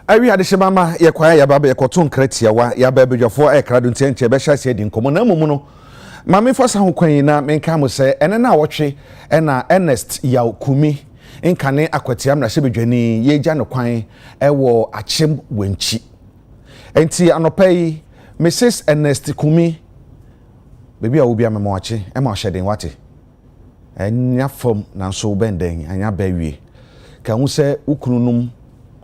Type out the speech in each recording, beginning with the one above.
Awi ade shemama ye kwaya ya baba ye koton kratia wa ya baba bedwafo e krado ntienche be hya di nkomo na mumu no mame fosa ho kwan na menka mo se ene na wotwe na Ernest Yaw Kumi nkane akwatiam na hye bedwani ye gya no kwan wo achem wanchi enti anopai Mrs Ernest Kumi bebi a obi amema wache e ma hyeden wate enya fam na so benden anya bawie ka hu se ukununum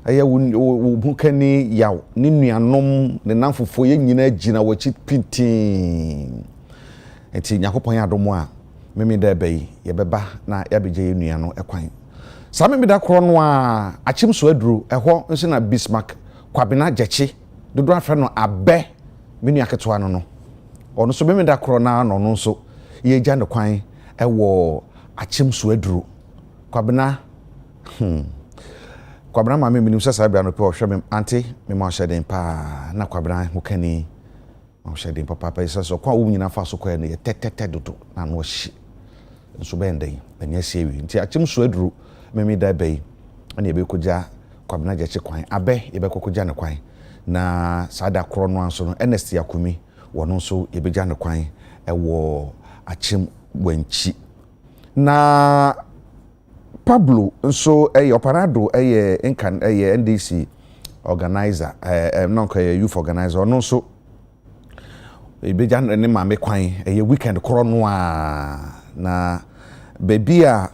aya wo kani yaw ni nuanom ne nanfofo ye nyina gina wachi pitin enti nyakopon adom a meme da bai ye beba na ya beje ye nua no ekwan sa meme da kro no a achim so aduro eho nso na Bismarck Kwabena Jechi dodo afre no abe menu aketoa no ono so meme da kro na no nso ye gya ne kwan ewo achim so aduro Kwabena Kwabena ma me minim sesa bia no pe ohwe me ante me ma hyeden pa na Kwabena ho kani ma hyeden papa pa isa so kwa wo nyina fa so kwa ne ye tetete dodo na no hyi nso benden anya siewi nti achim so aduro meme da bai ana ebe koja Kwabena Jechi kwan abe ebe kokoja ne kwan na sada kro no anso no Ernest Yaw Kumi wono nso ebe ja ne kwan ewo achim wanchi na Pablo nso operado nkan NDC organizer nonka youth organizer ono nso ebejan ne mame kwan weekend kro no a na baby a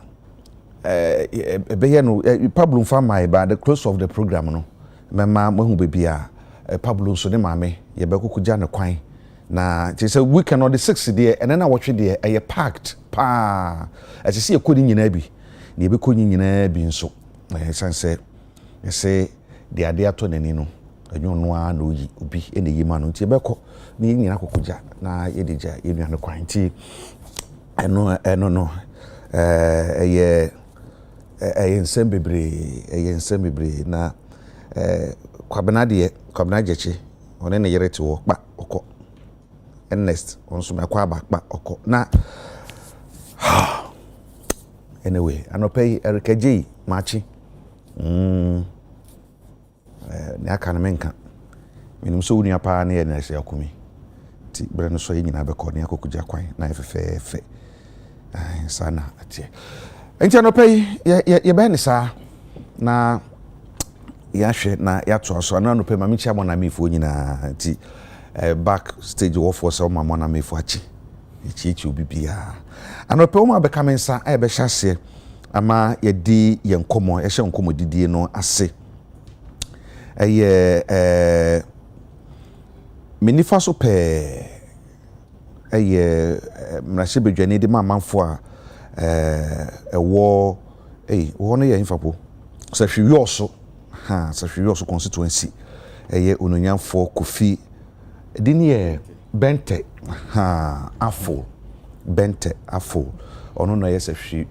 ebe no Pablo mfa mai by the close of the program no mema mahu baby a Pablo nso ne mame ye be kokuja ne kwan na ti say weekend on the 6th there and then I watch there packed pa as you see ekodi nyina bi na ebe konyi nyina bi nso sanse ese de ade ato nani no anyo no a na oyi obi ene yima no nti ebe ko ni nyina kokuja na yedija yenu an kwan nti eno no eye nsem bebre na Kwabena Jechi one ne yereti wo kpa okọ Ernest onso me kwa bakpa okọ na anyway anopai erikaji machi ne aka na menka minim so wuni apa na Ernest Yaw Kumi ti bre no so nyina be ko ne akokuja kwan na efefe sana atie enti anopai ye be ne sa na ya hwe na ya to so na anopai mami chia mo na mefo nyina ti back stage wo for so mama na mefo achi echi obibia anopai mo abeka mensa e be hyase ama ye di ye nkomo ye hye nkomo didie no ase menifa so pe mrahye bedwane de mamanfo a wo no ye infapo sahwiyoso sahwiyoso constituency ononyamfo Kofi dini ye bente afo ono no ye sahwi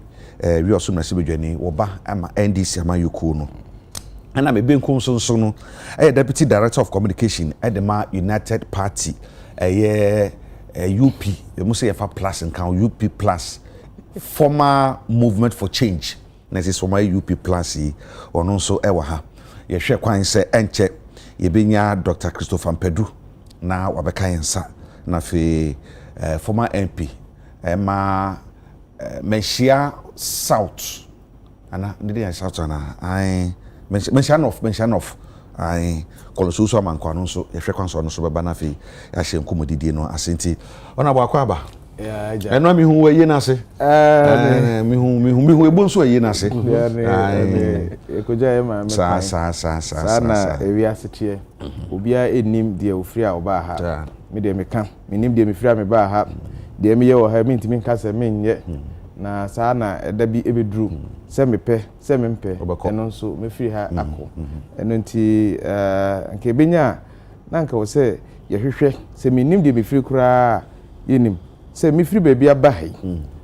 wiyoso mrahye bedwane wo ba ama NDC ama yoku no ana me benkum so no deputy director of communication at the United Party UP you say fa plus and count UP plus former movement for change na is former UP plus ono so ewa ha ye hwe kwan se enche ye benya Dr. Christopher Mpedu na wabeka yensa na fe former MP Menshia South ana ndidi South ana mention of ai kolosusu amankwa no so ye hwe kwan so no so beba na fe ya hye nkomodidie no asenti ona bwa kwa ba ya eno mi hu we na se mi hu ebo nso ye na se ekoja ye ma me sa na ewi asetie obia enim de ofri a oba ha me de meka menim de mefri a me ba ha de me ye wo ha me ntimi nka se me nye na sa na eda bi ebedru se mepɛ se mempɛ eno nso mefiri ha akọ eno nti nke benya na nka wo se ye hwehwɛ se menim de mefiri kura yenim se mefiri baabi aba ha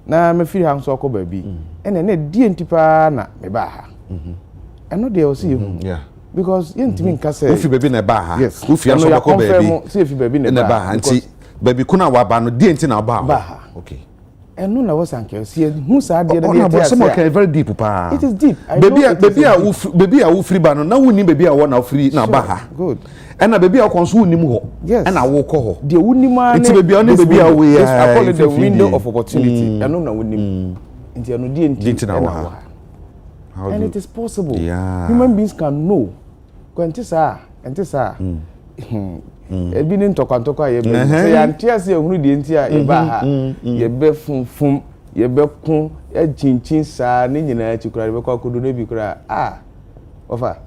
na mefiri ha nso akọ baabi ene na die ntipa na me ba ha eno de o se yehu because ye ntimi nka se ufi baabi na ba ha ufi anso akọ baabi se ufi baabi na ba ha nti baabi kuna wa ba no die nti na ba ha okay and no was anke see who said the other some okay very deep pa. It is deep. Baby a free ba no na woni baby a wo na free na ba ha. Good. And na baby a konso wonim ho. Yes. And na wo ko ho. The wonima na baby a we I call it the window of opportunity. And no na wonim. Nti ano di na wo ha. And it is possible. Yeah. Human beings can know. Kwentisa, entisa. Ebi ni ntokwa ye be. Say antia se ehunu die ntia e ba ha. Ye be funfum, ye be kun, ye chinchin sa ni nyina achikura be kwa kodu no bi kura. Ofa.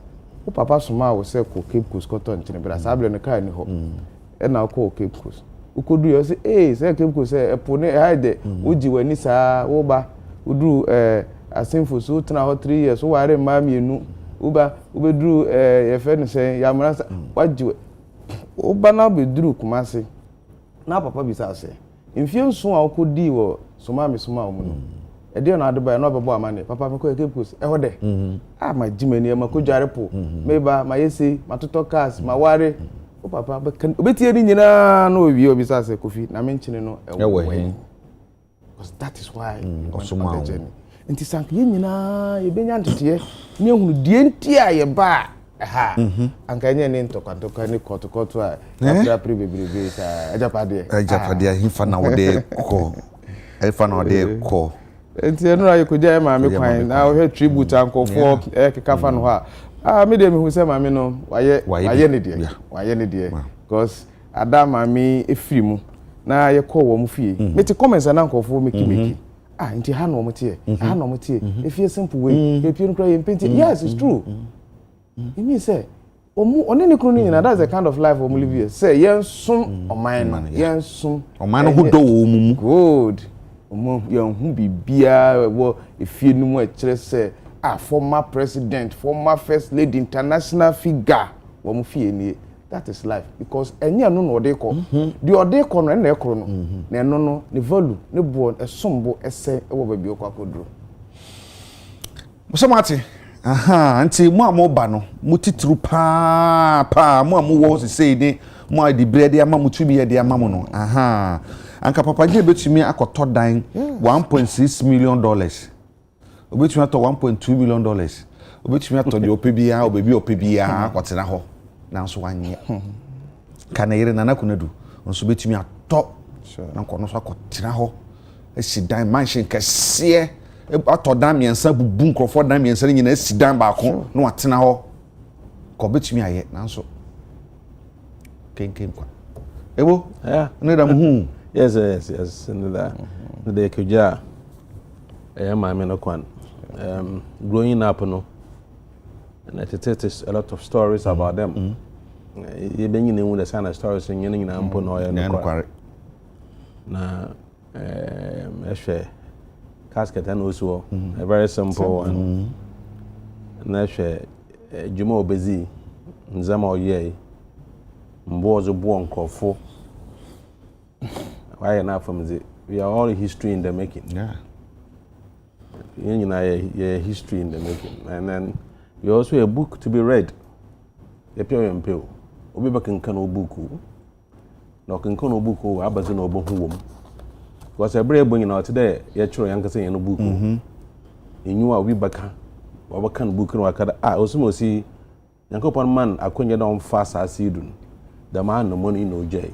O papa soma wo se ko Cape Coast Cotton ntine bra sa able no kai ni ho. E na ko Cape Coast. Ukodu yo se se Cape Coast se epo ne haide. Uji wani sa wo ba. Uduru asemfo so tena ho 3 years wo ware ma mienu. Uba ubeduru ye fe no se ya mra wajiwe uba na beduru kumase na papa bisa se mfie nso a okodi wo soma me soma wo no e de na adeba na obebo amane papa me ko Cape Coast e hode ma jimani e ma ko dware po meba ma yesi ma toto cars ma ware o papa obetie ni nyina na owie obisa se kofi na me nchine no e wo because that is why osoma wo nti sank ye nyina ye benya ntete ne ehunu die ntia ye ba ha anka nye ne ntokwa ne kotokoto a afra prebebrebe sa ajapade hifa na wode ko elfa na wode ko nti eno ra ye koja ma me kwan na wo tribute ankofo kekafa no ha me de me hu se ma me no waye ne die because adama me efiri mu na ye ko wo mu fie me ti comments na ankofo meki nti ha no motie ha no motie if you simple way if you cry paint yes it's true it means say oni ni kunu nyina that's the kind of life we live here say yensum oman yensum oman ho do wo mu good yen hu bibia wo efie nu mu a kire say former president former first lady international figure wo mu fie ni that is life because enya no no de ko the ode ko no na ekro no na eno no ne value ne bo esombo ese ewo ba bi okwakodro musomati anti mu amoba no mutitru pa mu amuwo sesei ni mu adi bread ama mutumi ye de ama mu no anka papa je betumi akoto dan 1.6 million dollars obetumi ato 1.2 million dollars obetumi ato de opebia obebi opebia akotena ho na so wanye kana yire na nakunadu nso betumi ato na nkono so akotena ho esidan mansion kese ato dan miensa bubu nkrofo dan miensa nyina esidan baako na watena ho ko betumi aye na nso kenken kwa ebo ne da mu yes nda de kuja ma me no kwan growing up no and it is a lot of stories about them. You been in the kind of stories in any ampo no ya na casket and also a very simple one. Na Juma Obezi nzama oye mbozo bo nkofo. Why na from the we are all history in the making. Yeah. You know history in the making, and then you also a book to be read. The pure and pure. Obi back can obuku. No can obuku, abazi no bohum. Was a brave bringing out today, yet your young say in a book. You knew a we back. What can book no akada? Also see Yankopon man, I couldn't get on fast as you do. The man no money no jay.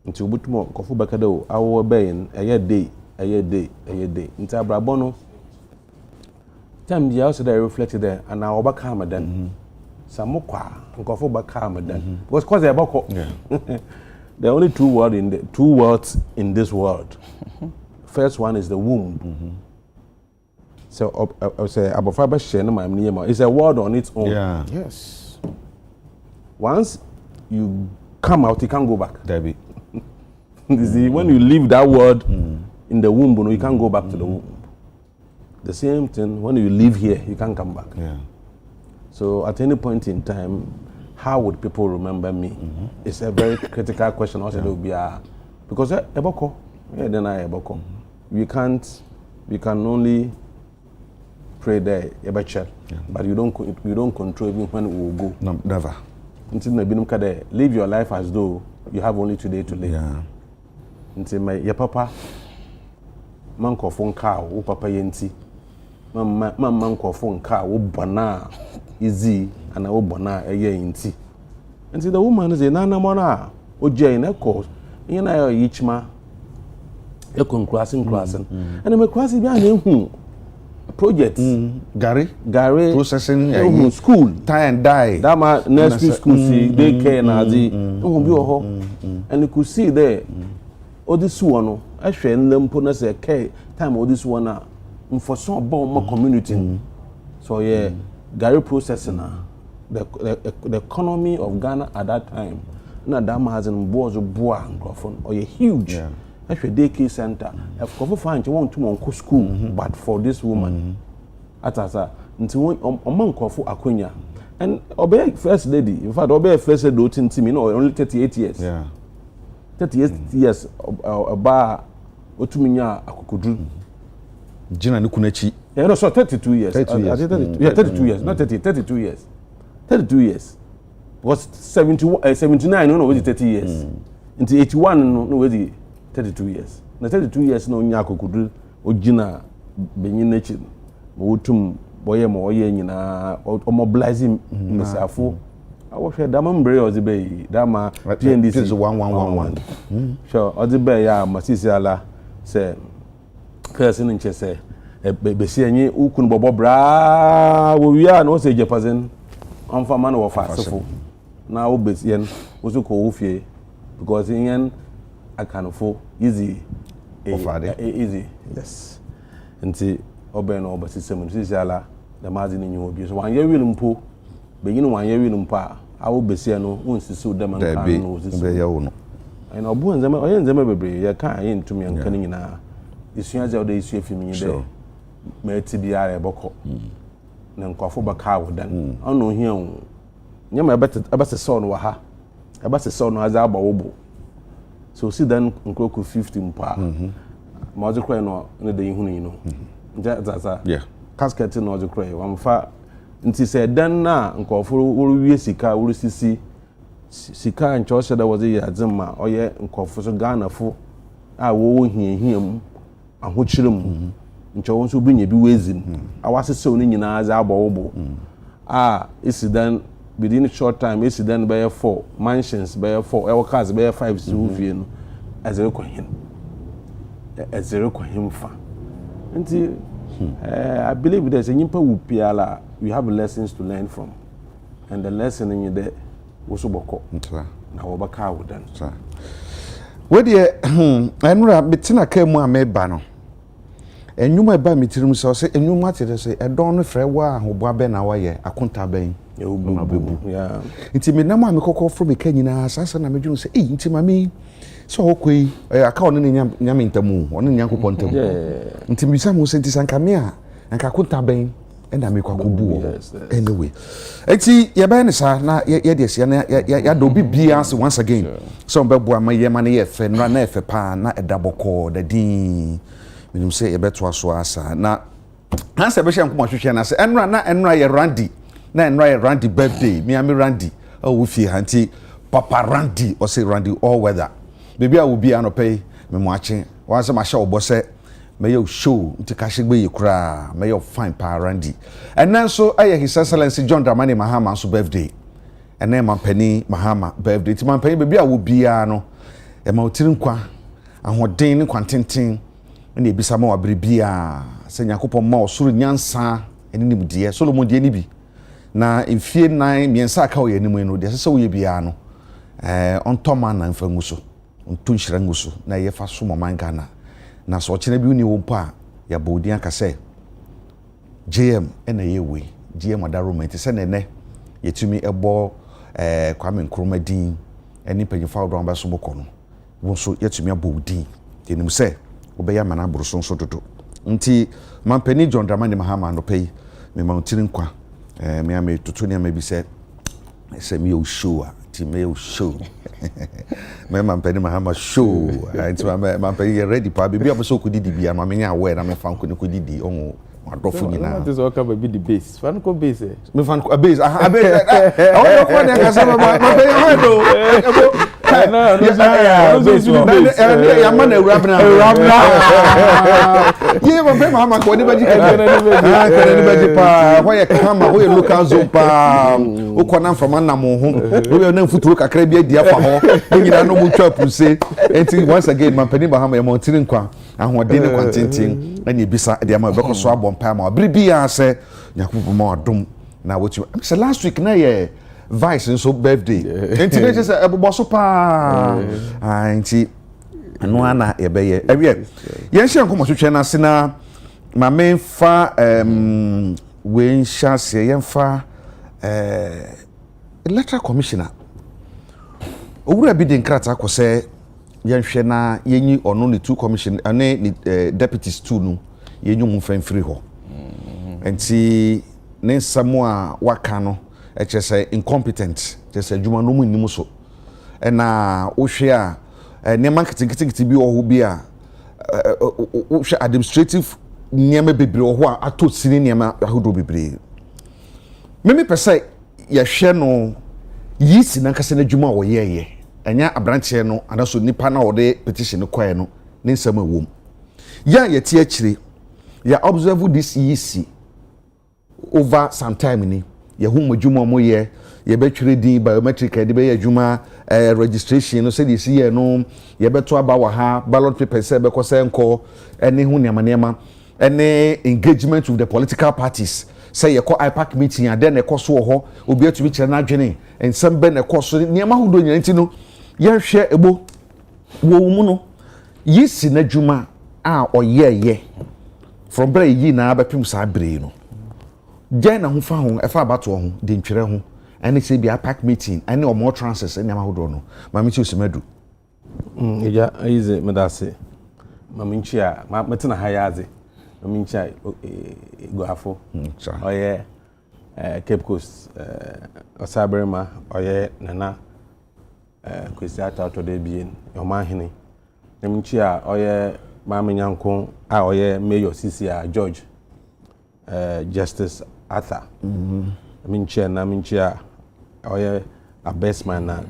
Until but more, Kofu Bakado, our obeying a year day. Into Brabono. Time the house there reflected there, and our back then. Samokwa, Nkofo back then. Because cause they're bako. There are only two words in this world. First one is the womb. So I say about fiber share my name. It's a word on its own. Yeah. Yes. Once you come out, you can't go back. Debbie. You see, when you leave that word in the womb, you can't go back to the womb. The same thing, when you live here, you can't come back. Yeah. So at any point in time, how would people remember me? It's a very critical question. Also, there will be because eboko, then I eboko. We can only pray there, but you don't control even when we will go. No, never. Until live your life as though you have only today to live. Yeah. Until your papa mankofo nka wo papa yenti mankofo nka wo bona easy ana wo bona eye yenti nti the woman is na mona oje na ko yin na yichma crossing and me crossing bi ana ehu project Gary processing school tie and die that ma nursery school see they care na di won bi ho and you could see there this one no ahwe ndempo na say care time this one na mfoso about my community so yeah Gary processing the economy of Ghana at that time na that has in boards of boa microphone or a huge actually daycare center if cover find you want to monko school but for this woman atasa until omanko akonya and obey first lady in fact obey first lady do me no only 38 years 38 years aba otuminya akokodru Gina Nukunechi. Yeah, no, so 32 years. 32 years, not 30, 32 years. 32 years. Was 79, no, was 30 years. Into 81, no, was 32 years. Na 32 years, no, Nyako could do, Gina, being nature, Wotum, Boyam, or Yenina, or mobilizing Missafo. I was a Damambre or the Bay, Dama, PNDC is 1111. Sure, or the Bay, Masisiala said. Person in Chese, be see any ukun bobo bra, we are no say Jefferson, on for man or fast. Now, Bessian was a coffee because in yen I can afford easy, easy, yes. And see, Oben or Bassism, Sisala, the margin in your abuse. 1 year will impo, begin 1 year will impa. I will be seeing no once to sue them and I'll boon them, I am them every year, can't to me and cunning now. Isuaje o de isu efimi de me ti biara eboko na nkofo baka wodan ono hia hu nyama abase so no ha abase so no aza abawobo so si dan nkroku 50 mpa ma oje krai no ne de hu ni no nja casket no oje krai wamfa nti se dan na nkofo woru wie sika woru sika ncho se da woze ya dzema oye nkofo so Ghana fo a wo hia mu ahochirim ncho so binye bi wezim awasese oni nyina za abowobo isi then within a short time isi then by 4 mansions by 4 our cars by 5 so fie no azere kwahim fa nti I believe there's a nyimpa wupiala we have lessons to learn from and the lesson in there was boko na wobaka wodan we dey enura betina kemu ameba no enwuma eba mitirim so se enwuma tete se edon no frɛ wa ahobo abe na wa ye akonta ben e obubu nti me nam am kokɔ fro me kanyina sasa na medwunu se nti mami so okoi aka ono ne nyame ntamu ono ne nyankopɔ ntamu nti bisa mo se nti sanka me a anka akonta ben na me kwakobu anyway enti ye ba ne sa na ye de sia na ya do bibia se once again so be boa ma ye ma ne ye fe na efe pa na edaboko da din minum se ye beto aso asa na hanse be hye nkomo hwehwe na se enra ye Randy na enra ye Randy birthday mi am Randy wo fie hanti papa Randy o se Randy all weather baby a wo bia no pay me mo ache wan se ma hye obo se me yo show nti ka hye gbe ye kura me yo fine pa Randy and then so aye his excellency John Dramani Mahama so birthday and then Mampani Mahama birthday ti Mampani baby a wo bia no e ma otirin kwa ahoden ne kwantenten na ebisa ma wabere bia se Yakobon ma osoro nyansa ene nimdie Solomon die ni bi na mfie nan miensa aka wo yanimu no de se wo ye bia no ontoma na mfa nguso onto nhira nguso na ye fa so mo Ghana na so chene bi uni wo mpa ya bodi aka se JM ena ye we GM adaroma se ne yetumi ebo Kwame Nkrumah din eni panyifa odo amba so boko no wo so yetumi abodi enim se obeya mana boroso so dodo nti Mampani John Dramani Mahama no pay me mountain kwa me am tutu ne am bi se me o show ti me o show me Mampani Mahama show nti Mampani ready pa bi abeso ko didi bia ma me nya aware na me fan ko ne ko didi on adofo nyina this all come be the base fan ko base me fan ko base base oh no ko ne ka se Mampani do ya man Rabna. Yeah, but Mama, when you why you come, who you look as Zopa, who come from Anamo, who are known for to Caribbean, dear for her, you know, no chop to say, until once again, my penny Bahama, Mountain Qua, and what dinner contenting, and you beside the Amaboko swab on Pama, Bribia, say, Yakubu more doom. Now, what you say last week, na Vice and so birthday. And today is a bosopa. Auntie, no one ebeye. Every yes, she come to China. Sina, my main fa when shall say fa electoral commissioner. Owura bi de nkrata ko say yenhwe na yenyi ono ne two commission ane deputies two no yenyu mu fan free ho. Enti ne samua waka no say incompetent just say juma no mu nim so na wo hwe a ne marketing bi wo bi a wo hwe administrative niam bebre wo a ato sini niam ahodo bebre me pese ye hwe no yisi na kase na juma wo ye enya abranche no anaso nipa na wo de petition kwae no ne nsam awom ya ye tie akire ya observe this yisi over some time ni ye hu modwuma mo ye betwere din biometric de be ye adwuma registration no say this year no ye beto aba wa ha ballot paper say be kose enko ene hu niam ene engagement with the political parties say ye ko IPAC meeting and then e koso ho obi atumi kire na adwene ensem be na koso niam ahodo nyina nti no ye hwe ebo wo mu no yisi na adwuma a oyeye from bra yi na abepim sa bre no Jana hu fa ho efa abato ho de ntwere ho ene se bia pack meeting ene o more transfers ene amahodo no mami chi osimadu ya ize medase mami chi a metena ha yaze mami chi go afo oye Cape Coast osaberema oye nana kwesiata to de bien o ma hene mami chi a oye mami nyanko a oye mayor CC a George Justice Arthur. Minchia oye a best man na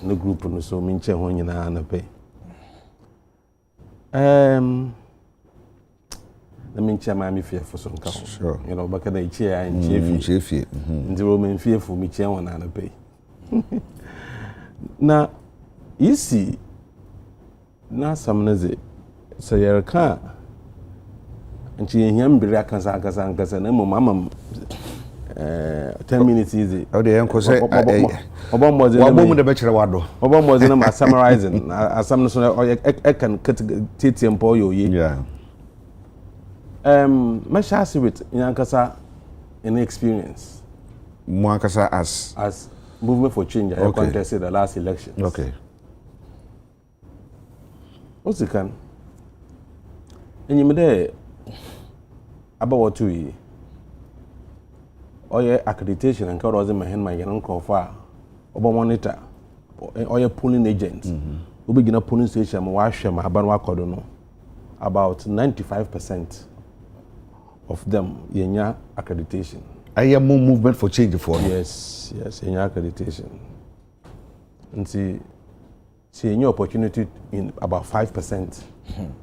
no group no so minchia ho nyina na pe. Na minchia ma mi fearful so nka ho. Sure. You know baka na ichia and chiefi. Ndiro men fearful mi chia wona na pe. Na isi na samnaze sayerka nti yehia mbere akasa na mama 10 minutes easy o de enko say obommoze de bekere wado obommoze na summarizing asam no so e can tete empo yoyi yeah masha with yankasa in experience mo ankasa as movement for change I contested the last elections. Okay, what's the can enyimde about 2 years. Oye accreditation and call my hand my uncle for monitor or polling agent. We begin a polling station, wash my Habanwa Kodono. About 95% of them yenya accreditation. I am more movement for change for yes, yenya accreditation. And see any opportunity in about 5%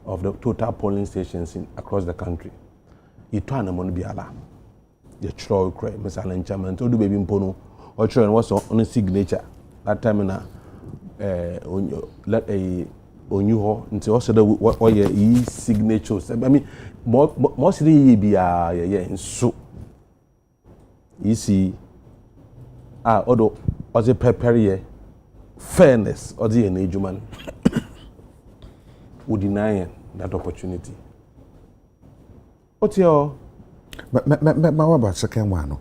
of the total polling stations across the country. You turn them on Biala. The Troy Cray, Messala and Chairman, told the baby Mpono, or Troy was on a signature. That time in let a Onyuho into also the what your signatures. I mean, mostly be so you see, although as a prepare fairness or the enablement would deny that opportunity. What's your what about second one?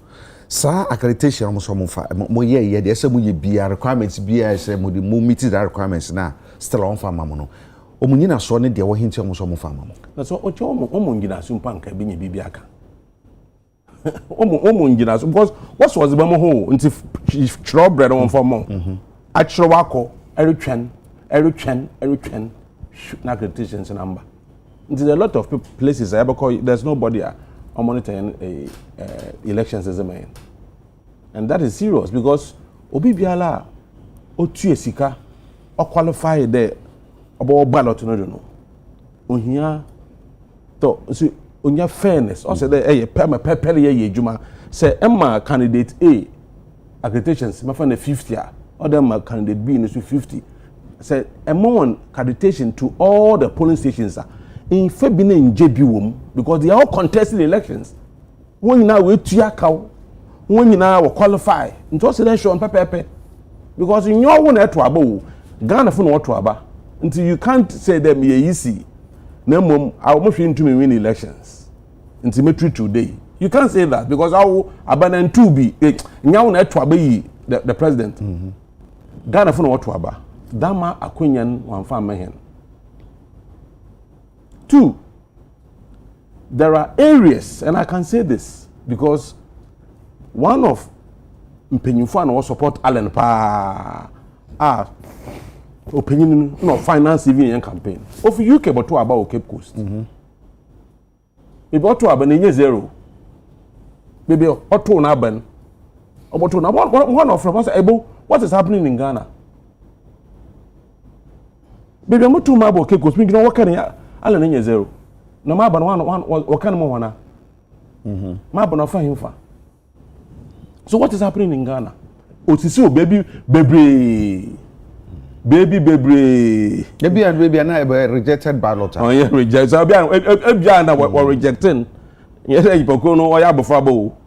Sa accreditation mo so mo fa mo ye de say mo ye bia requirements bia say mo di mo meet that requirements na still on fa mamo no o mo nyina so ne de wo hinti mo so mo fa mamo na so o che o mo nyina so mpa nka bi nya bibia aka o mo nyina so because what was the mo ho nti chro bread on for mo a chro wako eretwen na accreditations number. There's a lot of places because there's nobody monitoring elections as a man, and that is serious because obi biala otu esika or qualify there about ballot no ohia to so onya fairness or say there pepper ye juma say emma candidate A accreditations ma find 50 or them candidate B no 50 say among accreditation to all the polling stations in Febina in JB because they are all contested elections when now we tua kaw when you now qualify into say show on pepper because in your one to aba Ghana for no to aba until you can't say them easy na mom I will move into win elections until me today you can't say that because I will abandon to be now na to aba the president Ghana for no to aba dama akwenyan wan fa mehen. Two, there are areas, and I can say this because one of Mpenyufo and support Allen Pa opinion no finance even in campaign. Of UK but to about Cape Coast. If to Aben zero, maybe Otto Naben, about one of from us able what is happening in Ghana. Baby, I'm too mabo Cape Coast. Me know what can Allen zero. No maban one what kind of one. Maban of him fa. So what is happening in Ghana? Otisiu baby. Baby and I rejected ballot. Oh yeah, rejected. So Ebia were rejecting. Yes, you no why abofabo.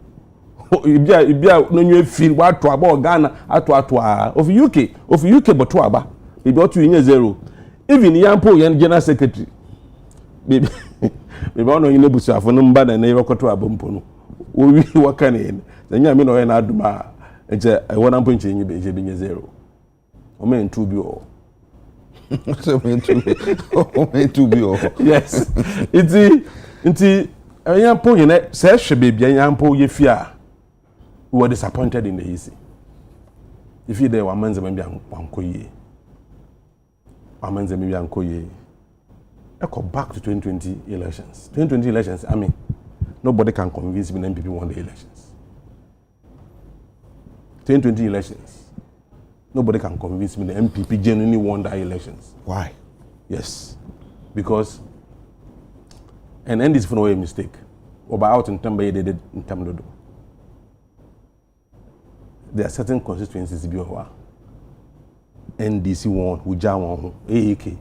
Ibia no new feel what to about Ghana atwa of UK but to aba. Ibi otu yin zero. Even Yampo yan general secretary. Baby ono yin ebusuafo no mba na e rekoto abompo no. Owi wakane yen. Nya me no yen aduma. Nje e wona mpo nche nyi beje binye zero. O men two bi o. So men two bi o. Yes. Iti Yampo yen se hwe bebia Yampo ye fia. We were disappointed in the easy. If you there were manze maybe ankoye. Amanze maybe ankoye. I go back to 2020 elections. 2020 elections, I mean, nobody can convince me that MPP won the elections. 2020 elections, nobody can convince me that MPP genuinely won the elections. Why? Yes, because and this is for no way mistake. Or out in Tambaye they did in Tamdodo. There are certain constituencies be over. NDC won, Uja won, AAK,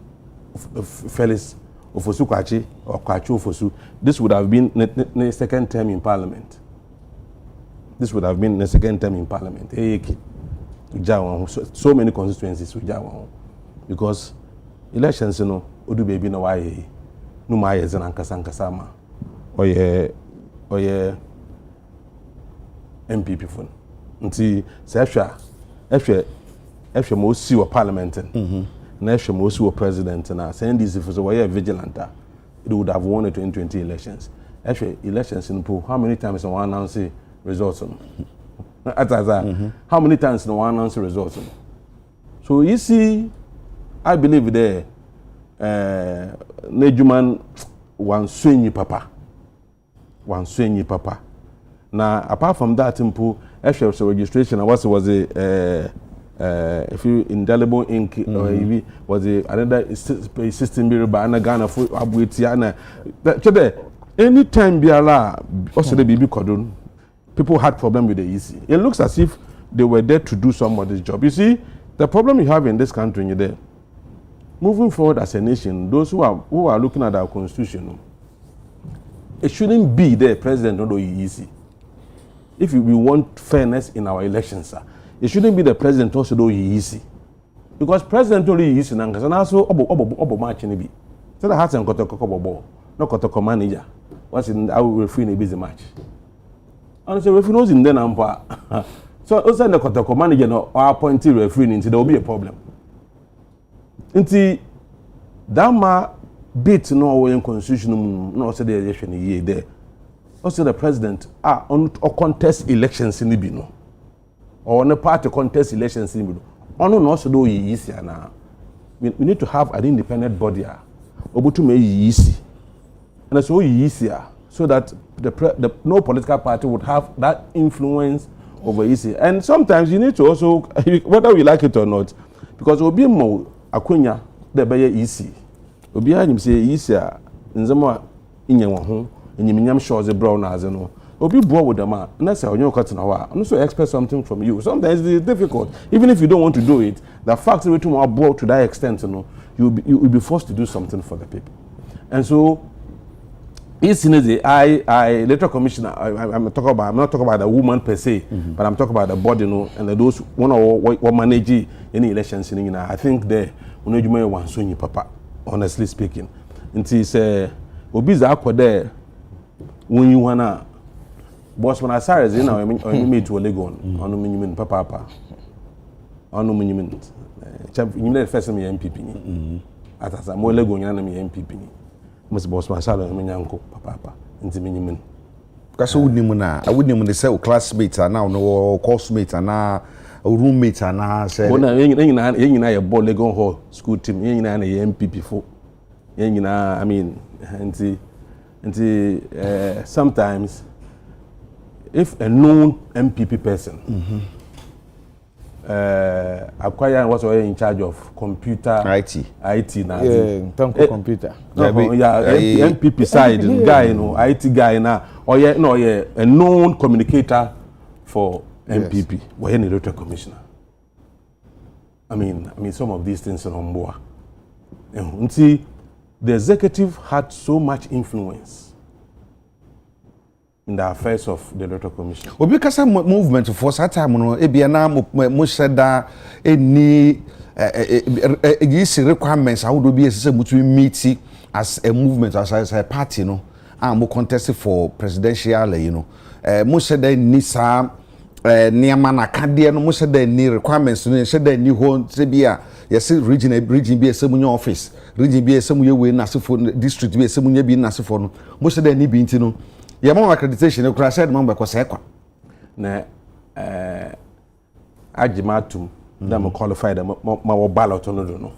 Felix Ofosu Kwachi or Kwachi Ofosu. This would have been the second term in Parliament. This would have been the second term in Parliament. AAK, Uja won, so many constituencies Uja won, because elections, you know, Odu baby no why no my is an ankasama or ye MPP phone. Nti if you most see a parliament and if you most see a president and saying this if it was a vigilant, it would have won the 2020 elections. Actually, elections in pool, how many times no one announce results? How many times no one announce results? So you see, I believe there, Nejuman one swing papa. Now, apart from that, in pool, actually, registration, I was if you indelible ink or was another system be by Ghana for Abuitiana. Anytime be Allah, also the BB cordon, people had problem with the EC. It looks as if they were there to do somebody's job. You see, the problem you have in this country, you're there. Moving forward as a nation, those who are looking at our constitution, it shouldn't be the president or the EC. If we want fairness in our elections, sir, it shouldn't be the president also do easy, because president only easy and also obo match ni bi. So the heart and kotoko bobo, no kotoko manager. What's in our referee in a busy match? And so referee knows in then ampa. So also the kotoko manager no appointee referee into there will be a problem. Until that bit no in constitution no say the election year there. Also the president on contest elections in the bino. Or on a party contest elections in on also do easy now. We need to have an independent body to make easy. And so easier so that no political party would have that influence over easy. And sometimes you need to also, whether we like it or not, because we'll be more akonya de be ye easy obi anyim say easy a nzema inye wo ho enyiminyam shows brown as no obi bo with them na say onye okot na wa no so expect something from you. Sometimes it's difficult even if you don't want to do it. The fact that we to abroad to that extent, you'll be forced to do something for the people. And so it's I electoral commissioner. I'm not talking about the woman per se, but I'm talking about the body, and those one or manage any elections in. I think there you may want so papa. Honestly speaking, and say obiza akwa there when you wanna boss when I say is I mean to a legon on minimum papa. Ono minimum you know first me MPP atasa mo lego nyana me MPP ni must boss my salary me nyanko papa nti minimum kaso wudnimu na awudnimu de say classmate na no coursemate na roommate na say bona yenyina ye ball lego hall school team yenyina na ye MPP fo yenyina I mean nti sometimes if a known MPP person Acquire was in charge of computer IT now. Yeah, computer. MPP side guy, IT guy now, or a known communicator for MPP. We're in the electoral commissioner. I mean, some of these things are on board. And see, the executive had so much influence in the affairs of the electoral commission. Obi kasa movement for that time no ebia na mo sheda any requirements how do be say mutu meet as a movement as a party no mo contest for presidential mo sheda ni sa niama na kade no mo sheda ni requirements no sheda ni ho se bia yes region bi esemunye office region bi esemunye we na sefo district bi esemunye bi na sefo no mo sheda ni bi nti no your mom accreditation you said member ko sekwa na agimatum them qualified ma ballot no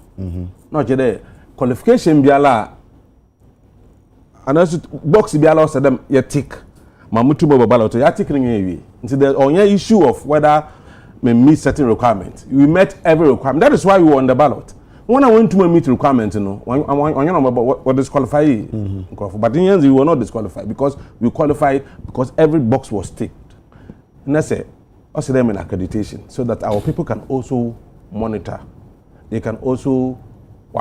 no je dey qualification biala anasu box biala say them you tick ma mutu mo ballot you tick ring ewie nti the onye issue of whether me meet certain requirements we met every requirement. That is why we were on the ballot. When I went to meet requirements, what disqualify but in the end we were not disqualified because we qualified because every box was ticked. And I said, also them in accreditation so that our people can also monitor. They can also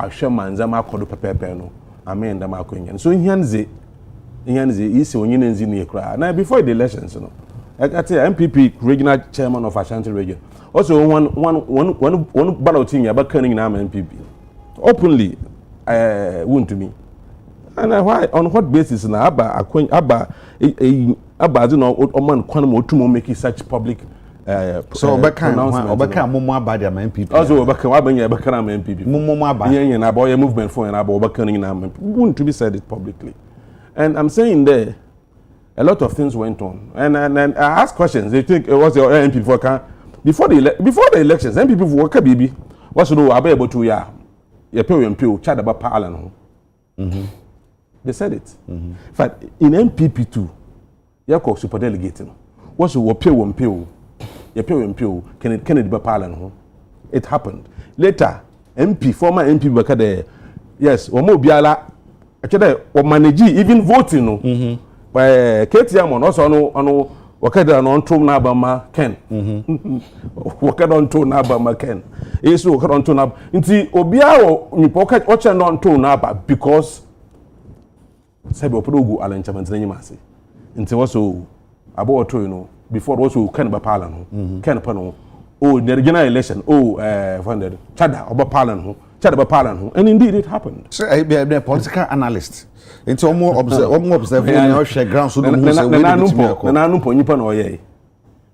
share manzama kodo pepe no. Amen da makonya. So in Yanzi is when you nzi cry. Now before the elections, I tell MPP regional chairman of Ashanti region. Also one balloting about turning now MPP openly won to me. And why on what basis na aba man kwan otumo make such public so obeka momo abade am MPP also obeka wabanya obeka na MPP momo abade yen na boy movement for na aba obeka na MPP won to be said it publicly. And I'm saying there a lot of things went on and I asked questions. They think it was your MPP for before the elections MPP for work baby what should do able to you pay MPO chat about Parliament. They said it. In fact, in MPP too, you call super delegating. What should we pay MPO? You pay MPO can it be Parliament? It happened later. Former MP back there. Yes, or more biala. Actually, or manage even voting no. By KTM also no. Wakada on to Nabama Ken. Wakada on to Nabama Ken. Is wakada on to Nab. Inti Obiao ni pocket watch and on to Naba because Sabo Progu Alan Chamans Masi. Inti also about to before also Ken Bapalano, Ken Pano, oh, the regional election, funded Chada or Bapalano, Chada Bapalano, and indeed it happened. So I be a political analyst. It's almost observe when share ground so nanumpo nipa na oye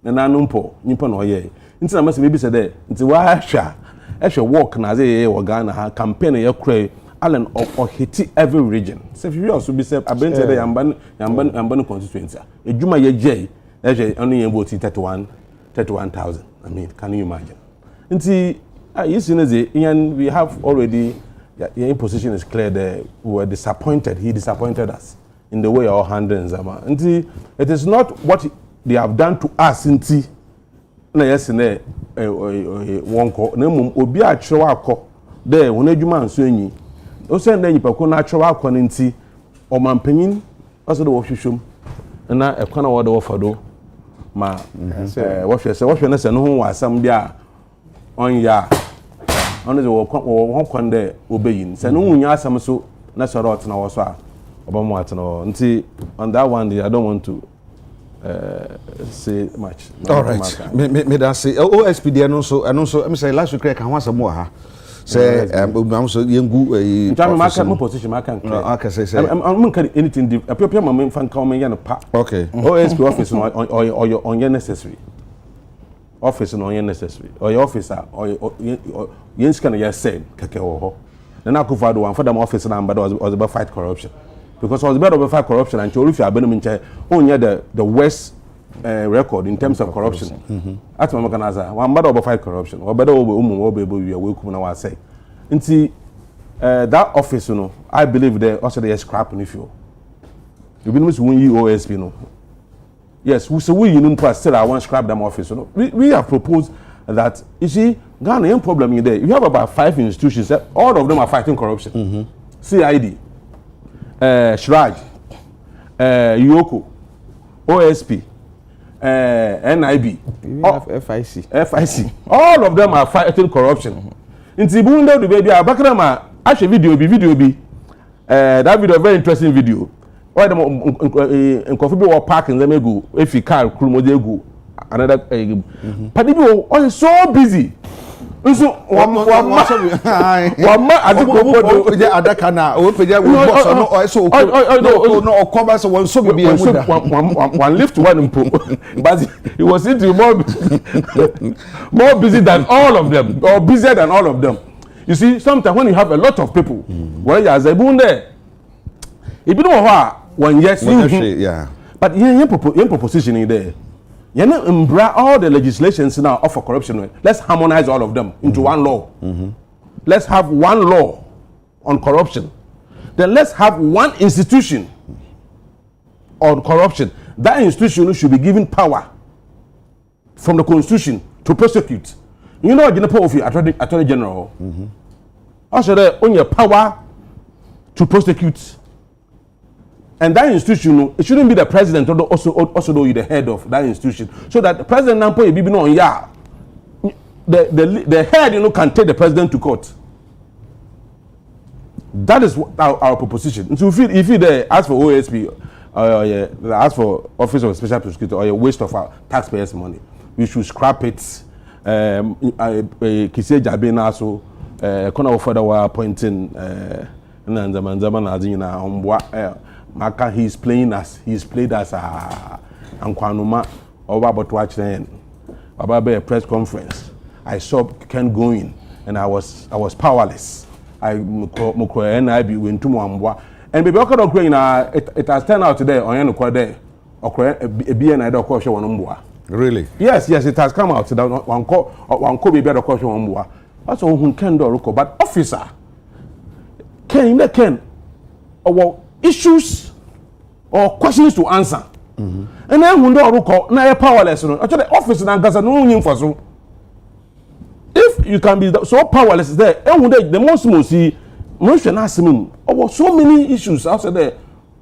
nanumpo nipa na oye nti na mase maybe say there nti wa hwa work na say e Ghana ha campaign e kure Allen or hit every region say you also be say abente there yamba constituency ejuma ye je only vote 31,000. I mean, can you imagine? Nti we have already. Your position is clear there. We were disappointed. He disappointed us in the way our handling Zama. It is not what they have done to us. Na yes, ne one call. Ne mum obi a chwa ko there when adwuma nso enyi o send na nyipa ko na atwewa akwa nti o mampanyin also the wohwehwom na ekwa na wode wofado ma wohwe na se no ho wasam bia onya ono ze wo kon de obeyin se no hunya asam so na sorot na wo so a obamu atno nti on that one I don't want to say much. All right. Me that say OSP there no so me say last week can want some more ha. Say I'm so yengu Jam my position I can. Okay say I'm can anything appear my fan come me pa. Okay. OSP office on your necessary. Office on your necessary. Or your officer or yen scan ya said keke wo ho. Na na kufa do one for them office number was about fight corruption. Because I was better over fight corruption and if you have been the worst record in terms of corruption. That's my mechanizer. One better over fight corruption. Or better over we are welcome now. I say, that office, you know, I believe they also they are scrapping if you. You been missing when you OSP, you know. Yes, we say we you know still I want to scrap them office. You know, we have proposed that you see Ghana problem in there. You have about 5 institutions. All of them are fighting corruption. CID. Shraj, Yoko, OSP, NIB, FIC. All of them are fighting corruption. In Tibunda, the baby, Abakrama, actually video be. That video, very interesting video. Why the Kofibo park in the go, if you car, Krumodegu, another. Padibo, oh, so busy. So one lift one but he was into more busy than all of them or busier than all of them. You see, sometimes when you have a lot of people, well, yeah, they boom there. If you know one yes, yeah, but you proposition in there. You know, embrace all the legislations now offer corruption. Let's harmonize all of them into one law. Let's have one law on corruption. Then let's have one institution on corruption. That institution should be given power from the constitution to prosecute. You know, Attorney General. Also, there on your power to prosecute. And that institution, it shouldn't be the president, also though you're the head of that institution. So that the president now put the head, you know, can take the president to court. That is our proposition. So if you ask for OSP, ask for Office of Special Prosecutor, or a waste of our taxpayers' money, we should scrap it. Kise Jabena so, Kona further were appointing Maka, he's played as Ankwanuma over about watch then about a press conference. I saw Ken going and I was powerless. I NIB went to Mwambwa and be it has turned out today on Yanukwa there or a BNI question on Mbwa. Really? Yes, it has come out today. One call be better question on Mbwa. That's all who can do, but officer Ken or issues or questions to answer. And then when do na powerless, actually office na gasa no nyim for so. If you can be so powerless there, the most see motion asimum. So many issues outside there.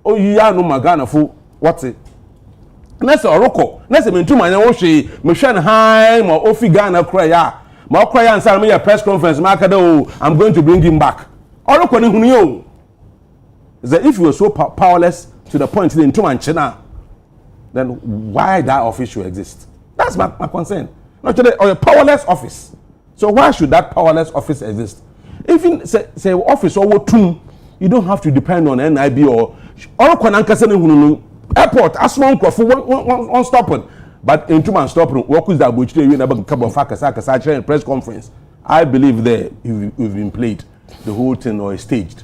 Oh, you are no magana for what's it? Next oroko, next me too manya wo hwe me hwe high ma ofi Ghana cry ya. Ma cry answer me a press conference ma ka I'm going to bring him back. Oroko ni hunu yo. That if you are so powerless to the point in China, then why that office should exist? That's my concern. Not today, or a powerless office. So why should that powerless office exist? Even say office or two, you don't have to depend on NIB or airport. As one one stop, but in 2 months stop. What is that? Which you never come of press conference. I believe there we've been played. The whole thing or staged.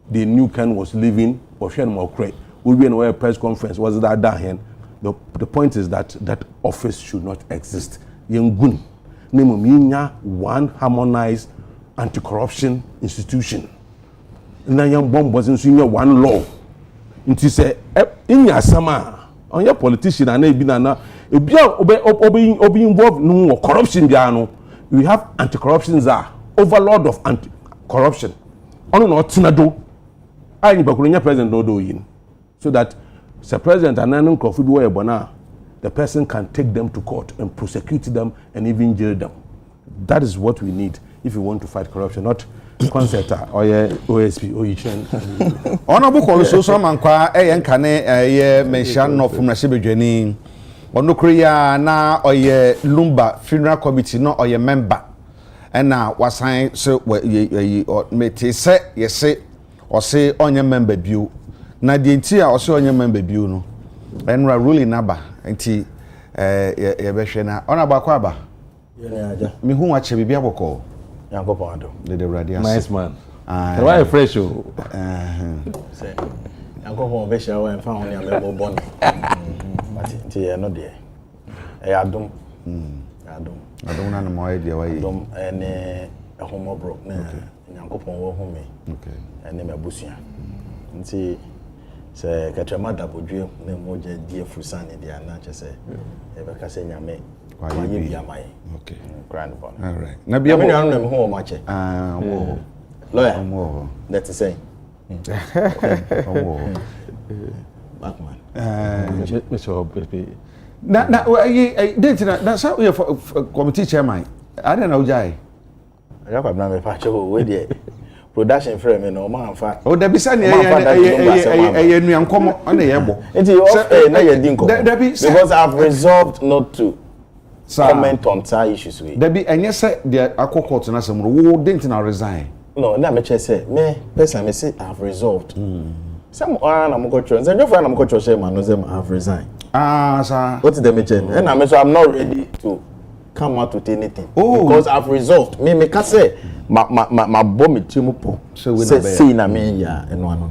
The new Ken was leaving or sharing more credit. We'll be in a press conference. Was that down? The point is that that office should not exist. Yengun, name one harmonized anti-corruption institution. And then young bomb wasn't seeing one law. And he said, in your summer, on your politician and maybe now, if you be involved no corruption, we have anti-corruption czar, overlord of corruption ono no tenado ayi bakuru nya president no do yin so that the president and nan nkrofo bi wo ebona the person can take them to court and prosecute them and even jail them. That is what we need if we want to fight corruption, not concert or OSP or Yichen. Honorable Colosso Mankwa, Yankane, mention no from Nasibijani, or no Korea na or ye Lumba Funeral Committee, no or ye member. And now was I so me say, yes, say, or say on your member view. Na the entire also on your member view, no. And we're ruling number, and tea, Yabeshana, Honorable Kwaba. Me who watch a baby aboko. Yanko Pando. The radio. Nice man. Why fresh? Say, Yanko Pando, Besha, and found your member bonnet. But tea, no dear. I don't know my idea why you don't any a homo broke. Yanko Pando home me. Okay. And name a busia. And see. Say Katrama double dream, no more dear Frusan in the Anacha say, ever Cassania may. Why you be my okay. Grand one. All right. Now be able to home much. Lawyer, more. That's the same. Batman. Mr. That's how we are committee chairman. I don't know, Jai. I have a patch with you. Production frame and no man fat. Oh, there be sunny a common on the airbo. Because I've resolved not to comment on side issues. There be and yes, the Aqua and some who didn't resign. No, that me say, me, person, me say I've resolved. Some are I'm going to and your friend I'm going to say, man, I've resigned. Ah, sir. What is the mention? And I'm not ready to come out with anything. Oh, because I've resolved. Me can say. My bomb it to so we say na me ya eno ano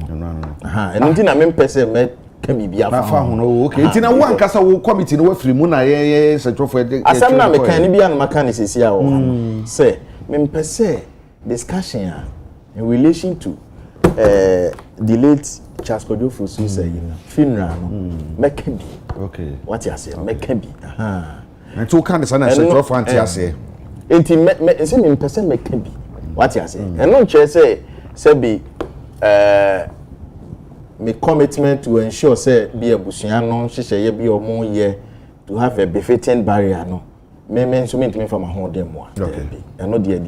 aha eno nti na me pese me ka bibia fa no okay nti na wan kasa wo committee no wa firi mu na ye secretary for asem na me kan ni bia na mechanics sia wo say me pese discussion in relation to the late Charles Kojofu say funeral no me ka bi okay what you say me ka bi aha and to kan say na secretary for anti ase enti me say me pese me ka bi what you say and no chair say be me commitment to ensure say be abusuan no hye ye be omo ye to have a befitting barrier no me so me ntimi from ho dem wa and no there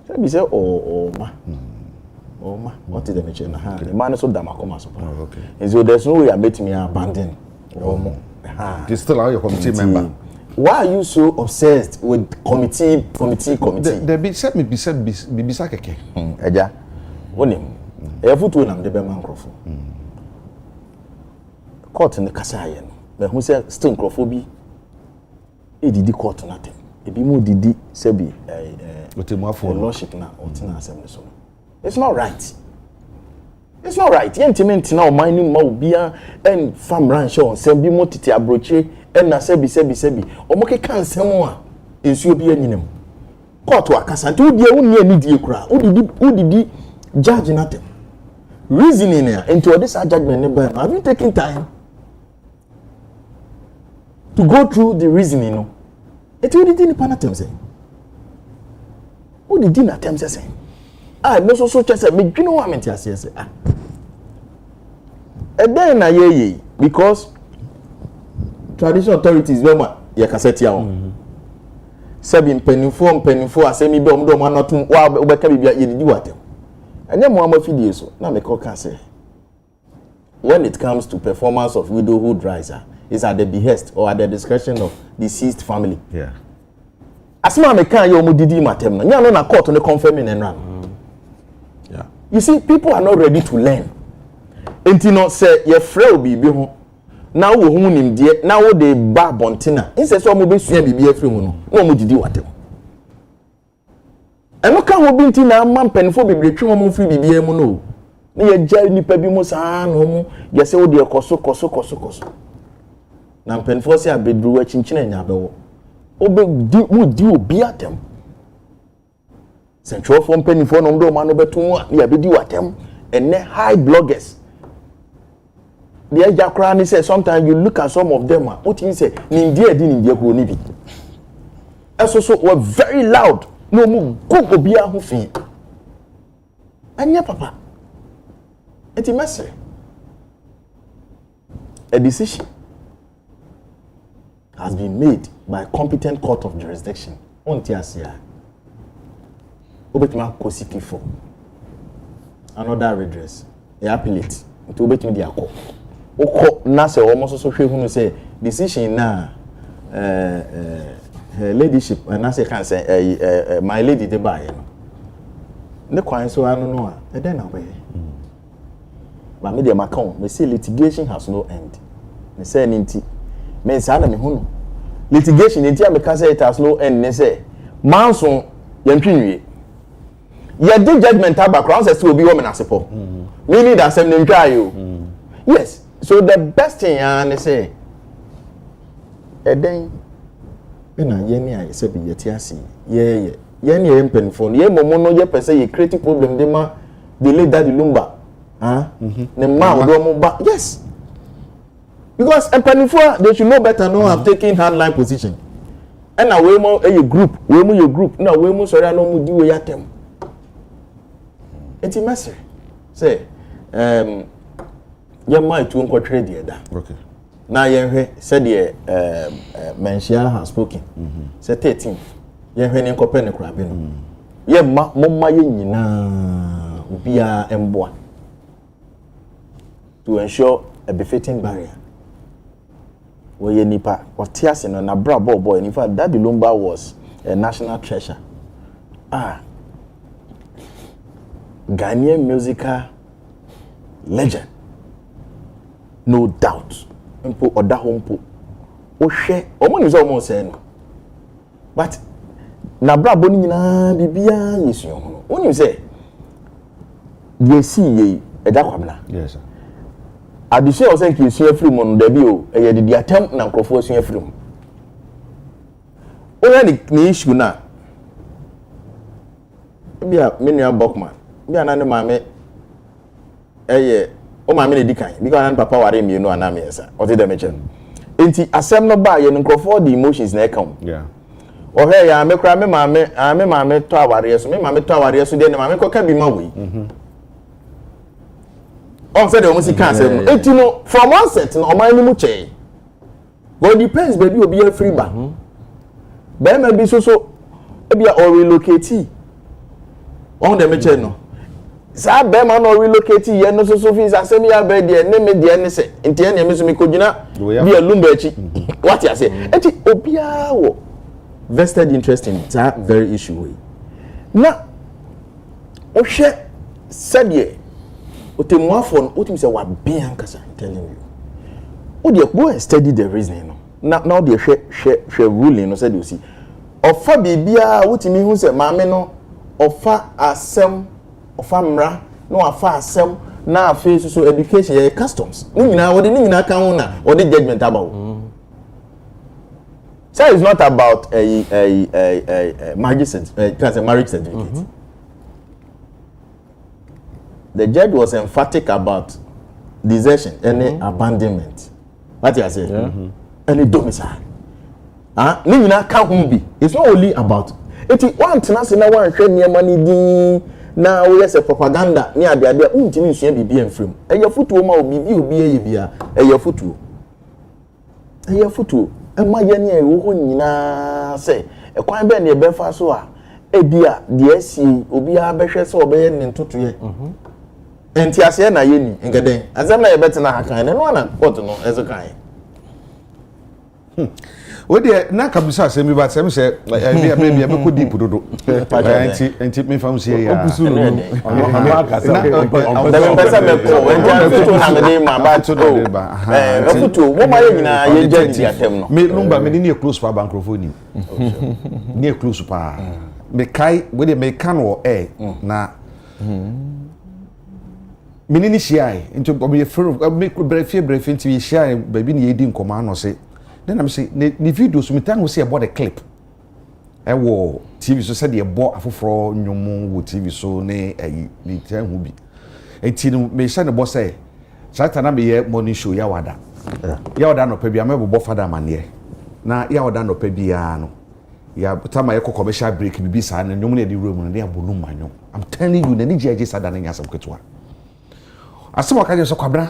say be say ma what is the nature na ha the man so dam akoma so okay and so there's no way I met me abandon omo ha you still are your committee member. Why are you so obsessed with committee? The be said me be said be keke. Agya, wonim. E futu na mde be man krofo. Court ne kasa aye no. Me hu say still nkrofo bi e didi court na tem. E bi mo didi say bi otemu afo lordship na otina asem ne so. It's not right. It's not right. Yentiment na o man ni ma obia en fam ran show say bi mo titi abroche and na sebi omo ke kan semo a ensuo bi anyinem court akasa nti odi e woni anidie kura odidi judge na tem reasoning into this judgment ne ban have you taken time to go through the reasoning no eti odidi ni panatem say odidi na tem say me so chese me dwino wa menti ase say e den na ye because traditional authorities be ma ye kaseti awon sabi mpanimfo asemi be omdo ma notum wa obeka bibia ye didi watem anya mo amafidie so na me ko ka say when it comes to performance of widowhood rights is at the behest or at the discretion of the deceased family. Yeah. Asma me kan ye omudidi matem no nya no na court no confirming en ran. Yeah. You see, people are not ready to learn. Enti no say ye frɛ obi bi ho na wo hu nim de na wo de ba bontina inse so mo be sua bibia frɛ mu no na mo didi watem. Eno kan wo bi nti na man penfo bebre twe mo frɛ bibia mu no na ye gya nipa bi mu saa no mu ye se wo de koso na penfo se abedru wa chinchina nya bewo obe di obi atem central for penfo no ndo ma no betum a ya bedi watem ene high bloggers. The Agya Kwabena say sometimes you look at some of them what you say Nindia ko ni bi. So were very loud. No mu go obia ho fin. anya papa eti mesre a decision has been made by a competent court of jurisdiction on tiasia obetuma kosiki for another redress e appellate nti obetumi di akọ okọ na se omo so hwe hunu say decision na her ladyship and as I can say my lady de buy no ne kwan so anu no a e den na we ba me de makon me say litigation has no end me say nti me say na me hunu litigation nti a me ka say it has no end ne say manso yantwinwie ye de judgment background say obi wo me na sepo me need asem ne ntwa yo yes so the best thing and say eden na ye ni aye se bi yeti ase ye ni ye mpenfo ye momo no ye pese ye create problem de ma delay that lumba ne ma odo mo ba yes because mpenfo they should know better no have taken hardline position and na we mo your group na we mo sorry no mo di we yatem enti message say ye might to nko trade there da okay na yenhwe said the Menshia has spoken say 13 yenhwe ne nkope ne kura bi no ye momma ye nyina obia emboa to ensure a befitting barrier we ye nipa otiase no na bra boy in fact Daddy Lumba was a national treasure Ghanaian musical legend no doubt mpo oda ho mpo o hwe omo ni so omo se no but na brabo ni nyina bibia yesu ho oni se ye si ye Agya Kwabena yes sir adise o se ki yesu afiri mo no da bi o eye de atem na nkrofo asu afiri mo o ya ni issue na bia menua Bokman bia na ne maame eye o ma me dikan because an papa ware mi no ana me yesa o te dem echen enti asem no ba ye nkrofo the emotions na ekam yeah o he ya me kra me maame to aware so me maame to aware so de ne maame koka bi ma we on say the almost can say enti no from one set no o man ni mu che go depends baby obi a free ba be ma bi so e bia o relocate on dem echen no sa be ma no relocate ye no so fees asem ya be de ne me de ne se enti ene me so me kogina bi alumba echi what you say enti obia wo vested interest in that very issue we na o hwe said otemuafo no otimi say wa be ankasa telling you o de go and study the reasoning no na o de hwe ruling no said you see ofa bibia otimi hu say maame no ofa asem ofa mra no afa asem na afa so education ye customs ni nyina kan ho na o de judgment about so it's not about a marriage certificate. The judge was emphatic about desertion and abandonment. What you say? Any domicile. Ni nyina kan ho bi. It's not only about it one tenase na one hwe niam ni din na we yes propaganda ni ade untimi nsua bibia mfrem eye fotuo ma obi eye bia eye fotuo ema ye ne ewo ho nyina se ekwan be ne e befa so a ebia de asi obi a behwe se obeye ne ntotoye enti ase na ye ni ngeden azam na ye betena hakan ne no na court no ezekan o de na kabusa asemi ba sem se bia be ko deep dodo enti me fam se ya opusu no na akasa da pesa me ko enti to na me ma ba to do futu wo ma ye nyina ye judge di atem no me lumba me ni close pa bankrofoni ni close pa me kai we de me kan wo na me ni shiai enti obi ye fero me brefie enti ye shiai ba bi ni ye di nkoma no se then I'm say the video so me tell we see about the clip wo TV so said the bo afoforo nyomo wo TV so ne ni tan hu bi enti no me say the boss say sata na me ye morning show ya wada no pa bia me bo father mane na ya wada no pa bia no ya tama yɛ commercial break bibi saa na nyom na di room na abonu manyo I'm telling you na ni jeje sada na nyasam ketwa asem wakaje so Kwabena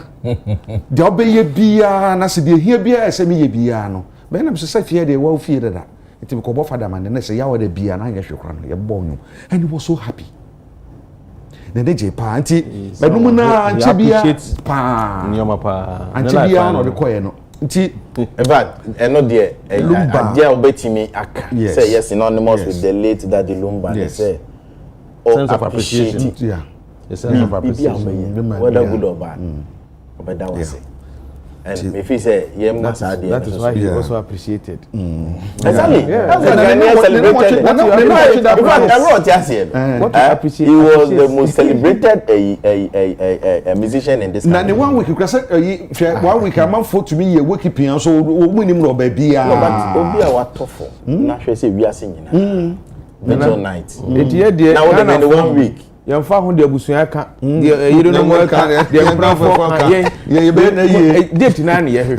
de obeye bia na se de hia bia ese me ye bia no be na se fie de wa fie dada enti ko bo fada man na se ya wa de bia na ye hwekra no ye bo nyu and he was so happy na de je pa anti benum na anti bia pa nyoma pa anti bia no de koye no nti but no there Agya obetimi aka say yes synonymous with the late Daddy Lumba they say sense of appreciation yeah the sense of appreciation whether good or bad but that was it and if he say that is why he also appreciated exactly that's why Ghanaians celebrated everyone just here he was the most celebrated a musician in this country. Na the 1 week you say 1 week a man for to me ye wake pian so we nim no ba bia no but obi a watofo na hwe say wi ase nyina vigil night now the 1 week yamfa ho de abusuan aka de yiro no mo aka de mbrafo ye be na ye date na ne ye hwe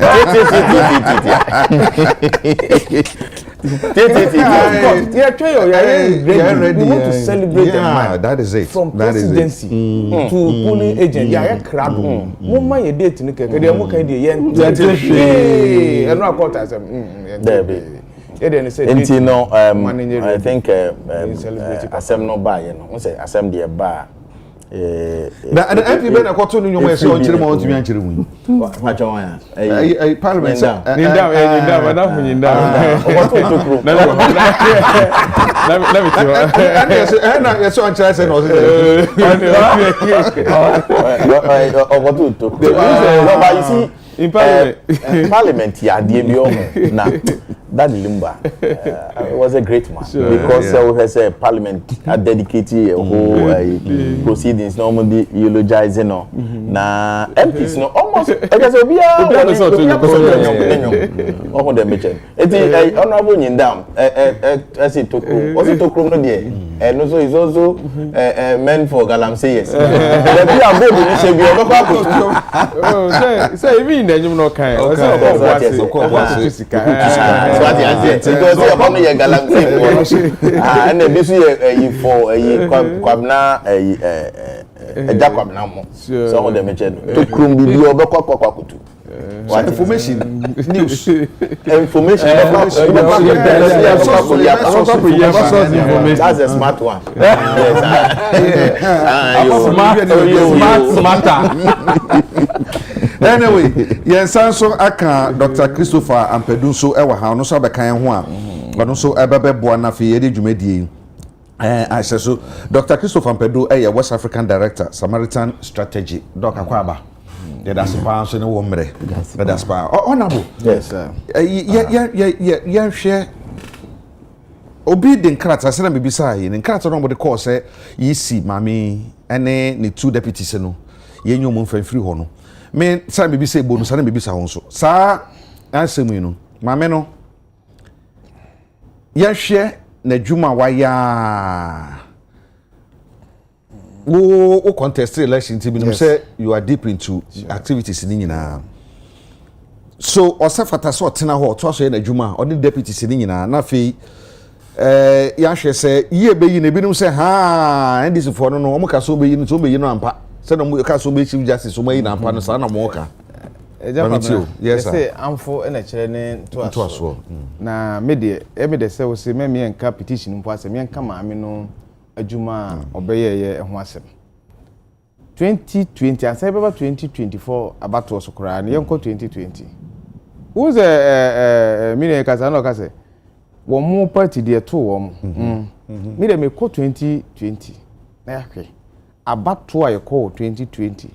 we want to celebrate the man that is it from presidency to polling agent ya crowd mo ma ye date ni keke de mo kan de ye eno akota asem there be until no I think asem no buy no say asem de ba na an MP be na kwato no nyoma ese o kire mo ntumi ankire mu ma chon ya parliament ninda na hunyinda kwato to kro let me tell na yeso ankire se no kwato to no but you see in parliament ya de bi o na Daddy Lumba was a great man because we has a parliament dedicated a whole proceedings normally eulogizing no na MPs no almost because obi o dem mention it honorable Nyindam as it tokrom no there and also is also men for galamsey yes there be a board ni se bi o ko say even the no kind what you say because you are your galamsey and this is for Kwabena Agya Kwabena mo so dem mention tokrom bi obekwakutu what information news information that's a smart one smarter anyway yensan so aka Dr. Christopher Ampadu so ewa ha no so abekan ho a ono so ebebeboa na fe yede dwumadie I say so Dr. Christopher Ampadu West African Director Samaritan Strategy Dr. Kwaba that's pa so ne wo mre that's pa honorable yes sir yeah share obi den krata se na bibisa yi ne krata no mo de call say yisi mami ene ne two deputies no yenyo mo mfamfiri ho no me sa bibisa ebonu sa na bibisa ho so sa ansemu yi no mami no ya hwe na dwuma waya wo contest election team no say you are deep into activities ni nyina so osafata so tena ho to so na dwuma o the deputies ni nyina na fe ya hwe say ye be yi na binum say ha ndis for no o muka so be yi no so be yi no ampa say no mu ka so be chief justice so be yi na ampa no sa na mo ka yes say amfo na kire ne to aso na me de say we say me enka petition mpo asem me enka maame no adwuma obeyeye ho asem 2020 asai baba 2024 abato so kura na yenko 2020 who's me kasa no kasa wo mu party de to wo mu me de me ko 2020 na yakwe abato aye ko 2020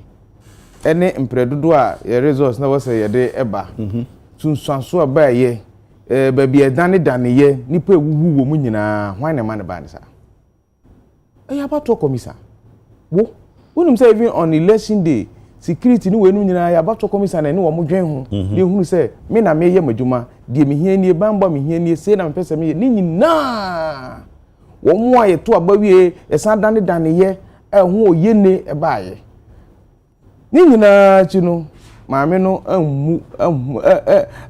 ene mpredodo a ye results na wose ye de eba sunsanso aba ye ba bia dane ye nipa ewuwu wo mu nyina hwan ne ma ne ba ne sa abato komisa wo wonum say even on election day security ni we nu nyina abato komisa na ne wo mo dwen ho de hunu say me na me ye madwuma de me hia nie bamba me hia nie sei na me pese me ye ni nyina wo mo aye to aba wie esan dane ye ho oyene eba ye ni nyina chi no maame no ammu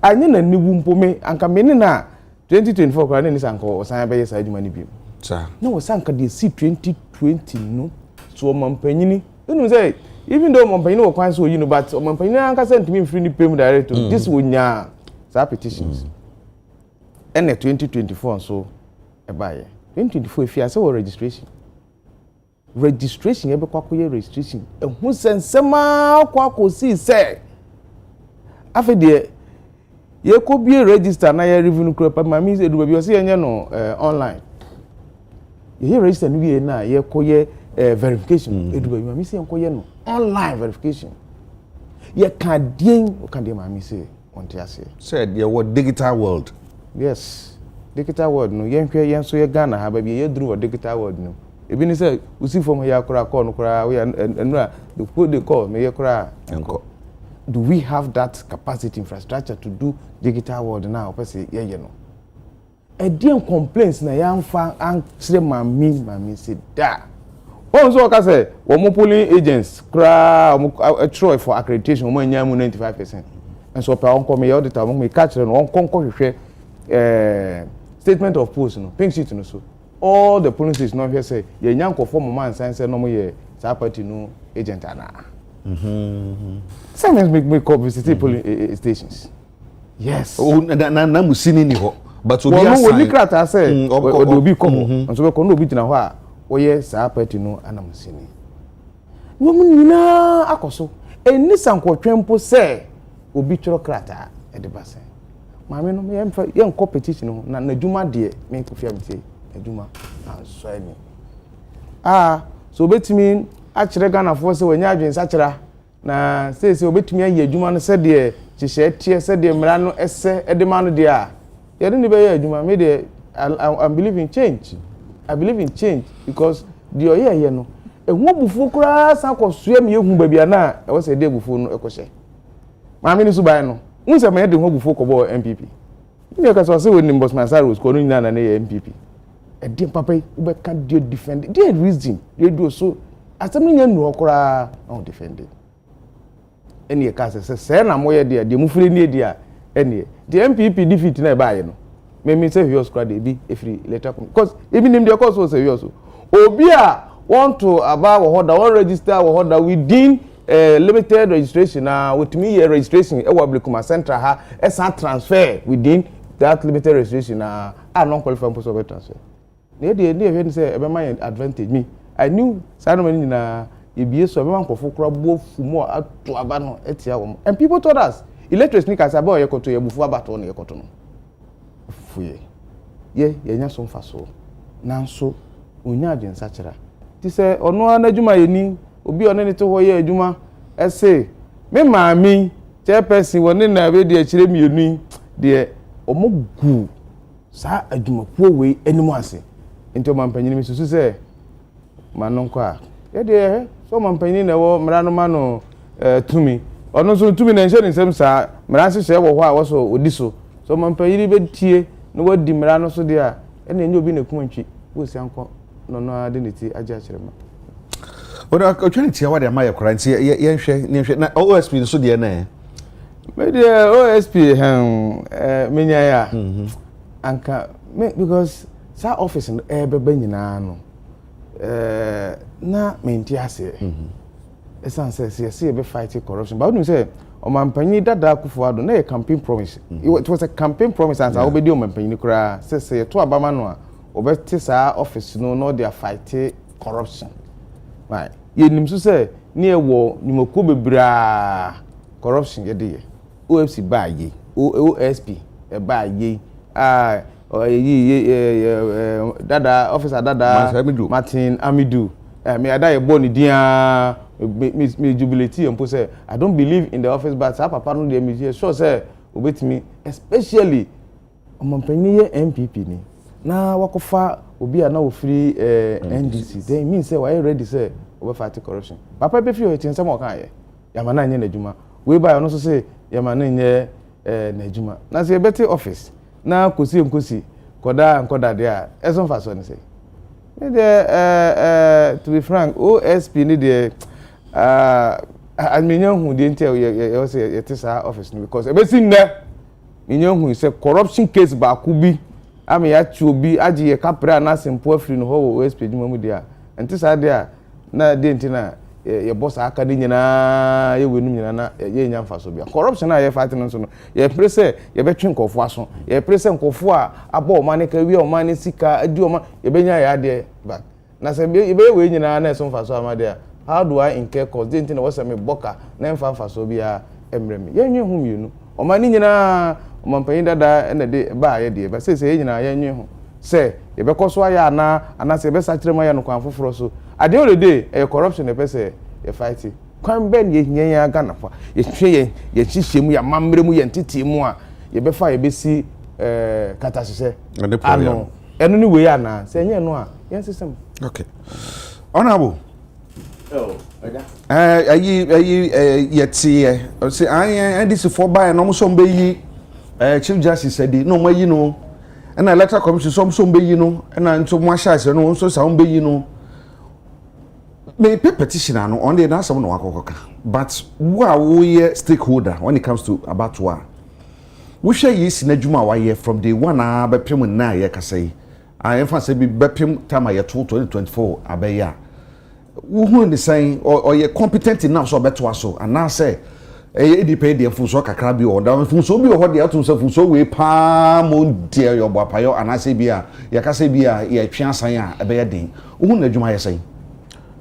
anye na niwu mpome anka me ne na 2024 kwa ne sanko osan be yesa adwuma ni bi sa na wo sanka de si 2020 no so mampanyini enu say even though mampanyini wo kwan so yi no but mampanyini anka say ntimi mfiri ni pem direct this wonya sa petitions ene 2024 so e baye 2024 if you say registration ebe kwa koye registration ehun sensema kwa kosi say afi de ye ko bi register na ye revenue crop mami se du bi o se yenye no online ye register no bi na ye ko ye verification edu bi mami se ko ye no online verification ye kan dien o kan de mami se on ti ase said ye what digital world yes digital world no ye hwe ye so ye Ghana ha ba bi ye duru digital world no ebi ni say usi from ya kura call no kura we enura the put the call me ye kura enko. Do we have that capacity infrastructure to do digital world now person ye no e dey complaints na ya mfa ansre mami say da won so ka say wo mo polling agents kura try for accreditation mo anya mu 95% and so pa on come your auditor mo catch no on konko hwehwe statement of post no pink sheet no so all the polling stations no here say ye nyanko for mo man sense no mo ye sa party no agent ana Sometimes make up visit polling stations. Yes. Oh, na musini ni ho. But obi assign. Well, no, we krata say obi komo. And so we kono obi tina ho a oye sa party no ana musini. Wo mu nyina akoso. Eni sankotwempo say obi tworo krata e de ba say. Maame no ye nko petition ho na adwuma de me nkofia mtie adwuma anso ani. So betimi achire Ghana for se wanya adwen sachira na se obetumi ayi adwuma no se de chihye tie se de mra no ese edema no de a ye de be ya adwuma me de I believe in change. I believe in change because the oye no ehun obufu kura san kwosue me ehun babia na e wo se de obufu no ekohye maame ni suban no unse me de obufu ko bo MPP ni ka so se woni Bosman Saros ko no nyina na ne MPP e de papa u be ka de defend the reason you do so asem nya nu okura on defend eni e ka se na moye de mufiri ni edi a eni the MPP defeat na e baaye no me say we oscra de bi efiri later because even him the cause so say we also obi a want to about order one register order within limited registration na with me year registration e wa Blekuma Central ha e san transfer within that limited registration na non qualified person of transfer na dey say e be my advantage me I knew Sanomani na ebie so be man kofo kura bofu mo ato aba no etia wo and people told us electric sneakers aba ye koto ye bufu abato no ye koto no fuye ye nya so mfa so nanso onya adwen sachira ti se ono anadwuma ye ni obi one ne to ho ye adwuma ese me maami chairperson woni na be de akire mienu de omogu sa adwuma po we animu ase ento mampanyini mi susu se manonkwa ye de so mampanyini na wo mra no ma no tumi ono so tumi na nche nsem sa mra se wo ho a wo so odi so mampanyini be tie no wadi mra no so de a ene enye obi na kumantwi wo si anko no no ade ne ti agya kyerema oda otwani tia wade ma ye kora nti ye nhwe na OSP so de na me de OSP menya ya anka me because sa office no beba nyina no na menti ase esan say be fight corruption but we say omampanyi dada akufo ado na campaign promise it was a campaign promise and obedi omampanyi kura say to abama no a obeti sa office no they fight corruption right ye nim so say ne ewo nyumako bebra corruption ye de OFC ba ye OSP ba ye dada officer dada Martin Amidu me ada ye born dia me jubilate empo say I don't believe in the office but sa papa no dey me sure say obetimi especially omampanyi ye MPP ni na wakofa obi ana ofiri NDC then mean say why ready say over fight corruption papa be fi o tin say mo kan ye yama na nye na djuma we buy no so say yama na nye na djuma na say better office na kosi koda de a eson fa so ni say to be frank OSP ni de adminya hu de ntia ye say ye tisa office no because e be sin na minyo hu say corruption case ba ku bi ama ya chi obi agi ye kapra na sempo afiri no ho wo SP dwuma mu dia enti sa dia na de enti na ye boss aka de nyina ye wenu nyina na ye nya mfaso bia corruption na ye fight no so no ye prese ye betwe nkofo aso ye prese nkofo a abo o mane ka wi o mane sika adi o ma ye benya ya de back na se ye be we nyina na so mfaso amade a how do I incur cost de enti na wo se me boka na mfaso bia emre me ye nwe hu mienu o mane nyina o mampanyi dada na de ba ye de ba se ye nyina ye nwe hu se ye be koso aya ana se be sachire ma ye no kwan foforo so at the end of the day a corruption e pese e fight kwan ben ye hia ya Ghana fa ye hwe ye chihye mu ya mamre mu ye ntete mu a ye be fa ye be si katasese ano eno ni we ana se nye no a yen system okay honorable ayi yeti say I this for buy no so mbe yi chief justice said no mo yi no na electoral commission so mbe yi no na nto mo ahya ase no so sa mbe yi no me petition on the answer no akokoka but we stakeholder when it comes to about war we share yes na djuma wa ye from day one abepem na ye kasai I emphasize be bepem time ye 2024 abeya wo hu ni say or ye competent enough so beto aso and now say e depend funso kakra bi o da funso bi o ho de ato so funso we pa mo de yo boapayo anase bi a ye kasa bi a ye twa asan a abeya den wo hu na djuma ye say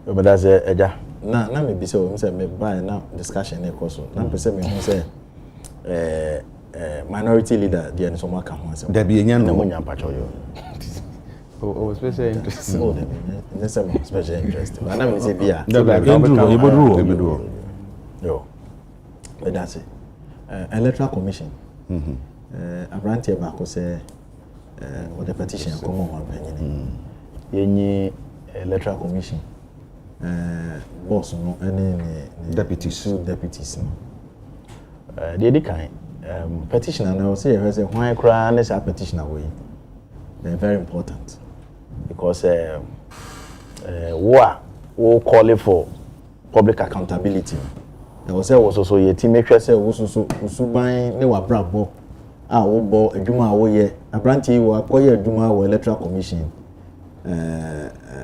but that's Agya na me bi say o say me buy na discussion e koso na pese me hu say minority leader there so maka ho say da bi enya no mo nya pacho yo o special interest no dem ne say special interest but na me say bia yo but that's it electoral commission abrantie ba ko say what the petition come on panyin yenyi electoral commission boss no any deputies no they kind petitioner now say why cry na say petitioner we they're very important because we call for public accountability there was also your team make sure say we so ban ne wa brabo wo bo adwuma wo ye abrantie wo akoye adwuma wo electoral commission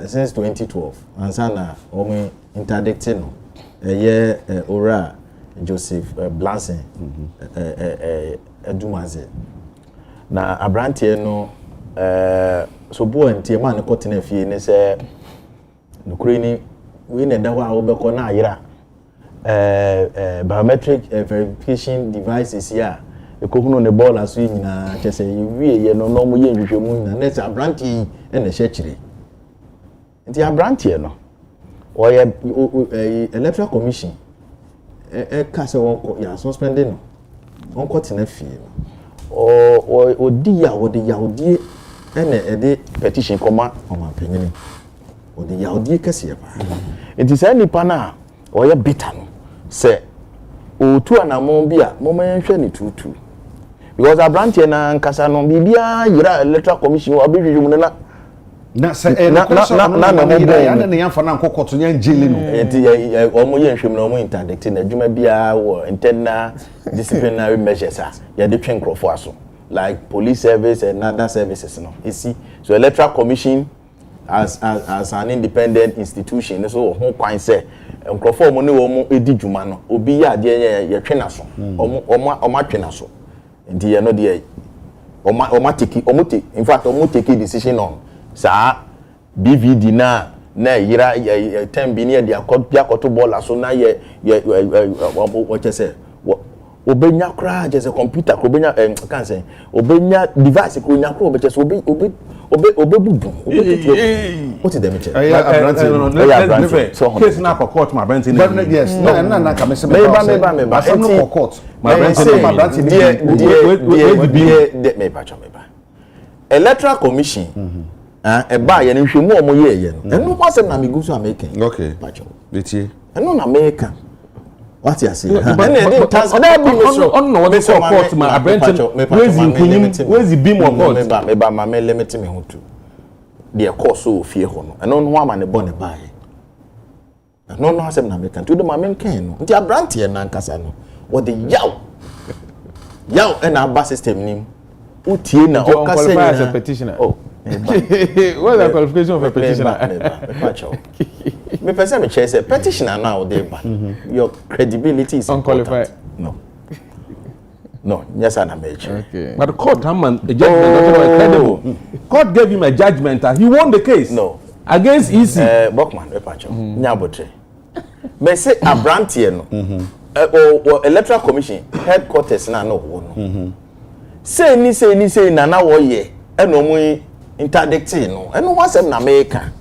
since 2012 ansana omo interdicting no ora Joseph Blanson edumaze na abrantie no so bo antie ma ne kotena fie ne se nokure ni we ne da wa wo beko na ayira biometric verification devices ya ekohunu ne ball aso nyina chese wie ye no mo ye nhwehwemu na net abrantie e na hye nti abrantie no oye electoral commission ka se won ya suspending no won ko tena fie no odi ya odi ene ede petition koma omanpanyin odi ya odi kase ba nti say nipa na oye bitter no se otu anamon bia momanhwe ni tutu because abrantie na nkasa no bibia yira electoral commission obihwehwemu na na say na ne yamfa na nkokoto nya njeli no enti omo ye nhwem na omo interdict na adwuma bia wo internal disciplinary measures ya de twen crofo aso like police service and other services no you see so electoral commission as an independent institution so ho kwan say nkrofo omo ne omo edi dwuma no obi ya de ye twen aso omo atwen aso enti ye no de omo take in fact omo take decision on sa BVD na yira tembi ni dia akoto ball so na ye what you say obenya kra just a computer ko obenya can say obenya device ko nya ko obenya so obebubu what is the meche case na court ma brand ni yes na ka me se me no court ma brand me ba electoral commission ba ye nhwemu omo ye no eno kwa sem na me go so american okay betie eno na american what you say on no we court ma abrentin wezi beam of court me ba ma me limit me ho tu de course so fie ho no eno no ama ne bo ne ba ye no sem na american tu de ma american no nti abrantie na nkasa no wo de yaw and our bus system nim utie na o ka say as a petitioner. Oh. What's the qualification of a petitioner? Me person me say petitioner now dey ba. Your credibility is unqualified. No, yes, I'm a major. Okay. But the court, a judgment that was credible. Court gave him a judgment. He won the case. No. Against EC. Bokman, Nyabotre. Me say Abrantie no. Or Electoral Commission headquarters na no. Say ni na na wo ye. Eno mu interdicting no. Eno wasem na America.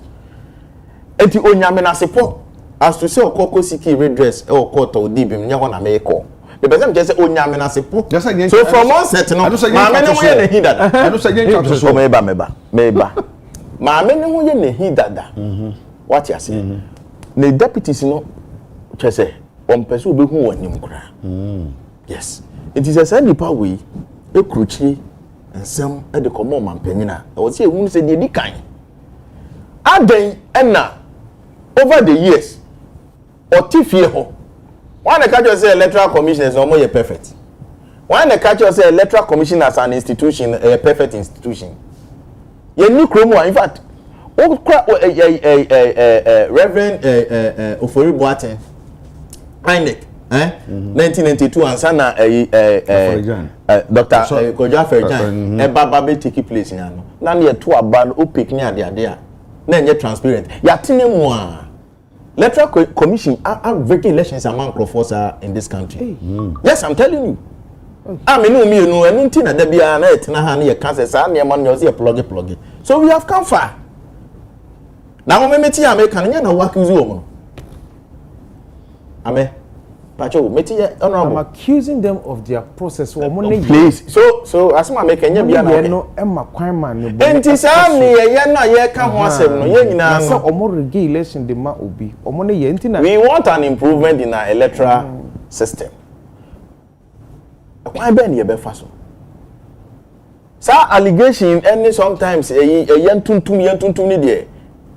Enti onyame na sepo. As to say okoko siki redress e court o dibim nya ho na America. The person just say onyame na sepo. So from one set no. Ma me ne ho ye ne hi dada. Eno say yen chapter so meba. Ma me ne ho ye ne hi dada. What you say? The deputies no say on person be hu wanim kra. Yes. It is a send the way e kruchi ensem e de komo mampanyina. E wo say ehun say de di kan. Aden na over the years otifie ho. Why the catch say electoral commission is almost perfect? Why the catch say electoral commission as an institution a perfect institution? You new chromo in fact. Reverend Ofori Boateng INEC 1992 and sana Dr. Kojo Afejan baba be take place yan no na ne to aba o pick ni ade a na enye transparent ya tene mu a electoral commission are breaking elections among Crawfords in this country. Yes, I'm telling you. I mean, no, and Tina Debia, Nahan, your cancer, and your money, your plug. So we have come far. Now, we met American, work with you. Ame, Pacho, I'm accusing them of their process. Please. So as my make any no Emma Quaiman. And tis only a yana, come once, regulation, the ma ubi, or money yentina. We want an improvement in our electoral system. Why ben ye be faso? Sa allegation any sometimes a yen tuntum ni there.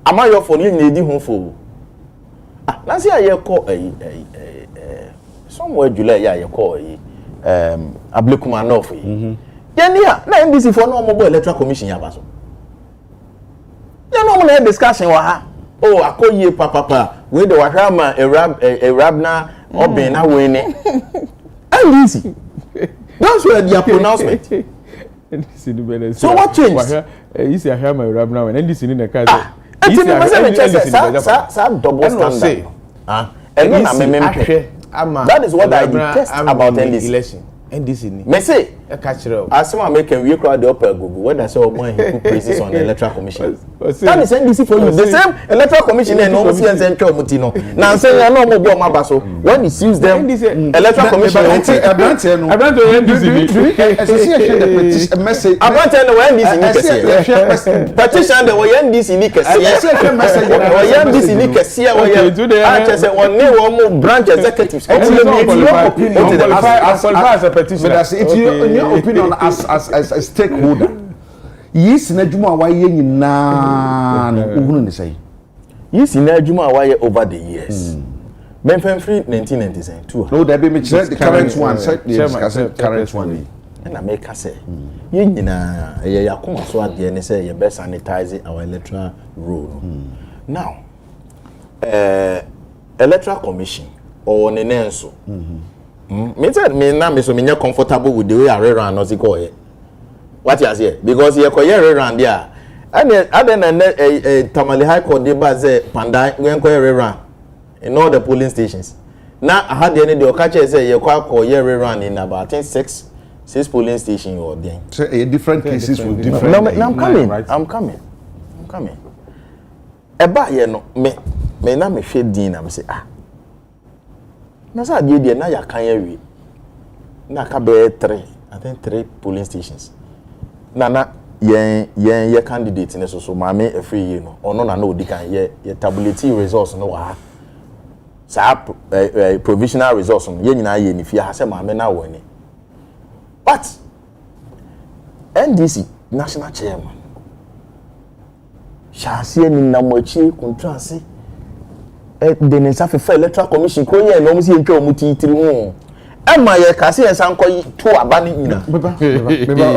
Am I your for you need home for? Ah, na say I call somewhere July ya call Ablekuma North. Yenia na NDC for no mobile electoral commission ya baso. Ya no mo discussion wa ha. Oh, akoye papa we the wahama Arabna obena we ni. NDC. Those were their pronouncement. So what changed? You see, I hear my rap now, and NDC in the car. Double standard. That is what I detest about NDC election. NDC. Me say, as someone make a crowd the upper Google, when I saw one who praises on the electoral commission. That is NDC for you. The same electoral commission and almost and central Mutino. Now saying I know more about Mabaso. When he sees them, electoral commission. I want to NDC. Message. I want to know NDC. Petition the way NDC Nikas. NDC Nikas. I just said one new branch executives. In your opinion as a stakeholder, yes, na juma wa ye nyina uhunu ne say. Yes, na juma wa ye over the years. Memphis free 1992. No, there be me the current one, the current one. And I make say, ye nyina ye yakoma so ade ne say ye best sanitize our electoral roll. Now, electoral commission or nenenso. Me said me na me so me comfortable with the way I run no go. What you say? Because you ko run there. And other than Tamale High Court dey ba say Pandai when ko run in all the polling stations. Now I had the okache say you ko run in about I think six polling stations or there. So different cases with different. No, I'm coming. Eba ye no me na me hwe din na me say na sa die na ya kan yawi na ka be 3 I think 3 polling stations na ye candidate ne so maame afri ye no ono na odi kan ye tabulate results no wa sa provisional results no ye nyina ye ni fie ha se maame na woni but NDC national chairman Shasie ni na mochi contrase the Nensafe Electoral Commission ko ye no mo si entwa mo titiri ho Emma ye kase ye san koyi to aba ni nyina. Beba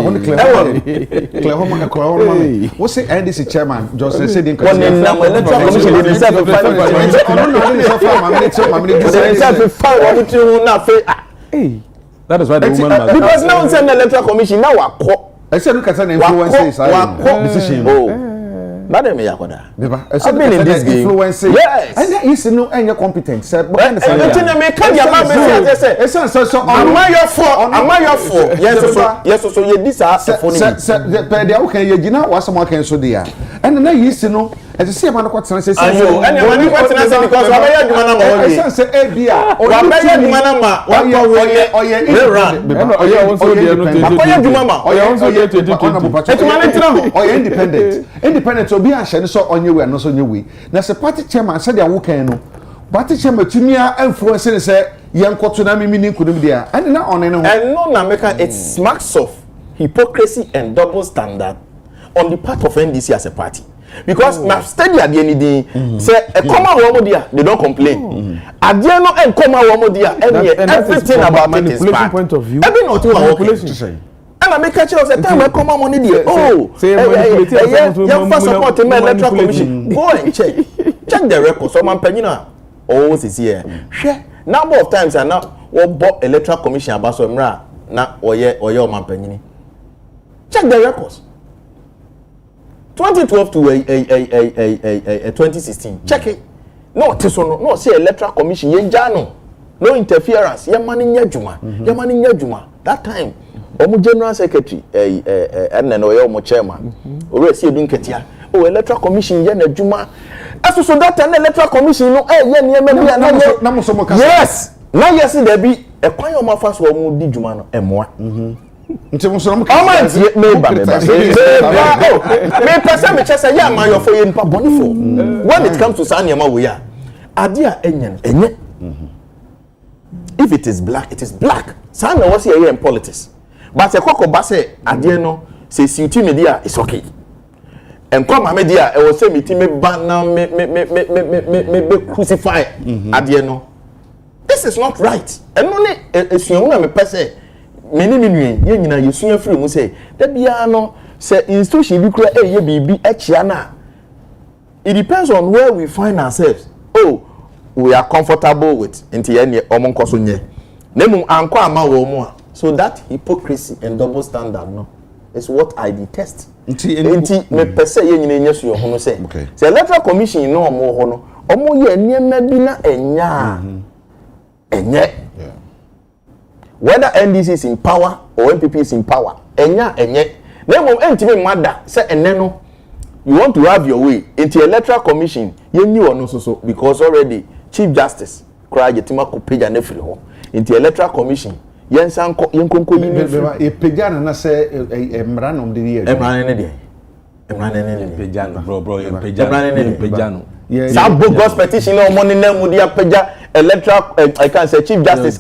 on clear home what say NDC chairman Johnson said in electoral commission dey serve for 5 that is why the woman must because now send the electoral commission now akọ I said look at an influence decision Madam Yakoda. I've been in this game. Influence. Yes. And that is no any competence. Sir, but am I your fault? Am I your fault? Yes, so you this are phone. Sir, the okay, you know what someone can so there. And then you know, as you see, I'm not quite saying. And you because I'm a man. Say Abia. Or I'm a man. Independent. So be a share so on your way and also on your way. Now, the party chairman said, "I will can party chairman to me are influencing say young Kotunami meaning couldn't be there." And now on and no, Nameka, it smacks of hypocrisy and double standard on the part of NDC as a party. Because now study at the end of the day, say a common woman there, they don't complain. At the end of common woman there, everything about it is bad. Point of view. Every not to manipulation. And I make a choice at time I come money there. Oh, young first support in my electoral commission. Go and check the records. So man penina. Oh, this here. Share number of times and now what bought electoral commission about so mra na oye man penini. Check the records. 2012 to 2016. Check it. No, no. Say electoral commission. No interference. Your money nyajuma. Your money nyajuma. That time. Omo general secretary and then omo chairman. Ore see edun ketia. Oh, electoral commission ye na adwuma. Aso so that time electoral commission no ye niam bia na mo so mo kasa. Yes. Na yes there be e kwan o mafa so omo di dwuma no emoa. Nti mo so mo kasa. Ama tie me ba. Me person me chese ya man your for ye npa boni for. When it comes to saniama we ya. Ade a enye. If it is black, it is black. Sana was here in politics. But a cocoa basse, Adiano, say, Suti media is okay. And come media, I will say, me ban me crucify Adiano. This is not right. And only a young person, many, you see a free, will say, the piano, say, institution, you create a baby, it depends on where we find ourselves. Oh, we are comfortable with into any omonkosunye. Nemu anko ama wo mu. So that hypocrisy and double standard no is what I detest. Nti me pese ye nyina nya so yo hono say. Say electoral commission no omo ho no. Omo ye niema bi na enya. Enye. Whether NDC is in power or MPP is in power, enya enye. Nemu entimi mada say enne no. You want to have your way into electoral commission, you knew or no so because already Chief Justice cried Yetima Kopeja Nefriho into electoral commission. Yensanko Yenkonko Yin a Pejana na say a Mranum the year. Pejano, bro, Pejano. Some bogus petition or money name would Peja electoral I can say Chief Justice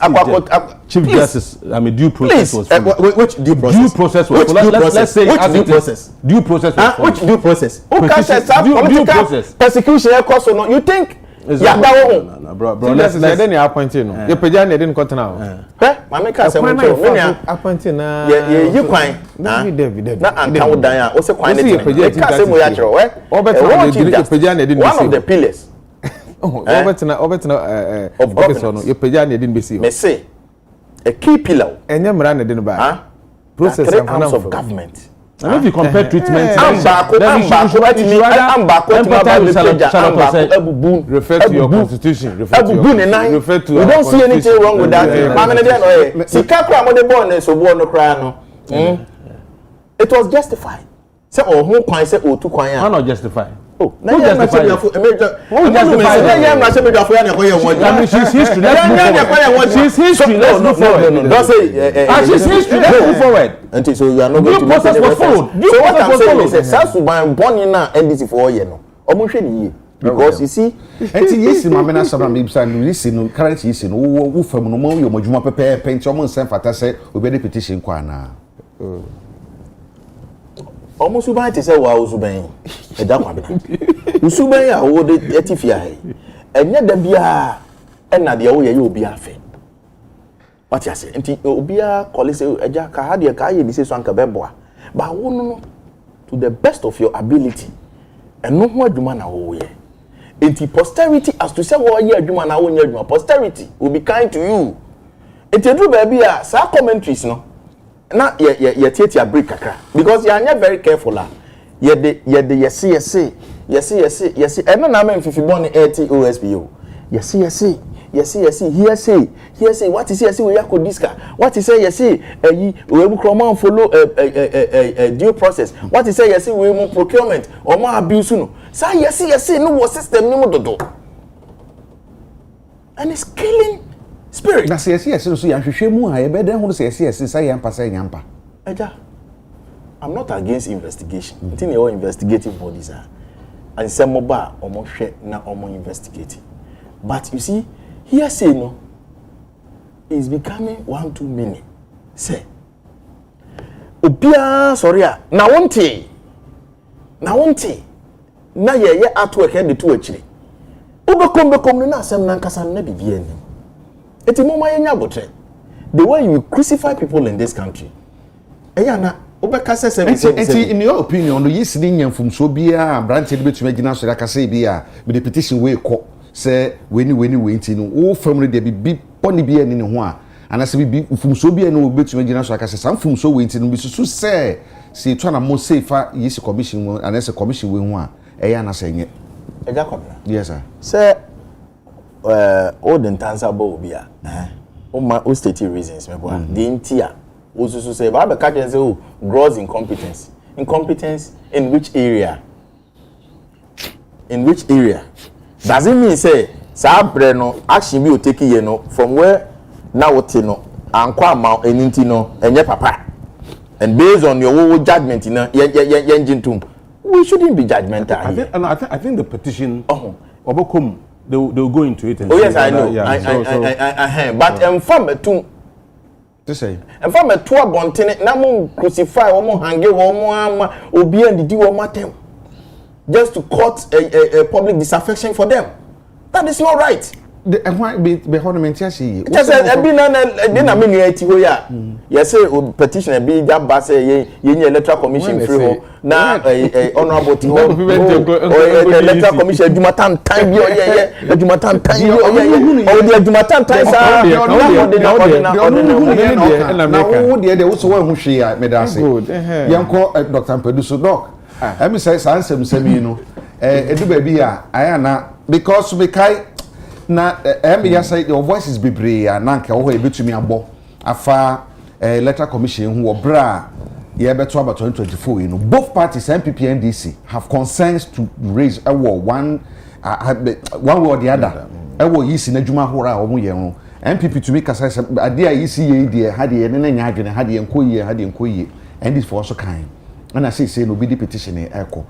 Chief Justice, I mean due process was which due process? Due process was let's say which due process? Due process which due process? Who can say due process? Persecution cost or no? You think yeah, that bro. Let's then you appointing no. You pejana didn't cut now. Mama can say appointing na. Yeah, you kwine. David. Na anka wo dan a, wo se kwine dey. You can say mo ya chero, eh? One of the pillars. Obetina of governance. You pejana didn't be see. Me say a key pillar. Enya mra na didn't buy. Process of government. And if you compare treatment, refer to your constitution. We don't see anything wrong with that. It was justified. Say who can say two can. How not justified? Oh, who justified? She's history. She's history. Let's move forward. Don't say she's history. Let's move forward. Until so you are not going to process was followed. So what I'm saying is South Sudan born in now NDC for year no. Because you see, yes, my men are some listen, current yes, who from no more, you Majuma Pepe, paint your San Fata say, we better petition Kwana. Almost Subai to say, wow, Subai, a Agya Kwabena. Subai, I would etify. And yet, the beer and not the old you be a thing. What you say? Nti obia call say eja ka ha de ka ye bi say so anka beboa. But wo no to the best of your ability. And no ho adwuma na wo ye. Nti posterity as to say wo ye adwuma na wo nya adwuma. Posterity will be kind to you. Nti dru ba bia sa commentaries no. Na ye tietia break kakra because you are very careful la. Ye de yes. Eno na me mfifi born 80 OSPO. Yes. Here say what is here say we yakọ diska. What is say yes we mu croma follow due process. What is say yes we mu procurement or more abuse no. Say yes no was system ni mo dodo. And it's killing spirit. Na say yes so ya hwehwe mu a ye be den ho say yes say yampa. Eja, I'm not against investigation. I think they all investigative bodies are. And some mobile omo hwe na omo investigating. But you see, here say no is becoming one too many. Say Obia sorry na wonte na ye artwork e de to akire. Obekom no na asem na nkasa na bibia ni. Eti mo ma ye nya botre. The way you crucify people in this country. Eya na obekase say in your opinion no yisini nyamfum so bia branch de betuma gina so aka say bia with the petition we call say weni nti no wo family de bi poni bia ni ho a anase bi fumso bia no betuma gina so aka say sam fumso we nti no bi susu say si twa na mo safe yisi commission anase commission we ho a eya na say nye Agya Kwabena. Yes sir. Say all the tansa bo bia o state reasons me boa the ntia osusu say ba be catch and say gross incompetence in which area does it mean say sabre no action bi o take ye no from where now what no ankwa ma eninti no enye papa and based on your judgment na ye engine tum we shouldn't be judgmental. I think the petition obokom they'll go into it and yes I know yeah, but farm to say and farm to abontene na mo crucify wo mo hange wo mo ama obi andidi wo matem just to cause a public disaffection for them. That is not right. The why be honest say just e bi na me nua ti ho ya you say petition e bi ja ba say ye nye electoral commission free ho na honorable ti ho electoral commission adwumatan tan bi oyeye adwumatan tan bi oyeye o de adwumatan tan sa na wo de wo so wo ho hwe ya me da say yenko Dr. Mpeduso doc emi say sansem semi no edu ba bi a aya na because we kai na ya say your voice is bebre na nka wo ebetumi abo afa electoral commission hu obra ye beto about 2024 you know both parties MPP and NDC have concerns to raise a war one way or the other ewo yisi na dwuma hora omo ye no MPP to make kasa ade a yisi ye die hade ye ne nya adwene hade ye nkoyi and this for also kind and I say no be the petition e eko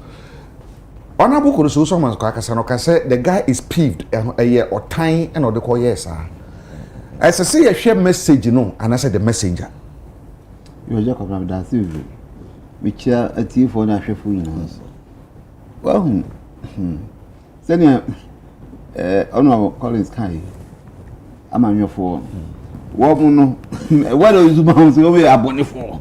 Honorable Kurusu Soman Kakasano can say the guy is peeved a year or time and or the call yes, sir. As I say, a share message, you know, and I said the messenger. You are Jacob of that, which are a tea for national fullness. Well, Senior Honorable Collins Kai, I'm on your phone. What are you supposed to be a bonny for?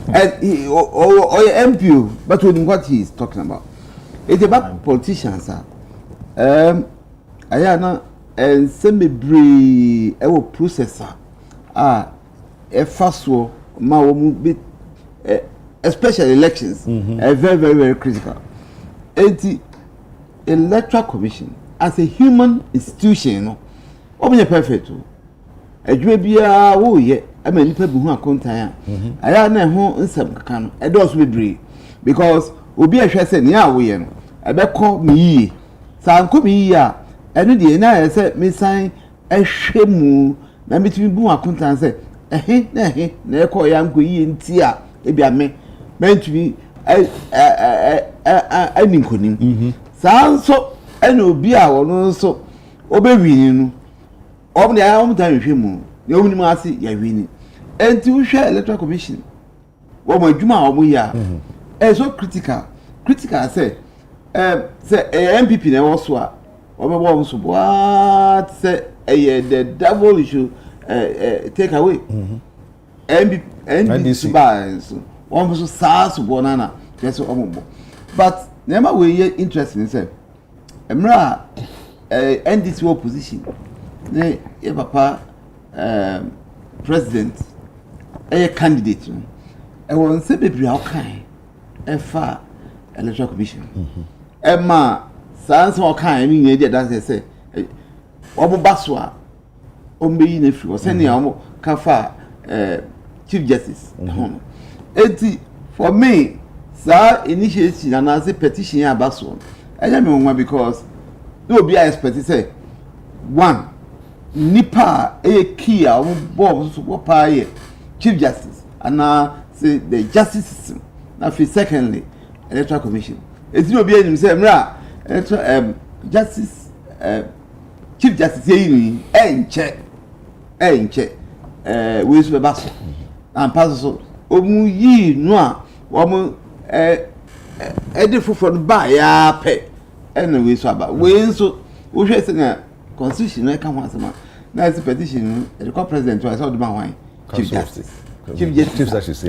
And MP, but what he is talking about. It's about politicians, sir. Ayana and semi-bree a processor. A fast war, especially elections, very, very, very critical. The electoral commission, as a human institution, open perfect. A Jubia, oh, yeah, I mean, people who are content. Ayana home in some can, a dose with bree because. Obi a hwese ne a wo ye no ebekọ me yi sa nko me yi a eno de na ye se me san ehwemu na metimi bu akontan se na ekọ ya nko yi nti a ebia me mentimi ani nkonim sa nso eno obi a wo no nso obewini no obne ya omutan hwemu ne omunim ase ya wini enti wo hwe electoral commission wo mo adwuma a wo mo ya so critical say MPP na also obebo so what say the devil issue take away NDC so one so SARS bonana yes omo but never we interesting say emra NDC opposition ne e papa president candidate e won say bebre how kan e fa electoral commission ma sans o kan ni ye dey say obo baso a ombe yi na free o say na omo ka fa chief justice eti for me sa initiative and as a petition ya baso eja me won because no be expect say one nipa key a omo so pa ye chief justice and say the justice system na fi secondly electoral commission eti no be enim say mra electoral justice chief justice yi enche we so baso and pass so omu yi no a omu ede foforo ba ya pe ena we so aba we so wo hwe se na constitution na ka ho asema na ese petition the president to say oduma wan chief justice chief justice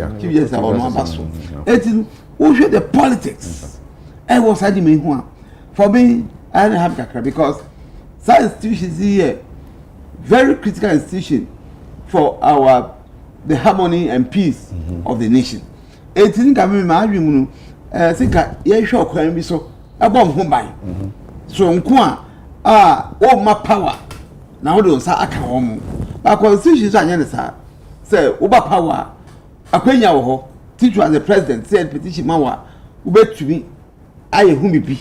ono abaso eti wo hwe the politics I was adi me ho a for me I don't have kakra because science institutions here very critical institution for the harmony and peace of the nation. Etin ka me ma adwemu no sika ye hwe okwan bi so abom ho ban. So nko o ma power na wo don sa aka wo mu. Ba constitution so anya ne sa say wo ba power akwanya wo ho teach as the president say petition ma wa wo betumi aye hu bibi.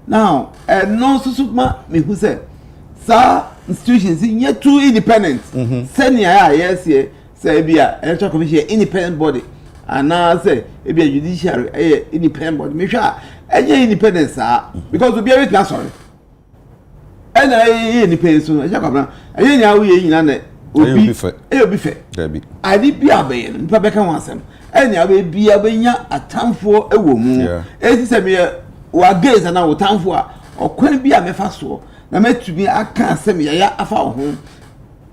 Now no so ma me hu say sa institutions yet too independent. Senior yes say be a electoral commission independent body and now say e be a judiciary independent body. Me sure any independence because we be every class sorry. And independence so Agya Kwabena nya we yin na obi obi fe Debi adi bi abaye no pa beka wansem enya we bi abenya atamfo ewo mu eti se me wa gaze na wo tamfo a okwan bi a mefa so na metumi aka asem ya afa ho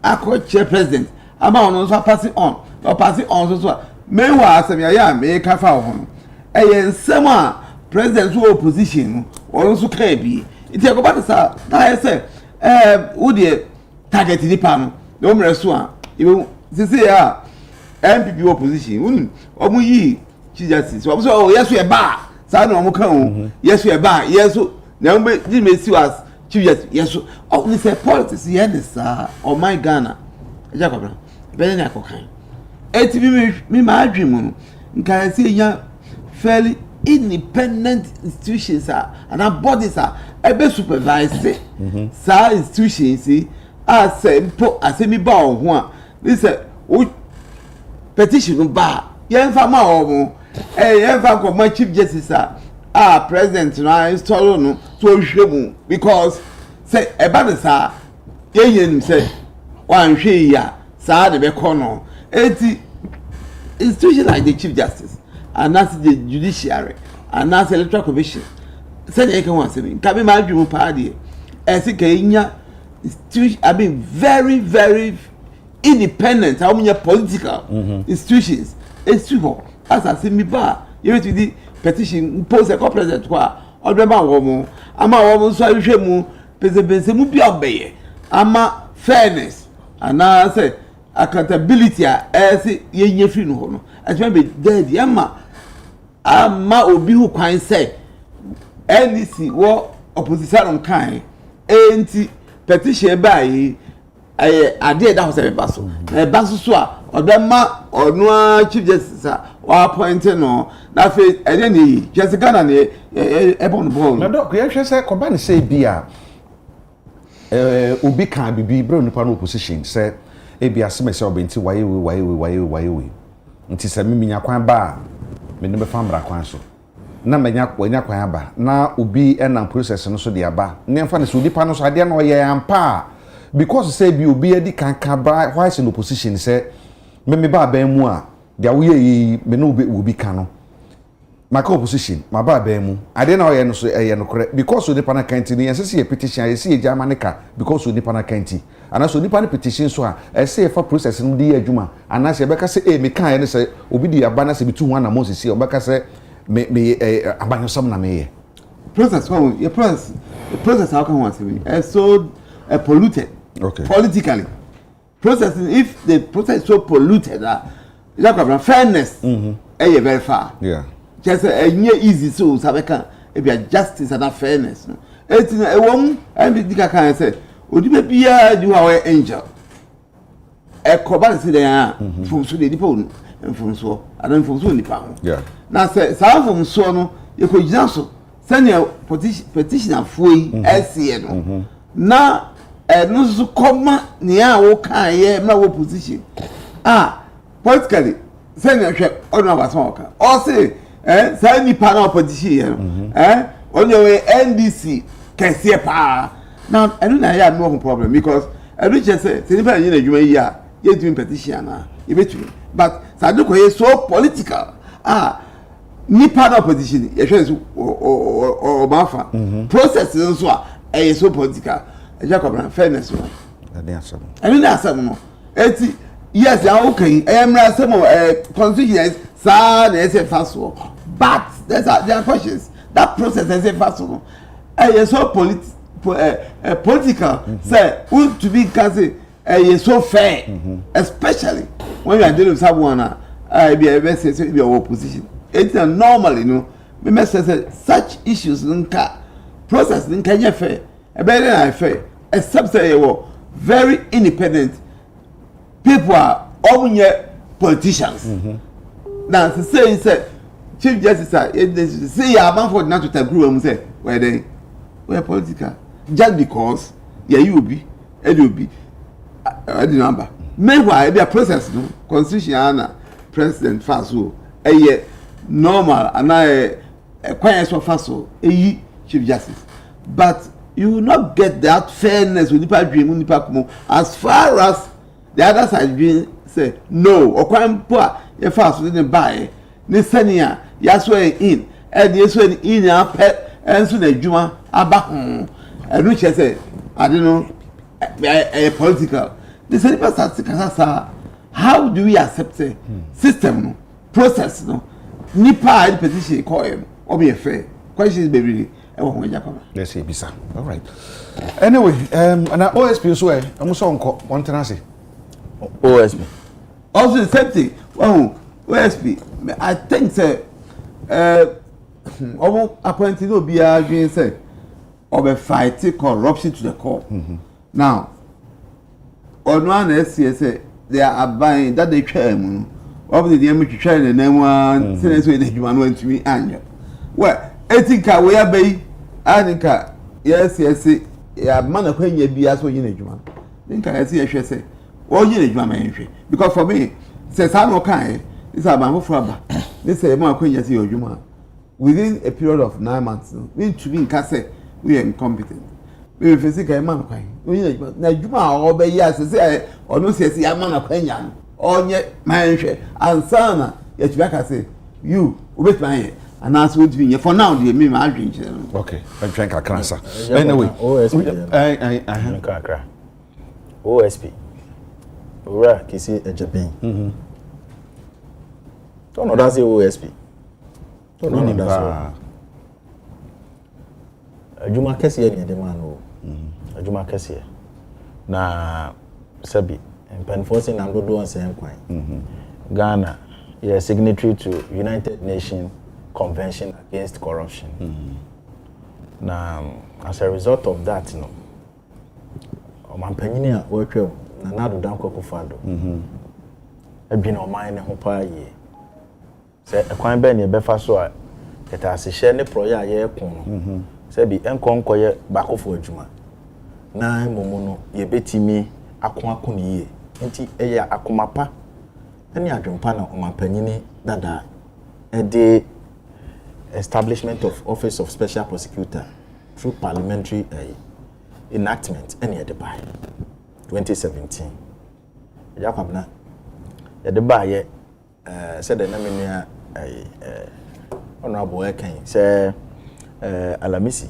akọ chair president ama ono so pass on so me wa asem ya me ka fa ho ensem a president so opposition ono so ka bi iti akoba sa na say wo de target ni pa no no mre so a sisi ya MPP opposition omu yi chief justice so yes we ba sa na omu kan o yes we ba yes na mbe di me si was chief justice yes oh this politics here this oh my Ghana Agya Kwabena be na akokan eti mi ma adwemu no nka se nya fairly independent institutions and bodies ebe supervise sa institutions asempo asemi ba ho a this petition ba yemfa ma omo yemfa ko ma chief justice president na install no so hwemu because say eba de sa yeyenim say wan hwe ya sa de be kono eti institution like the chief justice and that's the judiciary and that's the electoral commission say they can want say ka be ma dwumu pa de nya I mean very very independent how many political institutions it's true as I say me ba you to the petition pose a president kwa odeba wo mo ama wo mo so ahwe mu pese mu bi obeye ama fairness and I say accountability say yenye free no ho no as me be dead ama obi hu kwan say NDC wo opposition kan enti petition by ade da ho se ba so ba so a odema onu chief justice wa appoint no na fe ene ni Jessica na ne ebon ball na doc ye hwe se koba ne say bia obi kan bibi bro nipa no opposition se e bia se me se obenti waye nti se me nya kwan ba me ne be famra kwan so na menya kwan aba na obi enam process no so de aba ne mfa ne so nipa no so ade na oye ampa because say bi obi edi kanka ba why is in opposition say me ba ban mu a dia wo ye me no obi kan no maka opposition ma ba ban mu ade na oye no so eye no kore because onipa na kanti ni yense se petition ye se ye jama ne ka because onipa na kanti ana so nipa ne petition so a say for process no dey adwuma ana se be ka say me kan ne say obi di aba na se bitu ho na mo sisi o be ka say me abanyosom na me ye process your process how can one say so polluted politically processing if the process is so polluted that fairness very far just easy so sabeka e be justice and fairness no it e won and the kan say odibe bia di wa angel e ko ba se den from so the people from so and from so nipa ho na say from so no you ko gina so senior petitioner foi SC no na no so come near wo kan ye ma wo position politically senior hwe ono abason oka o say say nipa na opposition on your way NDC kese pa now I don't have no problem because I don't just say nipa yin adwuma yi a you doing petition na you betumi but sadoko is so political nipa na opposition you hwe o mafa process so a so political Agya Kwabena fairness one I don't answer no eti yes ya okay emra say mo constitution sa na say fast but there are questions that process is fast so political say want to be can say so fair especially when you are dealing with someone be a say be opposition it's normally no me say such issues nka process nka ye fair better fair except say you very independent people are all politicians now to say chief justice say ya man for not to take group say where they we political just because you be I the number meanwhile be a process no constitution na president fast so normal and quiet so fast so chief justice but you will not get that fairness with nipa dream nipa komo as far as the other side dream say no okwan po you fast so dey buy ni senior ya so in dey so in ya pet enso na adwuma aba enu che say I don't know political the same person kasa how do we accept a system no process no nipa petition call him or be fair questions be really let's see bisa all right anyway and OSP so I'm so on one tenancy OSP also the same thing OSP I think say appointed no be arguing say or fight corruption to the core now on one SCS they are buying that they try of the name to try the name one since we the one went to me annual well etika we abai anika yes ya man akwenye bia so yin adwuma nka yes hwe say o yin adwuma man hwe because for me say sa no kan is about for aba this say man akwenye say adwuma within a period of 9 months we to be nka say we are incompetent we face kai man kwan o yin adwuma na adwuma o be yes say ono say ya man akwenya no onye man hwe ansana ya tibaka say you obet man and that's what we for now the me my drink okay I'm trying to answer anyway OSP ora kisi Japan don't know that's OSP don't know that's ajuma kesi ye de man o ajuma kesi na sabi enforcing and do on same kwan Ghana is signatory to United Nations Convention Against Corruption. Now, as a result of that, you know, Omanpanyin a workwe na nado danko kofado. Ebino oman ho pa ye. Se ekwan be ne befa so a eta asehye ne proye a ye kon no. Se bi enkonko ye bakofo adwuma. Na momo no ye betimi akon ye. Enti eya akomapa ene adwempa na omanpanyin dada ede establishment of Office of Special Prosecutor through Parliamentary enactment any at the by 2017. Agya Kwabena the by said the name honorable Ekan say Alamisi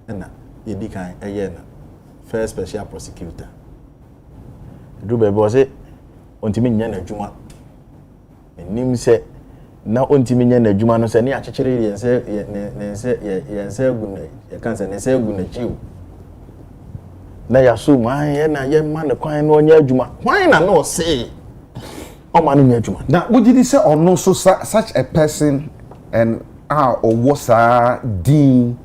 na yedi kan na first special prosecutor do be bo say ontimi nya na adwuma enim se na ontimi nya na adwuma no se ne akyekyere yense gu na ye kan se ne se gu na jiw na ya so man ye na ye man kwan no nya adwuma kwan na no say o man nya adwuma na would you say ono so such a person and or was a dean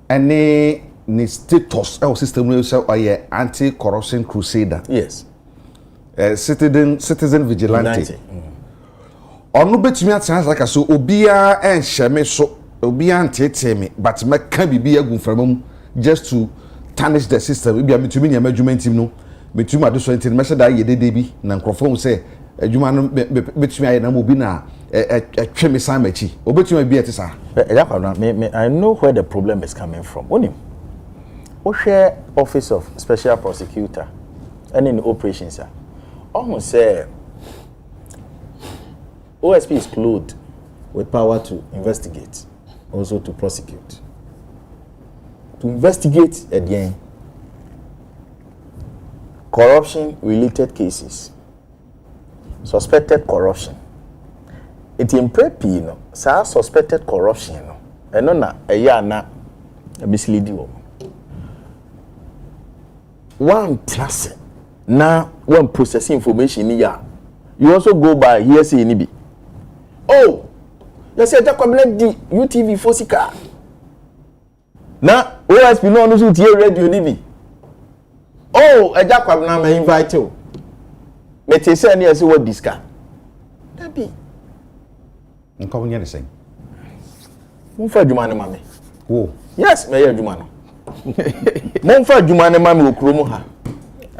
any ni status our system we say or anti-corruption crusader. Yes. Citizen vigilante. Ono betumi atena saka so obia enhyeme so obia ntete me but meka bibia agu mframam just to tarnish the system. Bibia metumi nya adwuma ntim no metumi ade so ntim me say da ye dede bi na nkrofo say adwuma no betumi aye na mo bi na tweme san machi obetumi bi etisa. I know where the problem is coming from. Onim we share office of special prosecutor and in the operations sir almost say OSP is clothed with power to investigate, also to prosecute. To investigate again corruption related cases, suspected corruption. It imprepi no sa suspected corruption no eno na eya na misleading wo. One class na one process information ni ya you also go by hearsay ni bi. Oh, you say Agya Kwabena di UTV Fosika. Na OSP no no so tie radio ni bi. Oh, Agya Kwabena me invite you. Me te say na say what discuss. That be. Nko nya ne sen. Mo fa adwuma ne mame. Oh. Yes, me ya adwuma no. Mo fa adwuma ne mame okuro mu ha.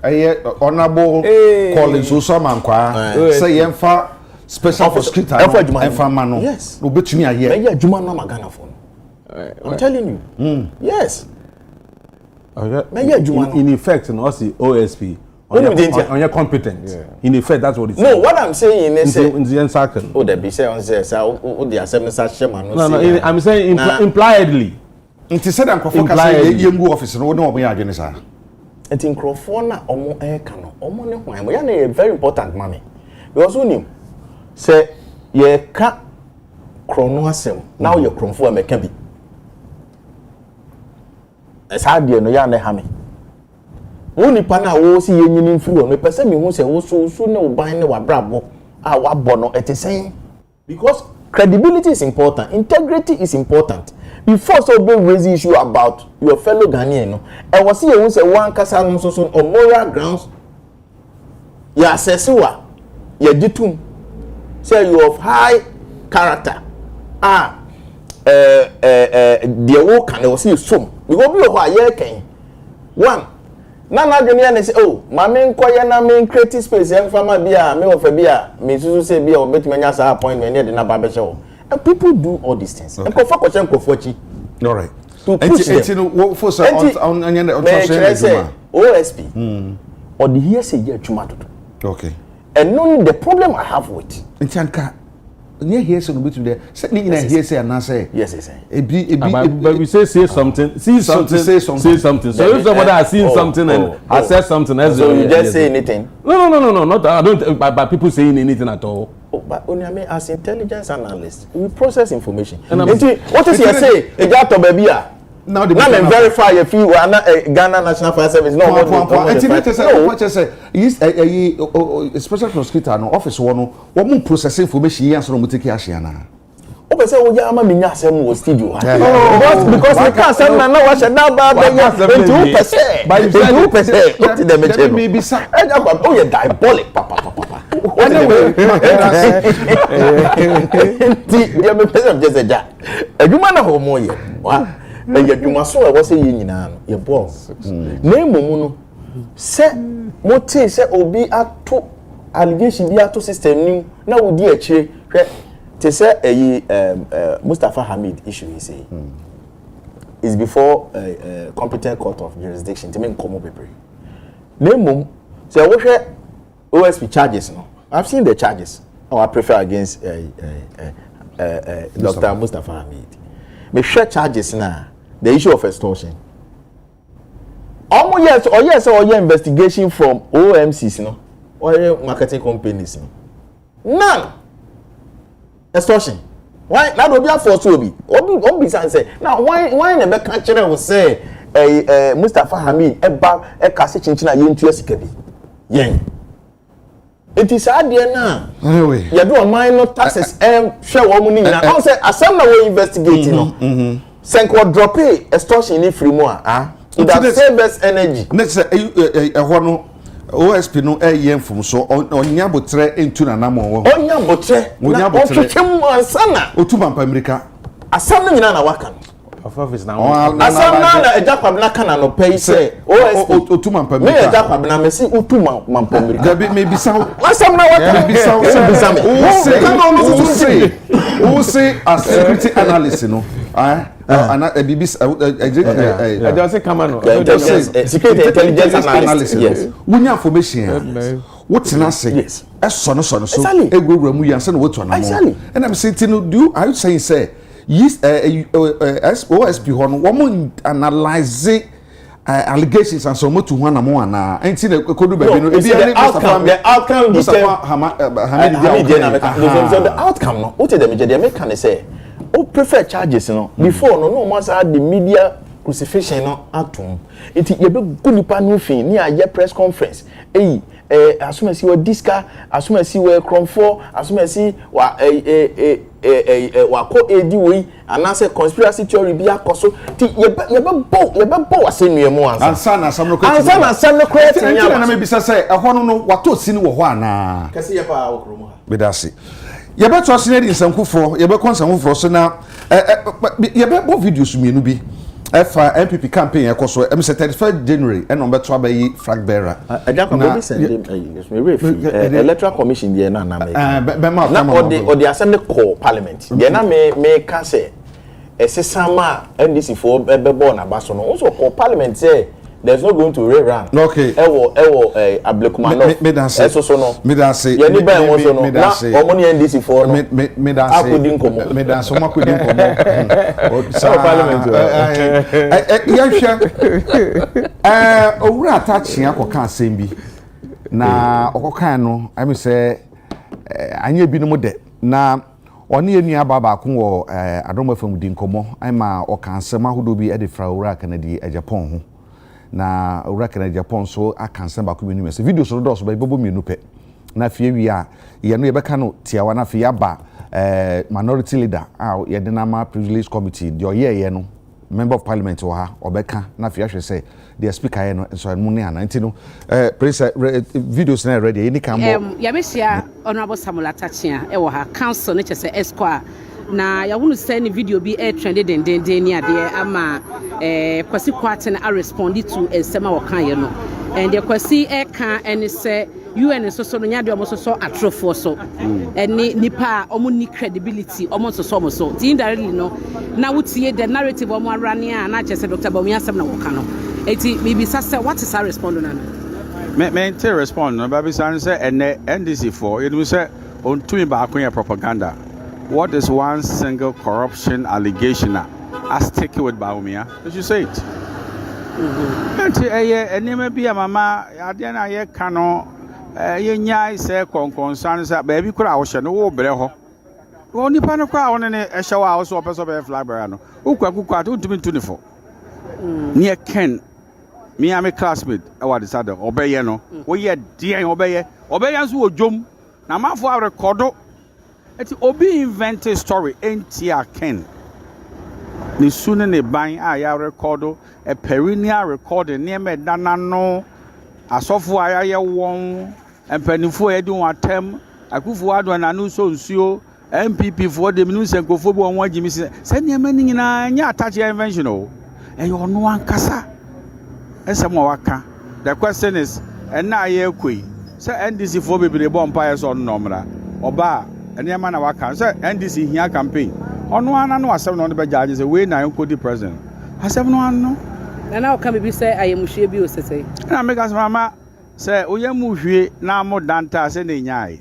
Aye honorable Collins Osamankwa say yemfa special prosecutor enfa ma no. Yes. No betumi aye. Me ya adwuma no magana for no. I'm telling you. Yes. In effect, no, see OSP. On your competent. Yeah. In effect, that's what it's saying. No, what I'm saying is in the circle. Oh, the be say on say the assembly such chairman. No, I'm saying impliedly. It is said that Kofoka young officer no no omo adwene sa. Enti nkrofo na omo eka no omo ne hwan mo ya na very important mami. Because unim say ye ka krono asem now ye kromfo ameka bi. Esa de no ya na ha me. Woni pa na wo si yenyini mfiri o me pese me hu se wo so ne oban ne wabrabo a wabo no etesen because credibility is important, integrity is important. Before so be raise issue about your fellow Ghanaian no e was say say one kasa no so on moral grounds ya assess wa ya ditum say you of high character the wo kan was say some because be ho aye kan one na dwene na say oh ma me nkoye na me create space en fama bia me ofa bia me susu say bia obetuma nya sa appointment ne de na ba be show. And people do all these things. And all right. To push them. OSP. Or the hearsay here okay. And none the problem I have with. Near hearsay no between there. Say hearsay and say. Yes, yes. But we say something. Say something. So if somebody has seen something and has said something else. So you just say anything? No. Not I don't. By people saying anything at all. But only as intelligence analysts, we process information. And what is your say? A gato baby. Now the man verify if you are not Ghana National Fire Service. No, what you say? Is a special prosecutor no office one. What more process information? Yes, no, we take care of. Ope say we am me nya sem wo studio. Because we can't send na wa she na ba be ya 2%. By 2%. What did them tell me be say? Oh you diabolic papa. Anyway, the me person just a ja. Adwuma na ho mo ye. Wa. E adwuma so e wo say ye nyina no. Ye boss. Na emomu no se mo te se obi ato allegation bi ato system nim na wo di akire hwe to say Mustafa Hamid issue he say is before a competent court of jurisdiction to make common paper. Name so what OSP charges no. I've seen the charges. I prefer against Dr. Mustafa Hamid. Me share charges now. The issue of extortion. yes, or investigation from OMCs, no, or marketing companies. None. Extortion. Why? That will be a force to be. Obi say. Now, why never country will say, Mustafa Hamid, a cassette chinchina, you into a sikabi. Yen. It is hard now. Anyway, you do a minor taxes and share one money. I say, as some way investigating, Senko drop extortion in free more. It has save best energy. Next, a OSP no yen from so on Yabotre into Nanamo. On Yabotre, Yabotre, Sana, Otuman Pamrica. A son in Anawakan. Of office now. Asam na Agya Kwabena kana no pay say Otuman Pamrica. Me Agya Kwabena me see Otuman Pamrica. There maybe some Asam na what be some who say as security analyst no and a BBC I just say come on security intelligence analyst yes we need information what's na say yes so egwura mu yanse no what to na and I'm saying are you saying say yes OSP ho no wo analyze allegations and so much to one among na enti na kodu baby no the outcome so the outcome no what them dey make can say o prefer charges no before no must the media crucifixion no atom enti ye be go nipa no fin ni aye press conference asumasi we diska asumasi we kromfo asumasi wa wa ko edi we anase conspiracy theory bi akoso ti ye be bo asenu emu ansa na asam no create na me bisa say ehwo no wato sini wo ho ana kase ye pa okromo ha bedase ye be to sene di nsankufo ye be konsankufo so na ye be bo videos mienu bi efa MPP campaign ekoso em 31 January and number 2 by flag bearer Agya Kwabena send electoral commission there na make or the assembly call parliament there na me can say esesama NDC for bebo na baso no also call parliament say there's not going to rerun okay ewo ablekuma no eso no me da say ye ni ba won so no na omo ni NDC for no me da say akodi nkomo me da so makodi nkomo so parliament ya hwa owura atachia akoka asem bi na okokan no I mean say anya bi no mo de na oni enu ababa ko wo adoma famudi nkomo ai ma okan asem ahodo bi e de fra owura kanadi Japan ho na owura kanadi Japan so akansen ba ko bi nu se video so do so ba bobo mienu pe na fie wi a ye no ye beka no tiawa na fie aba minority leader ye de na ma privilege committee de ye no member of parliament wa ha obeka na fie ahwe say the speaker ye no so mu ne ana nti no praise videos na ready any can more ya mesia honorable Samuel Atachia e wo ha council ne chese esquire na ya hunu say ni video bi trended den ni ade ama kwasi kwate na respond to ensema wo kan ye no and the kwasi kan and say UN so no nya de omo so atrofo so eni nipa omo ni credibility omo so indirectly no na wutie the narrative omo arane a na chese Dr. Bawumia asem na wo kan no eti maybe say what is our response na me to respond no baby san say NDC for you say on to ba akon propaganda. What is one single corruption allegation as taken with Bawumia? Did you say it? And be a mama, I didn't hear cano, ye say concern, baby could I was no breho. Only panoca on a shower house or person of a flabrano. Who could do 24 near Ken. Me, I'm a classmate. What is other? Obey, no. We are dear obey as who jump. Now, my for record. It's Obi invented story NTR Ken. Ni sooner ne bang ya record a perennial recording near me danano a software ya won and pennyfo edu atem akufu adu na nu so nsuo MPP for the news and kofobo on wajimi send your many na nya attach invention o and you no one kasa esemo waka. The question is and na ye kwi say NDC for be the bomb empires on nomra oba and your man waka say NDC here campaign on one and was 7 on the judges away now could the president I 7 no and now can be say I am she be say and I make us mama say oyemu hwe na mo danta say na nyai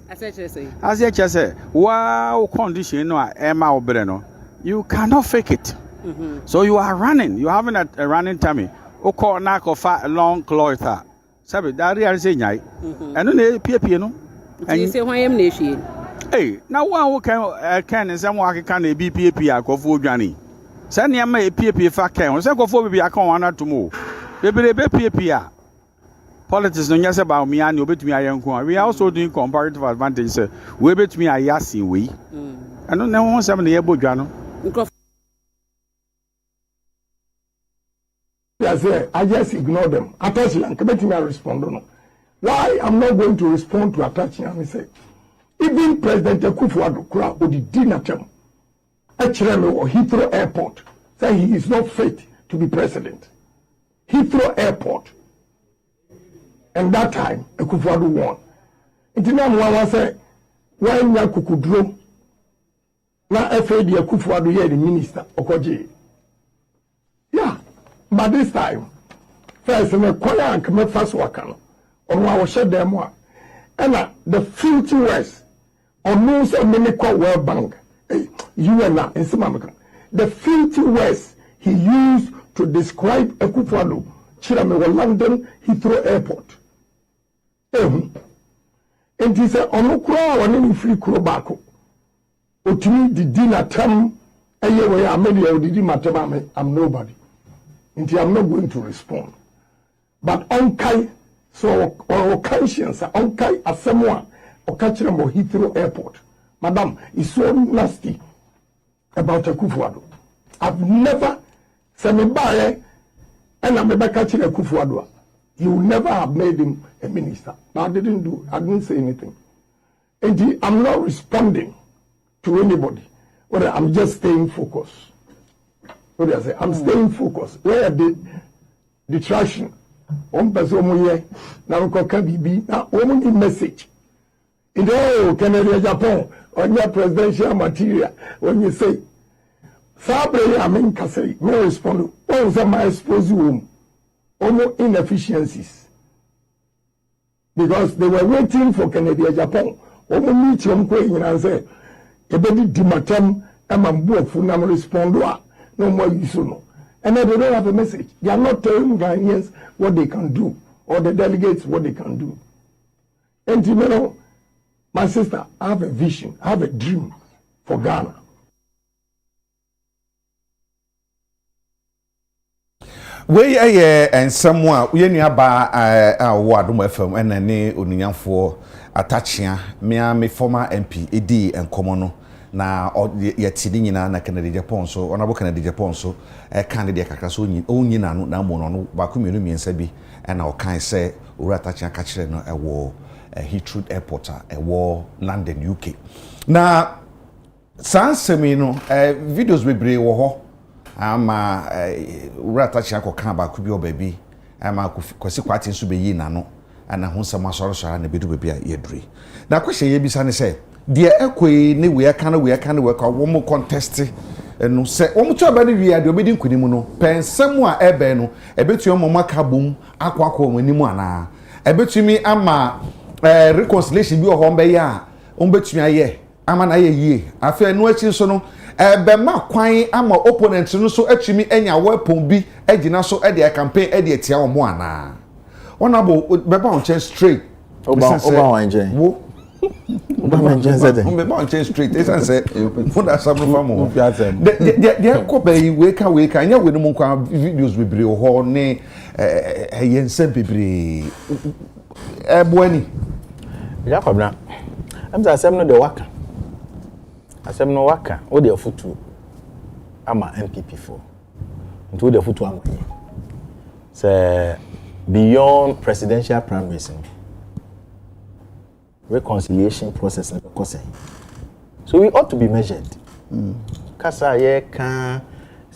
as you say wow condition no ema obre no you cannot fake it. So you are running, you having a running tummy. Oko na kofa long cloth. Sabe dari are say nyai. Eno na pie no. And say why am na hwie. Hey, na one who can nsɛm wakeka na ebi pie akɔfo odwane. Sɛ nneɛma pie fa kan. Sɛ akɔfo bi aka wɔn atom o. Bebrebe pie a. Politics no nyɛ sɛ ba me ani obetumi ayɛ nko a. We are also doing comparative advantage sɛ we betumi ayɛ asen we. Ɛno na ho nsɛm na yɛbɔ dwa no. I just ignore them. Attaching, I respond. No. Why I'm not going to respond to attaching? I say, even President Akufo-Addo Kura or the Dinatem, actually, or Heathrow Airport, say he is not fit to be president. Heathrow Airport, and that time Akufo-Addo won. It's now one say, why na Kukudro? Na FAD Akufo-Addo here the minister Okoje. Yeah. But this time, first, I'm a and come first work on our shed them one. And the filthy words on news and many call World Bank, you and I, in some American. The filthy words he used to describe Akufo-Addo, Chirame London Heathrow Airport. And he said, Onukura or any free Kurobako. Otumi the dinner term, a year where I made you did matter, I'm nobody. Until I'm not going to respond. But onkai, so or conscience, onkai asemwa, or catching them Heathrow Airport. Madam, it's so nasty about Akufo-Addo. I've never said me buy and I'm about catching Akufo-Addo. You would never have made him a minister. But I didn't say anything. And I'm not responding to anybody. Whether I'm just staying focused. What do I say? I'm staying focused. Where the distraction? One person here now can be now only message. In the Canada, Japan, on your presidential material, when you say, Sabre, I mean, Kasei, may respond. What was my exposure? Almost inefficiencies. Because they were waiting for Canada, Japan. Almost meet your queen and say, a baby dimatem, and my book for now respond. No more use no. And then they don't have a message. They are not telling Ghanaians what they can do, or the delegates what they can do. And you know, my sister, I have a vision, I have a dream for Ghana. We and someone we nearby our ward FM and any union for attaching me former MP ED and Komono. Na yɛtidi nyina na Canada Japan so onabo Canada Japan so candidate kakra so onyina no na mo no ba ko mienu miensa bi na o kan se owura tachi aka kire no ewo Heathrow Airport ewo London UK na sansemi no videos bebre wo ho ama owura tachi akoka ba ko bi obabi ama kwasi kwati nso be yi na no ana ho nsɛm asɔresɔre na bedu baabi a yɛduri na kwahye yɛ bisa ne sɛ deɛ ekoi ne we aka wo mo contest no sɛ wo mo twa ne wi ade obedi nkunimu no pensɛm a ebe no ebetu mo maka bom akwa mo nimu ana ebetumi ama reconciliation bi ho mbe ya o betumi aye ama na ye yie afa no achi so no ebe ma kwan ama opponent no so atumi anya weapon bi agina so e de campaign e de atia wo ana wona bo beba on change straight oba wan jen wo oba jen said beba on change straight e say for that some famo de ko be we ka anya we no mo kwa videos bebre ho ne yense bebre boani Agya Kwabena am say asem no de waka asem no waka o de afutu ama NPP4 nto de afutu ama say beyond presidential primaries reconciliation process so we ought to be measured kasa ye kan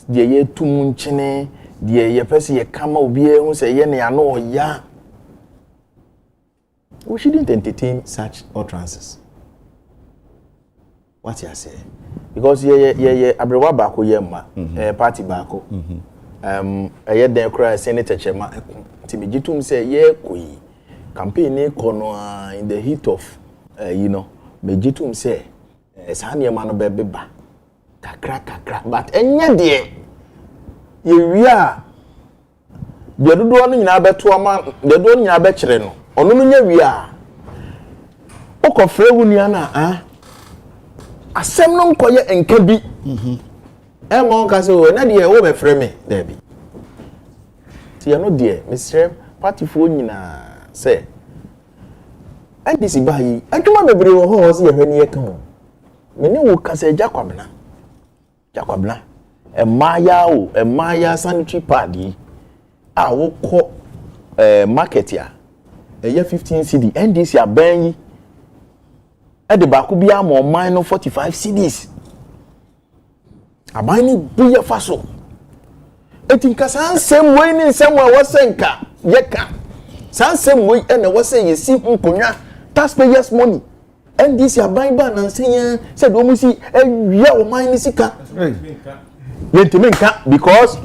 de ye tum nchene de ye pese ye kama obi e hu say ye ne ano oya. We shouldn't entertain such utterances. What you say? Because ye abrewa bako ye ma party bako ye den kra senator chema ti bigitum say ye koi campaign e kono in the heat of bigitum say sa ne ma no beba kakra but enye de ye wi a de dodo no nyina beto ama de dodo nyina be kire no ono no nya wi a okofre wunia na asem no nkoye enka bi mo nka se o na de wo be frɛ me da bi ti ya no de Mr. Party fo nyina se ndisi bayi adwuma bebre wo ho se ye hwani ye kan me ne wo ka se Agya Kwabena emaya sanitary pad yi a wo kɔ market ya ye 15 cedi ndisi aban yi e de ba ko bia mo man no 45 cedis aban ni buye faso etinka sansem we ni nsem wa wosenka ye ka sansem we e na wose yesi nkonwa taxpayers money ndc aban ba na nsenya se do mu si awia o man ni sika yentimenka because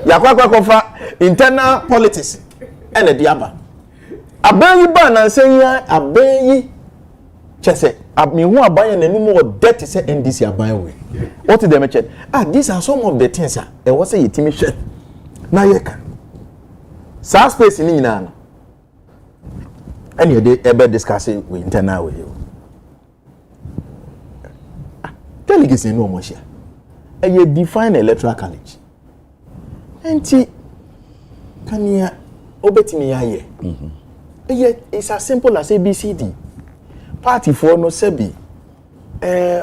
yakwa internal politics ene diaba aban yi ba na nsenya aban yi chese me hu aban na nemu o debt se ndc aban we what them check these are some of the things e was say yetimi hwe na yeka sa space ni nyina no any dey ebe discussing with internal we delegates no mo share e define electoral college enti kania obetimi ya ye it's as simple as ABCD party for no sebi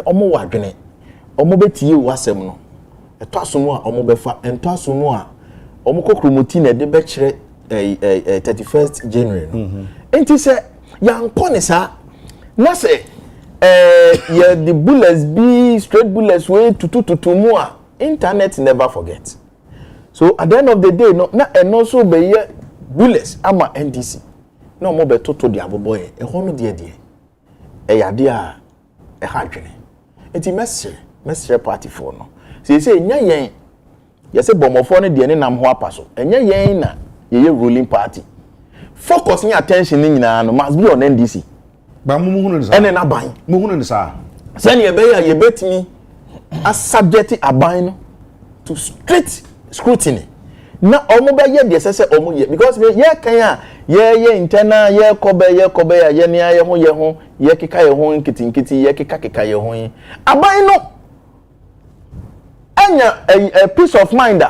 omo wadwene omo betie wasem no eto asomo a omo befa ento asomo a omo kokromoti na de be kire 31st January no enti se yankone sa na se yeah the bullets be straight bullets way tutu mu a internet never forget so at the end of the day no na eno so be ye bullets ama NDC na omo be toto de aboboye e ho no de yade a ha dwene enti mesre party for no say nya yen ye say bomofo no de ne nam ho apaso enya yen na ye ruling party focus ni attention ni nyina no must be on NDC ba mu hunu nsa ene na ban mu hunu nsa say ne be ya ye betimi as subject aban no to strict scrutiny na omo be ye de sese omo ye because ye kan a ye internal ye kobe ya ye ne ye ho ye keka ye ho nkitinkiti ye keka ye ho aban no anya a peace of mind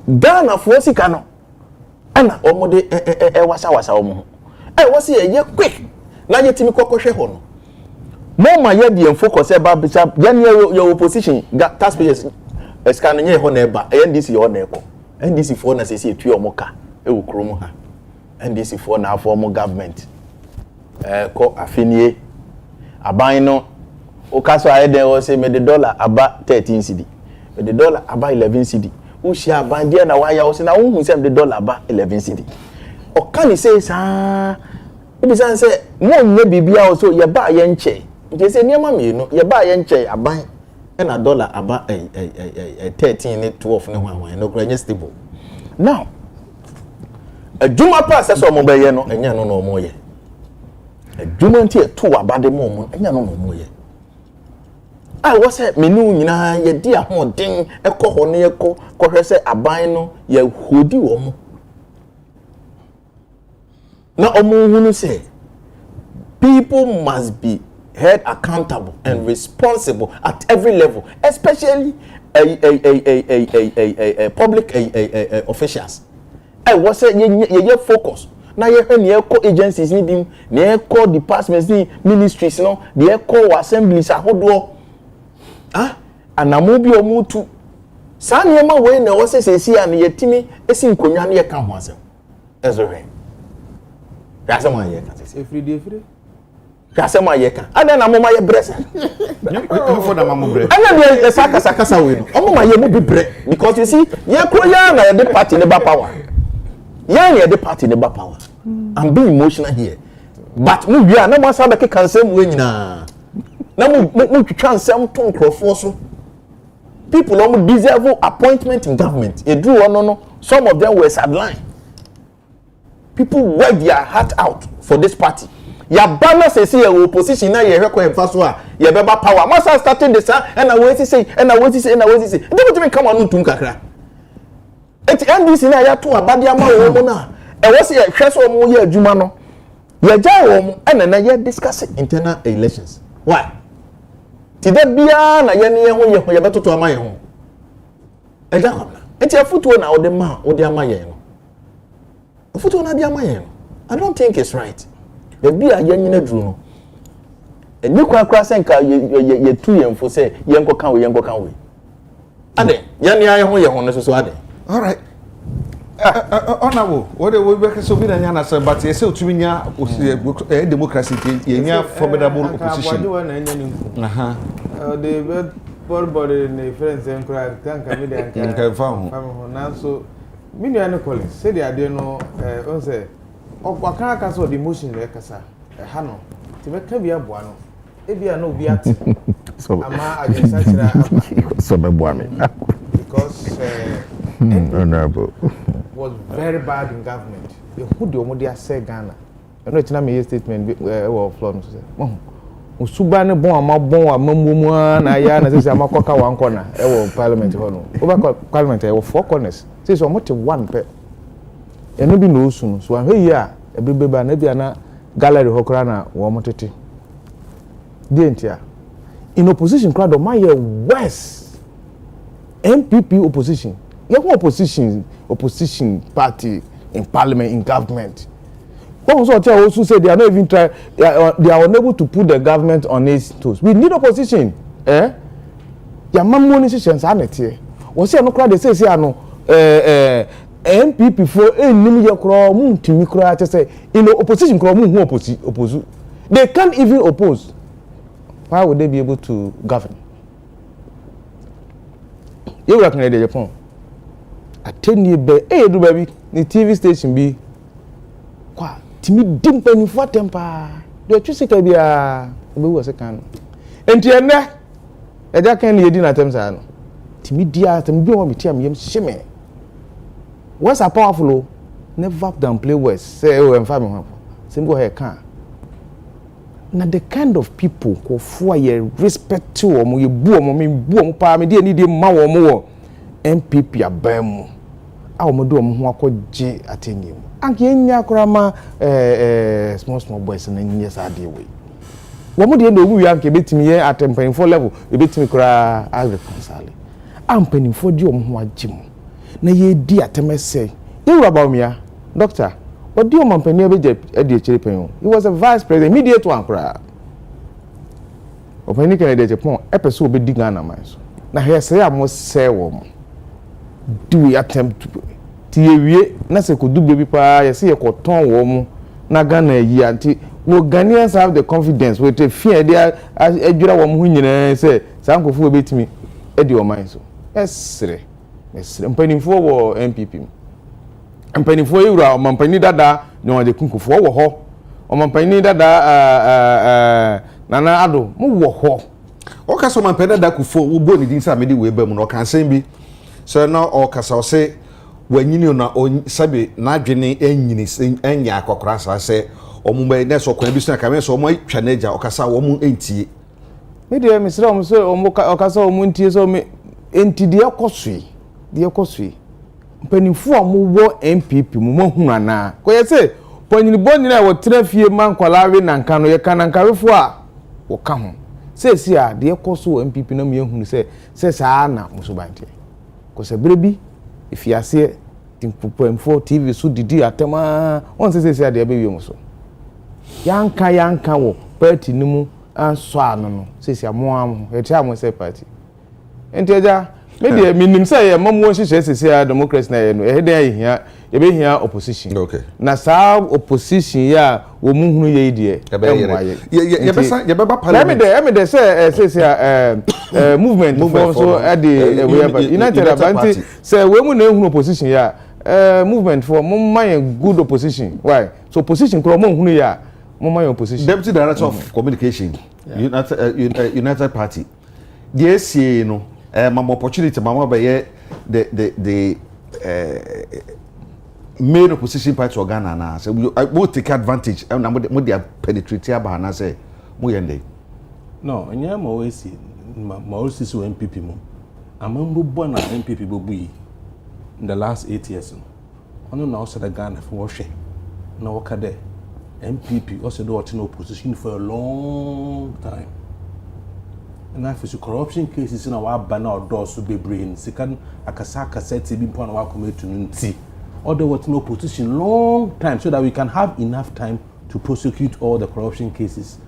Ghana for sika no ana omo de wasa omo wasi ye quick na ye timi kokohwe ho no mo ma ye de focus e ba bisa ye ne your opposition taxpayers scan nye ho na eba NDC ho na eko NDC for na sesi etu omo ka ewu kromo ha NDC for na afọ omo government ko afinie aban no o kaso ayede wo say me the dollar aba 13 cedi me the dollar aba 11 cedi o shi aban dia na waya wo say na wo hu say the dollar aba 11 cedi o kan say sa e bi san say mo nye bibia wo so ye ba ye nche nti say niam me no ye ba ye nche aban na dollar aba 13 ne 12 ne hwan no kra nye stable now adwuma pa se so mo be ye no enya no no mo ye adwuma nti to abade mo enya no no mo ye wo se menu nyina ye di ahoden ekọ ho ne ekọ kohwe se aban no ye hodi wo mo na omo hunu se people must be held accountable and responsible at every level, especially public officials. I was say ye focus. Now ye agencies need ne departments ni ministries no, the assemblies ahodo. And amobi omutu. Sa niema we na wose sesi an ye timi esi nkonwa na ye ka ho asem. Ezore. Ya se mo ye ka sesi. Free. Kasema yeka ada na mama ye brese for na mama bre ana ye sakasa we no mama ye mu bibre because you see ye kroya na ye the party ne ba power ye the party ne ba power. I'm being emotional here but mu wi na mo sabe ke kansem we nyina na mu twitwa nsem to nkrofo so people who deserve appointment in government e drew no some of them were sidelined. People work their heart out for this party. Ya bana say your opposition na ye hwekọ emfa so a ye beba power masa starting this and I wait to say they want to come on tum kakra eti NDC na ya to abade ama wo mo na e wo se ye hwe so mo ye adwuma no ye ja wo mo na ye discuss internal elections why ti da bia na ye ne ye ho ye betoto ama ye ho Agya Kwabena eti afutuo na wo de ama ye no afutuo na de ama ye no I don't think it's right the bia ye nyina duru no eni kwa senka ye tu ye mfo se ye nkoka we ade ye ne aye ho no so ade all right honorable what we be so bi na nya na say but ye say otumi nya democracy ye nya formidable opposition aha the body in the friends and cry tanka me dey anka fa ho na so me nua ne college say the ade no on say okwa kan so the emotion le kasa ha no ti be ka bia boa no e bia no obi ate ama agency chira so be boa me because honorable was very bad in government. Who do you say Ghana? I know it's not my statement. Well, Florence said, Usubane bon amamu na ya na say amakoka one corner. Parliament hono. Over Parliament e 4 corners. Say so much one pe. E no bi no sunu. So ahwe yi a ebebeba na bia na gallery hokora na wo motete. Dientia. In opposition crowd of my worse. MPP opposition. You have opposition party in parliament, in government. What was also said they are not even trying, they are unable to put the government on its toes. We need opposition. Ya mamoni sessions anete. Was say no crowd they say no MPP for enim ye kro mu timi kro say in opposition kro mu oppose. They can't even oppose. Why would they be able to govern? You work in the Japan. Ateni be do baby ni TV station bi kwa timi dimpa ni fo tempa do twese ka bia obewu osekan enti ene Agya kan ni yedi na temsa no timi dia tem bi o meti am yem sheme what's a powerful never downplay words say o emfa me ho simbo he kan na the kind of people ko fo ye respect to omo ye bu omo me bu omo pa me de ni de ma wo mo wo MPP abam awo mo do omo ho akogye atenim anke enya korama small boys na nyɛ saa de we wo mo de no wu ya anke betimi ye atempanfo level e betimi kora agriculture ampanimfo de omo ho agye mo na ye di atemese ewura ba omia doctor odi omo ampani abeje adi echiri pen he was a vice president immediate one kora opani kan de Japan epeso obedi Ghana man so na he say am say wo mo do we attempt to tie na se ko du baby pa ye se ye ko ton wo mu na Ghana yi anti wo Ghanaians have the confidence we te fear dia adwura wo mu nyina se sankofo we betimi e di o man so esre mpanimfo wo MPP mpanimfo yura o mampani dada ne o de kunkofo wo ho o mampani dada nana ado mu wo ho o ka so mampani dada kufo wo bo ni din sa me di we ba mu no kan sen bi so na o kasa o se wanyini na sabe na adwene enyini enya akokora sa se omumba ne so kwan bi so ka me so omo atwa na agya o kasa wo mu entie me de me sira omo so omo kasa omo entie so me entide ekosui mpanimfo omo wo MPP mu mahunu ana ko ye se panyini bonni na wo trafie mankwalawe na nka no ye kanankawefo a wo ka ho se a de ekoso MPP na me ehunu se saa na musubantie ko se brebi ifiase timpopemfo TV so didi atema on se ade be wiemo so yanka wo party nimu anso ano no se amoam eti amo se party enti Agya me de minim se ye mamu hihye se democracy na ye no e de hia e be hia opposition okay na saa opposition ya wo mu hunu ye de ye beba parliament me de se movement so at the United Party say we mu na hunu opposition ya movement for my good opposition why so opposition ko mo hunu ya mo my opposition deputy director of communication United Party the ACA no mama opportunity mama be the main opposition party of Ghana na so we take advantage na mo dey penetrate aba na say mo yende no nya ma we si ma o si so MPP mo amambo bo na MPP bobu yi in the last 8 years. Ono na also the Ghana for washe. Na wakade MPP also do what in opposition for a long time. And if it's corruption cases in our banner or doors to be brain, second akasaka said to be point our community. Other what in opposition long time so that we can have enough time to prosecute all the corruption cases.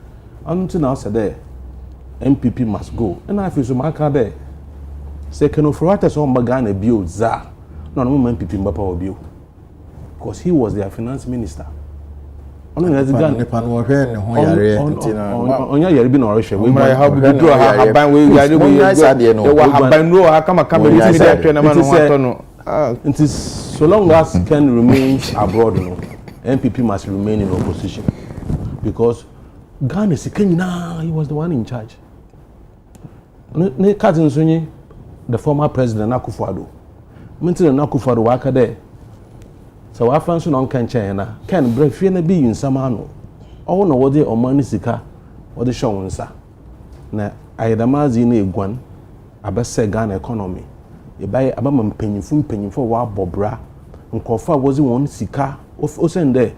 Until now said there MPP must go. And if it's a there. Second of all, that's on Bagana build za. No MPP Mbapa will build. Because he was their finance minister. On the it is so long as Ken remains abroad, MPP must remain in opposition. Because Ghana is he was the one in charge. The former president Akufo-Addo. Mentally Akufo-Addo waka there. So our friends on China can break free na be in Samano. All no what they or money sika or the show nsa. Na ayedamazi na egwan abese Ghana economy. E buy abama mpanyimfo wa bobra. Nkofa was one sika of send na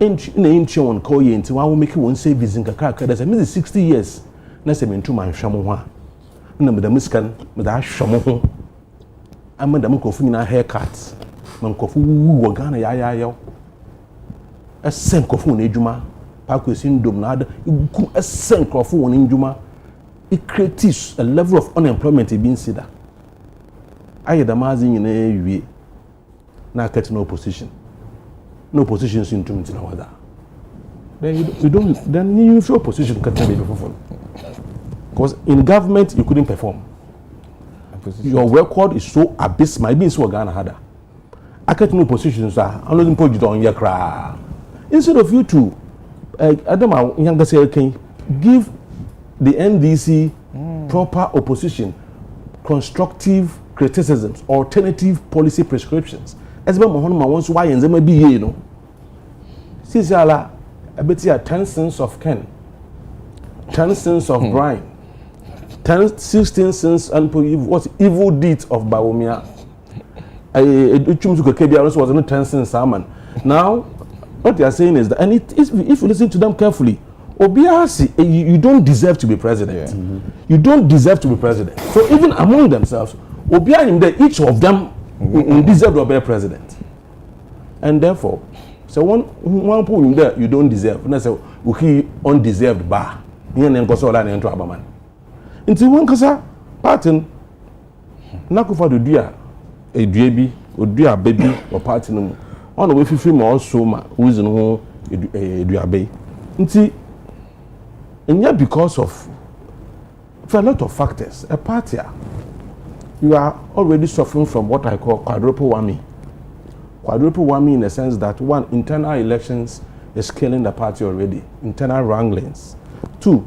entry on call ye nti wa make one savings nkaka there say 60 years na se mentu manhwam ho a na madam scan meda ahwam ho amadam kofu nyina haircut man kofu wo Ghana ya esen kofu na edwuma pa kwesi ndom na ada igu esen kofu won ndwuma it creates a level of unemployment e bin sida ayedamazi nyina ewie na cut no opposition symptom in our then you feel opposition can tell me before. Because in government you couldn't perform. Your record is so abysmal. It means so Ghana had. I can't know positions are. I'm not put it on your cry. Instead of you to, Adam, younger say, give the NDC proper opposition, constructive criticisms, alternative policy prescriptions. As well, Mahonma wants why and them be you know. See, a bit here 10 cents of Ken, 10 cents of Brian, 16 cents and what evil deeds of Baumia. Was not 10 cents salmon. Now, what they are saying is that, and if you listen to them carefully, Obiasi, you don't deserve to be president. Yeah. You don't deserve to be president. So even among themselves, Obiasi, each of them deserve to be president. And therefore, so one point there you don't deserve. And I say, okay, undeserved bar. You and Kosola and into Abaman. Until one kasa pattern, Nakufa do a duabi, or do a baby, or pattern on the way for film also, who is in home, a duabe. Until, and yet because of for a lot of factors, a party, you are already suffering from what I call quadruple whammy. Quadruple whammy in the sense that one, internal elections is killing the party already, internal wranglings. Two,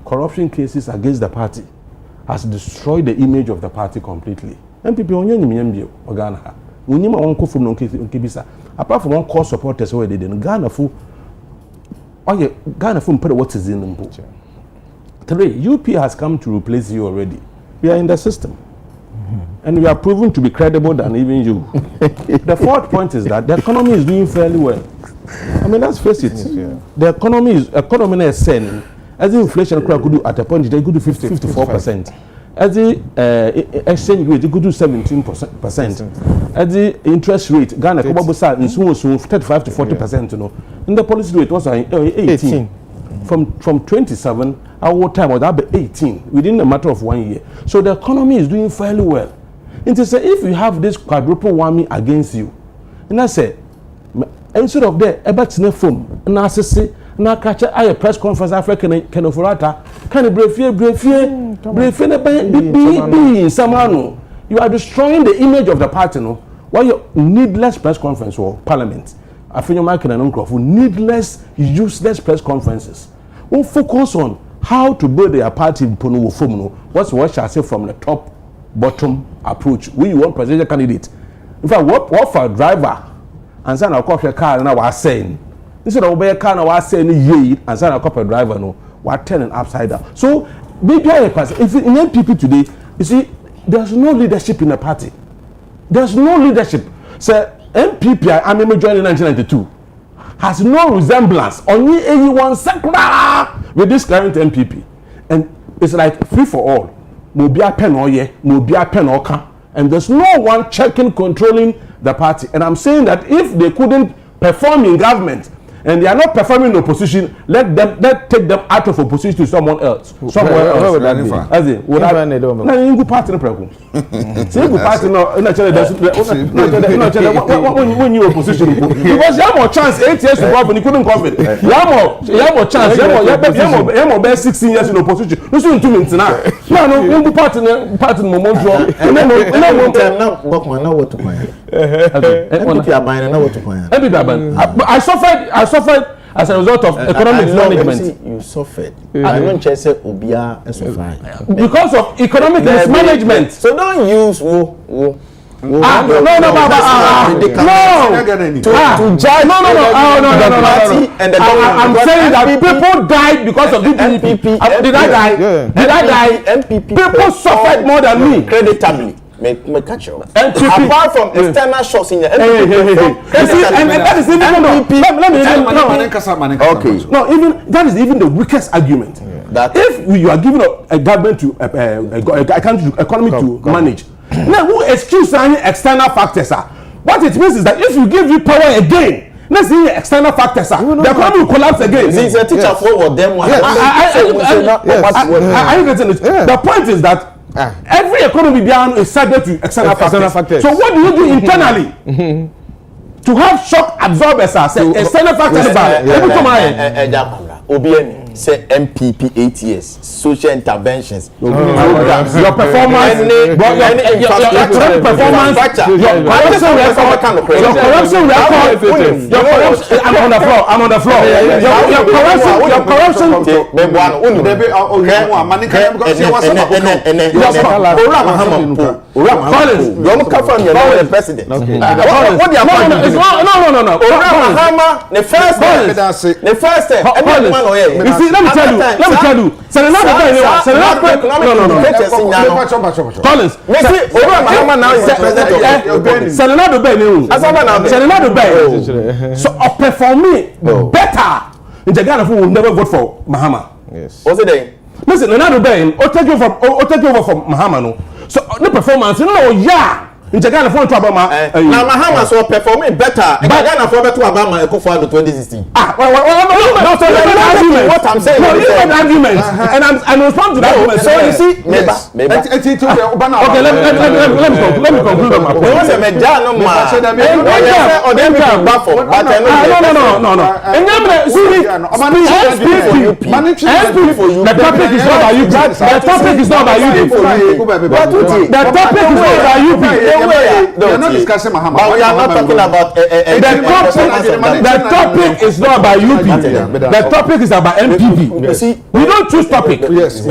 corruption cases against the party has destroyed the image of the party completely. MPP onye nyimyembio Ghana. Unyima wonko from nkibisa. Apart from one core supporters who they didn't Ghana fu what is in them. Three, UP has come to replace you already. We are in the system. And we are proven to be credible than even you. The fourth point is that the economy is doing fairly well. I mean, let's face it. Yeah. The economy is saying, as the inflation could do at a point, they could do 54%. As the exchange rate, it could do 17%. As the interest rate, Ghana, in soon 35 to 40%. You know, in the policy rate was 18. From 27, our time was up 18 within a matter of 1 year. So the economy is doing fairly well. And to say if you have this quadruple whammy against you, and I say instead of that, about in a phone, and I say, now catch a press conference African Kenoforata, can brave in Samano. You are destroying the image of the party, no? Why you needless press conference or parliament? I think you're making an uncle for needless, useless press conferences. We'll focus on how to build their party. What's what shall I say from the top, bottom approach? We want presidential candidate. In fact, what for a driver and send a copy car and I was saying. Instead of a car, I was saying ye and send a copy driver no, we're turning upside down. So maybe if in MPP today, you see, there's no leadership in the party. There's no leadership. Say MPP, I remember joining in 1992, has no resemblance only anyone with this current MPP. And it's like free for all. Mobia pen or ye, Mobia pen or can. And there's no one checking, controlling the party. And I'm saying that if they couldn't perform in government, and they are not performing in opposition, let take them out of opposition to someone else. Somewhere else. Would that be? As in, would that be? No, you go party no problem. See, you go party no. When you opposition, because you have more chance 8 years to govern, you couldn't govern. You have more chance. You have more best 16 years in opposition. No, so 2 minutes now. No, you go party no moment. No, what to point. I suffered as a result of economic mismanagement. You suffered. I don't just say Obia and suffer. Because of economic mismanagement. So don't use No. To judge the party and the government. I'm saying that people died because of DPP. Did I die? Did I die? People suffered more than me. Creditably. Catch you. Apart from external shocks in the that is even okay. No, even that is even the weakest argument. That if you are giving a government to a country economy to manage, now who excuse any external factors are? What it means is that if you give you power again, let's see external factors are the economy will collapse again. It's a teacher for them. Are you getting it? The point is that every economy is subject to external factors. So what do you do internally to have shock absorbers? External factors. Say MPP 8 years, social interventions, programs, your performance, your corruption record, I'm on the floor. Your corruption. Let me tell you. Senator so performing better. The Ghana will never vote for Mahama. Yes. What's it then? Listen, Senator Ben, take over from Mahama. No. So the performance, in Ghana for Obama. Now Mahama so performing better. Ghana for Obama Ekufuor 2016. What I'm saying. No, it's an argument, and I'm respond to that argument. So you see, maybe. Okay, let me conclude on my point. What's a major no man? The topic is not about you. The topic is not about you. The topic is not about you. We are not discussing Mahama. But we are not talking about the topic is not about UP. The topic is about MPP. We don't choose topic. Yes,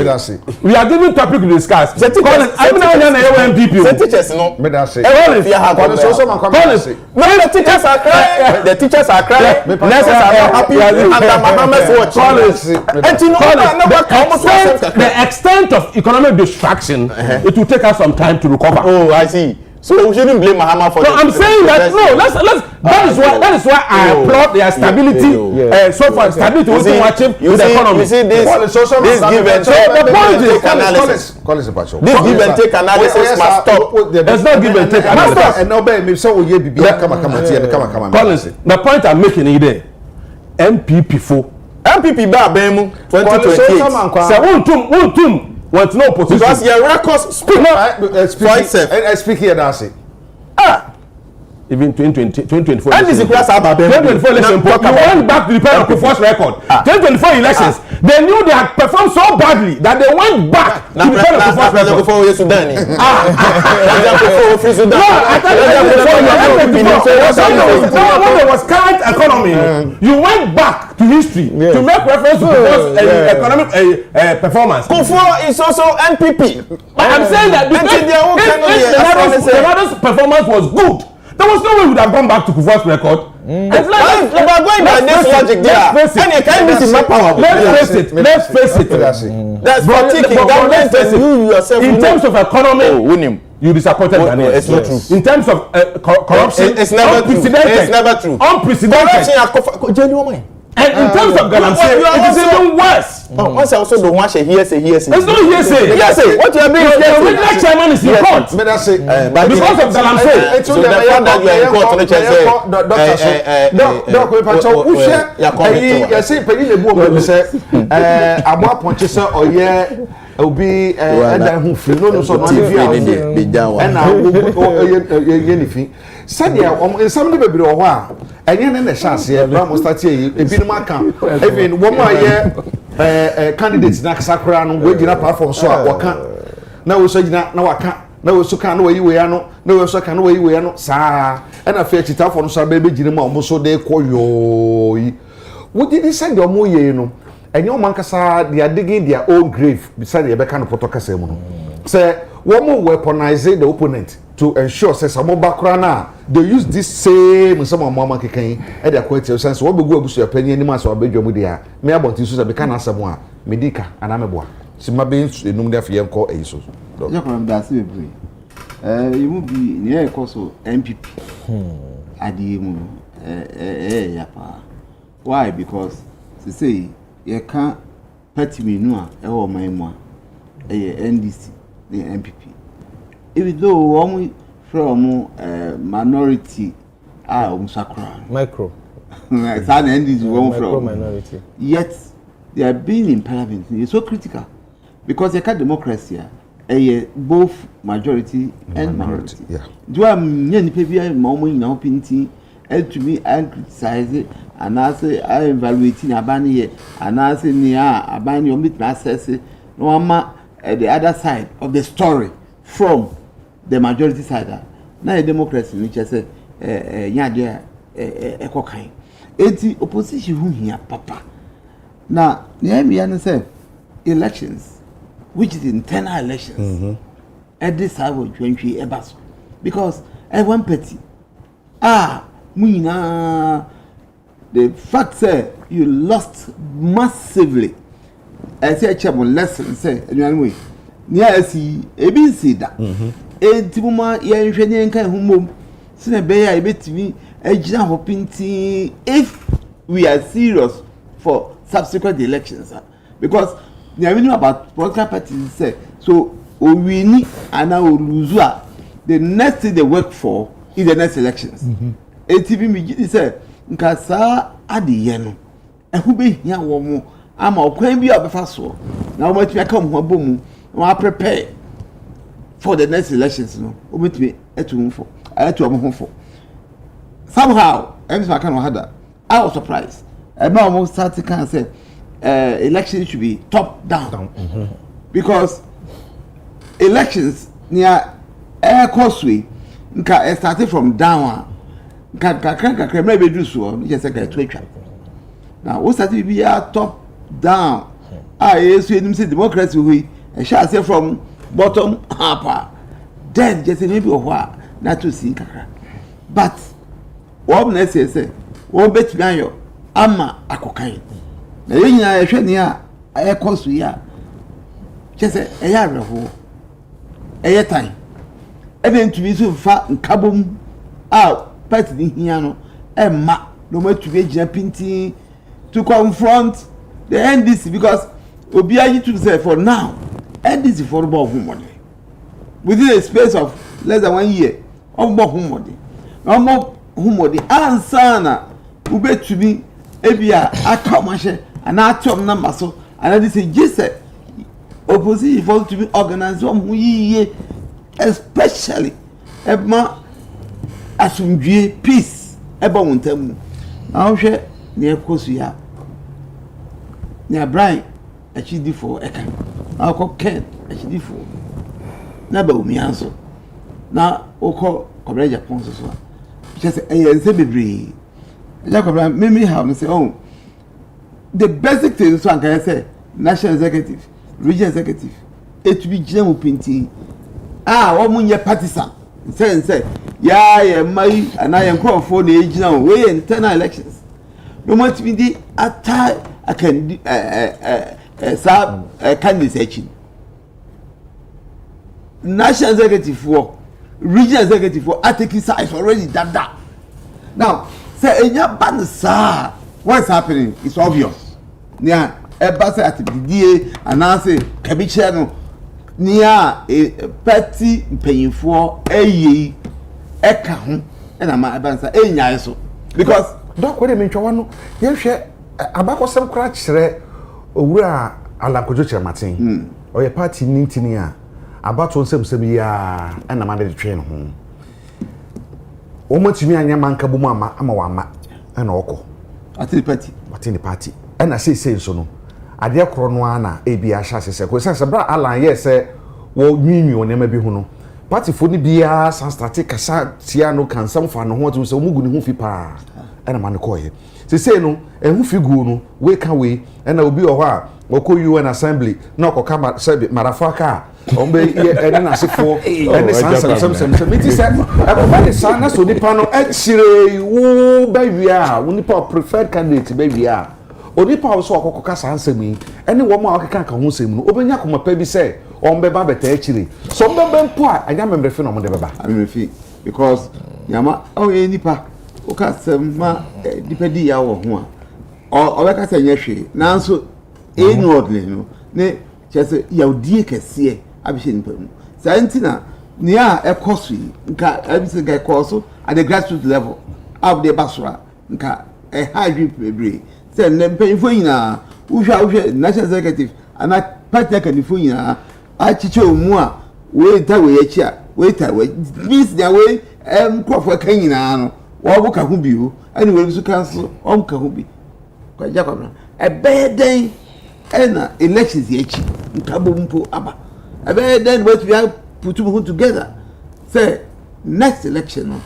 we are giving topic to discuss. I'm not MPP. The teachers no. The teachers are crying. The teachers are crying. Nurses are not happy under Mahama's watch. The extent of economic distraction, it will take us some time to recover. Oh, I see. So we shouldn't blame Mahama for that. No, I'm saying that let's that is why I applaud their stability. So far, stability we can achieve with the economy. You see this give and take analysis. This give and take analysis must stop. There's no give and take analysis. The point I'm making is there. MPP ba bemu 2028. Say won't want no position. Because your records speak for itself. Speak here, Darcy. Even 2024. And this is class about 2024 election. You went back to the parent of first record. 2024 elections. They knew they had performed so badly that they went back to the parent of first record. Before we Sudan. No, I thought when there was current economy, you went back to history to make reference to economic performance. Kufuor is also NPP. But I'm saying that because if the performance was good, there was no way we would have gone back to Kufuor's record. It's like we are going by this logic there. And you can't miss my power. Let's face it. That's fatigue. Government and you yourself. In terms of economy, you disappointed Ghanaians. It's not true. In terms of corruption, it's never true. It's never true. Unprecedented. And in terms of Galamsey, it is even worse. Once I also don't watch a hearsay. It's not hearsay. Hearsay. What you are doing? The original chairman is in court. Because of Galamsey. So the fact that you are in court, obi ẹda hu firi no so no fi anything said ya nsam de bebre ho a enye ne na chance e bra mo start e ebi no aka even wo ma ye candidates na sakra no we gina platform so a waka na wo so gina na waka na wo so kan na we yiwe ya no na wo so kan na we yiwe ya no saa e na fe chitafo no so be gina ma o so de koyo yi wo di send o mo ye no and your man kasa they are digging their own grave beside the Beccan Potokasa. Say, one weaponize the opponent to ensure, says some background. They use this same some of Mama Kikain at their quality sense. What we go with your opinion, any mass or bedroom with the me about to say, Becana Samoa, Medica, and Ameboa. Simabeans, the number of young call ASOS. You will be near Coso MPP. Why? Because they say, you can't party me no e my mo NDC the MPP even though one from minority sakra micro NDC one from minority yet they are being in parliament it's so critical because they can democracy both majority and minority do am nya nipa bia ma mo nyina opinti to me and criticize it and I say I evaluating abani and I say near abani omit access no ama the other side of the story from the majority side na democracy which I say nya dia ekokan eti opposition hu hia papa na me yan say elections which is internal elections at this time of 20 ebaso because one party Muina, the fact say you lost massively. I say chairman lesson say anyway. Near see ABC da. Timuma ye nhwene nkan humom. Sina be ya ebetimi agina hopinti if we are serious for subsequent elections because they know about political parties say so we win and now lose the next thing they work for is the next elections. ATV me gidi say nka saa adeye no ehu be hia wo mo ama okwan bi obefa so na wo matumi aka mo abomu wa prepare for the next elections no wo matumi etu for somehow every man can had that I was surprised and now almost started can say elections should be top down because elections near air causeway nka started from down kakra maybe do so just like a twitch now what started be top down yes we say democracy we shall say from bottom up then just maybe or what not to see kakra but what na say what bet me yo ama akokan na yen ya ehwe ne a ekosu ya just say eya reho eye time even to be so fa nkabom party di hia no emma no matu be gina pinti to confront the NDC because obi ayi to say for now NDC for about money within a space of less than 1 year about money ansana ubetu bi ebia akamashe and atom number so and this is just opposition for to be organized especially ebma asumdue peace eba wontamu na hwe ne ekosu ya ne Brian achidi for eka akọ Ken achidi for na ba umi anso na okọ kọbere Japan so just say bebre Jacob me have say oh the basic thing so can I say national executive regional executive it be general pinti o munye partisan say ya mai anayen crowd na ejina we internal elections no much be the attack candidates action national executive for regional executive for are taking sides already that. Now, say enya ban sa what's happening is obvious. Nia eba say at the DA announce kabiche no nia party mpanyinfo eyi eka ho na ma eba say enya so because doc we dey mentwa no ye hwe abakosem kra kire owura alakojo chematin oye party nintini a abato nsem ya na ma de twe no ho o matimi anya manka bu mu ama wa na okọ ati party na say so no ade kro no ana ebi a hya sese ko sese bra alan ye se wo nwinwi onema bi hu no party fo ni bia san start kasa tia no kan sam fa no ho to se omugu ni hu fi pa na ma ne ko ye sese no ehu figu no we ka we na obi o ho a woko UN assembly na okoka marafaka ombe ene na sefo ene sansam meti se akobale sana so nipa no chire wo ba wia wo nipa preferred candidate ba wia onipa so okoka sansam yi ene wo ma okeka ka ho sem no obenya koma pa bi se ombe ba beta chire so mbembe mpo a anya memrefi no mo de beba amrefi because yama o nipa o ka sem ma dipedi ya wo ho a o be ka se nyehwe nanso inwardly no ne chese yaudie kese abihye nipa mu santina nia ekoso nka abise ga ekoso at the grassroots level of the basra nka high bebre say ne mpanyifo nyina uhwa national executive ana party kanifo nyina achiche omu a we ta we yachi a we ta we means dia we krofo kan nyina no wo buka hu biu ani we bisu kanso o buka hu bi kwa Agya Kwabena ebeden ena elections yachi nkabo mpo aba then what we have put together say next election no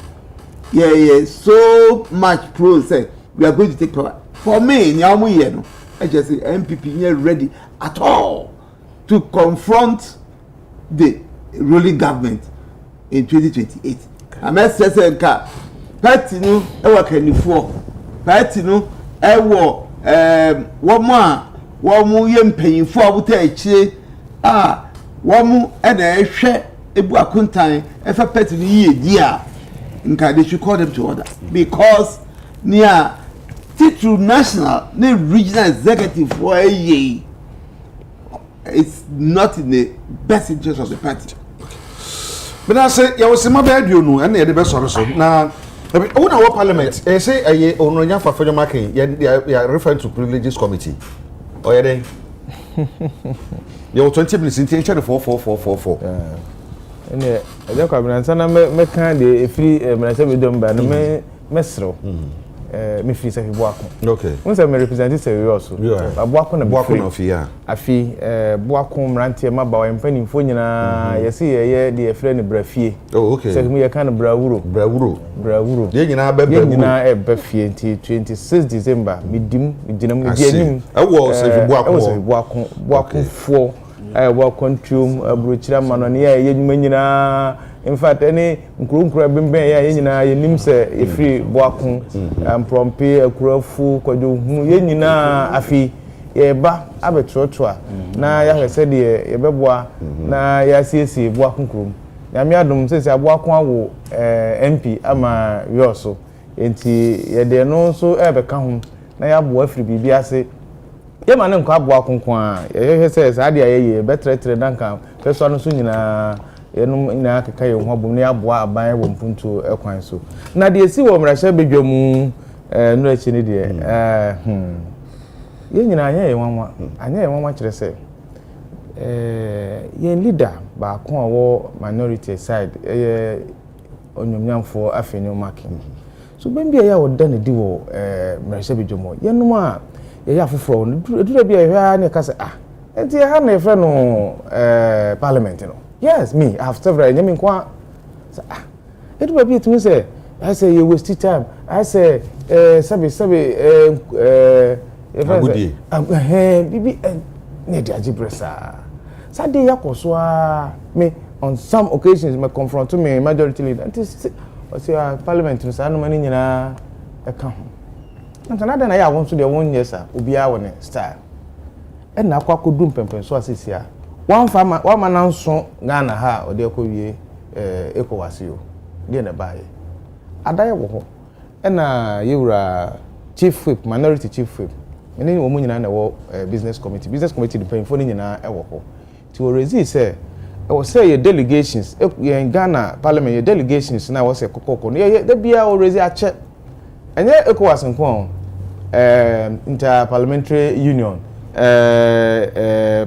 yeah so much pro say we are going to take power for me nyamu ye no I just say MPP here ready at all to confront the ruling government in 2028 I must say nka party no e wa kanifo party no e wo wo mu ye mpanyinfo abuta akire womu na ehwe ebu akuntan efa pet ni yedi a nka they should call them to order because near titru national ne regional executive for a it's not in the best interest of the party. But I say you was my bad you know and the best so na who na parliament say aye ononya fa federal marking ya referring to privileges committee or ya dey you 20 minutes in 4 ene Agya Kwabena sana me kan de free menase be dom ba no me mesro me free say Boako okay won say me represent say we also Boako na Boako na ofia afi Boako mrantie ma ba wemfani mfo nyina yesi ye de efre ne brafie oh okay say mu ye kan brawuro ye nyina ba brawuro ye nyina e ba fie 26 December midim gina mu di anim wo say Boako fo wa control abrochira mano ne ye nyuma nyina in fact any nkuru bemben ye nyina ye nim se efri Boako amprompe akurafu kwadwo hu ye nyina afi ye ba abetrotoa na ya hwese de ye beboa na ya siesi Boako nkuru ya mi adom se Boako awo MP ama yoso enti ye de no so ebeka ho na ya boa afri bibi ase ye ma ne nkwa Boako nkwa ye se saade ye betretre danka peso no so nyina yenum ina akeka ye ho abom ne aboa aban wo mpuntu ekwan so na de esi wo mrahye bedwamu no achi ne de ye nyina anya ye wanwa kire se ye leader ba ko awo minority side ye onyomnyamfo afenyo marking so bembia ya woda ne di wo mrahye bedwamu yenum a ye afoforo edura bia ye ha ne kase enti ha na efre no parliament no yes me I have several nyame kwa edura bia tumi say I say you waste time I say sabi bibi ne dia jibresa sade yakoso me on some occasions me confront me majority leader until say parliament no sa no mani nyina e ka ho na na ya won so de won yes obi a won style e na akwa kodum pempen so asisia one man nso Ghana ha ode akɔwie ECOWAS yo de na bae adaye wo ho na yewura chief whip minority chief whip ene wo mu nyina na wo business committee the pen ni nyina e wo ho ti wo resist say e wo say your delegations in Ghana parliament your delegations na wo say kokoko no ye da bia wo resist a che enye ECOWAS nko inter parliamentary union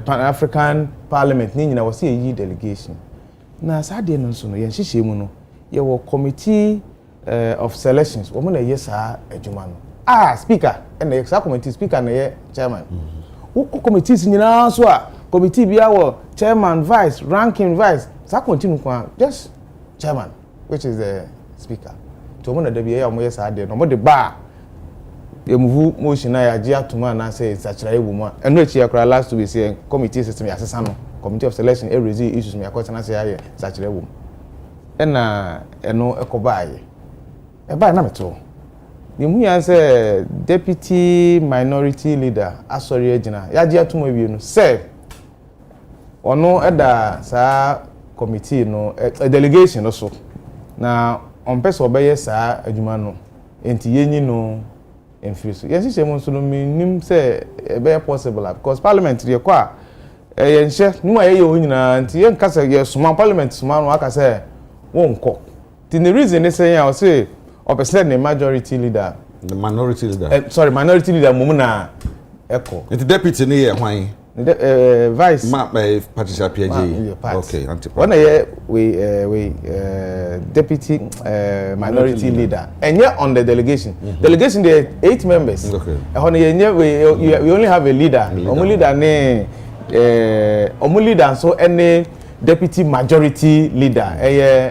Pan-African Parliament ni nyina wose yi delegation na saade no nso no ye hihye mu no ye wo committee of selections wo mo na ye saa adwuma no speaker and the committee speaker na ye chairman wo committees nyina so committee bia wo chairman vice ranking vice sa continue kwa just chairman which is the speaker to mo na da bia ye mo ye saade no mo de ba emuvu motion na ya ji atuma na say sachira ewu a eno echi akra last week say committee system ya sesa no committee of selection e raise issues me akwata na say ya sachira ewu ena eno ekoba ye e ba na meto ni mu ya say deputy minority leader asori agina ya ji atuma wi no say ono eda sa committee no delegation no so na on person obeye sa adwuma no enti yenyi no infuse yes she mo so no nim say e be possible because parliament dey kwa ye nche nu aye ye onyina nti ye nkasa ye suma parliament suma no aka say won ko the reason is say I say opposite the majority leader the minority leader minority leader mo na eko the deputy ni ye hwan vice Patricia PJ okay when we deputy minority leader and yet on the delegation delegation there 8 members okay we only have a leader only leader so any deputy majority leader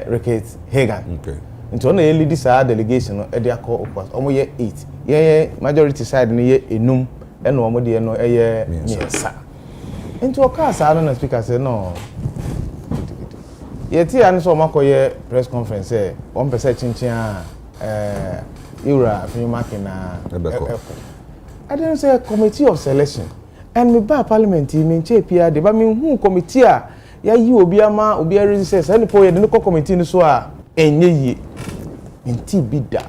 Ricket Hagan okay into on the lead this delegation no e dey call omo ye 8 ye majority side ni ye enum e no omo dey no ye miensa into okasa no na speaker say no yeti an so makoye press conference say one person chinchin Ira Fimakina Ebeko I didn't say committee of selection and me ba parliament me che pia de ba me hu committee a ya yi obi ama obi resist say any po ye de no committee no so a enye yi enti bida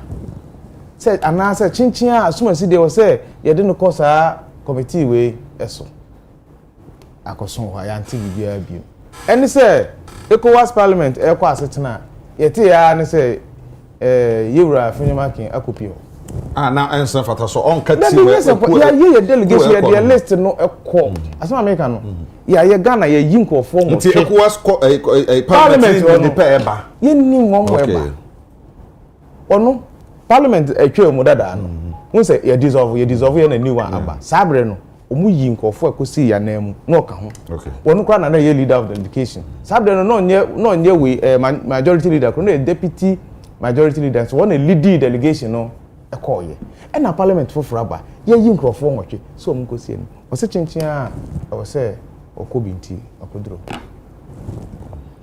say ana say chinchin a asuma si de wo say ye de no ko sa committee we eso akoson wa ya anti bibia bi eni say ECOWAS parliament e kwa asetena yete ya ne say Yewura Finyamakin akopio na ensa fata so on kati we ya ye delegation ya the list no ekọ asema America no ya ye Ghana ye yi nkofo mo nti ECOWAS parliament no pe eba ye ni mo eba ono parliament etwe mu dada no won say ye dissolve ye na new one aba sabre no omu yi nkofo ekosi ya na mu no ka ho wonu kwa na ye leader of the education sabre no nye we majority leader no deputy majority leader so one lead delegation no e call ye e na parliament for aba ye yi nkofo nwotwe so omu kosi eni o se chinchin a o se okobinti okodro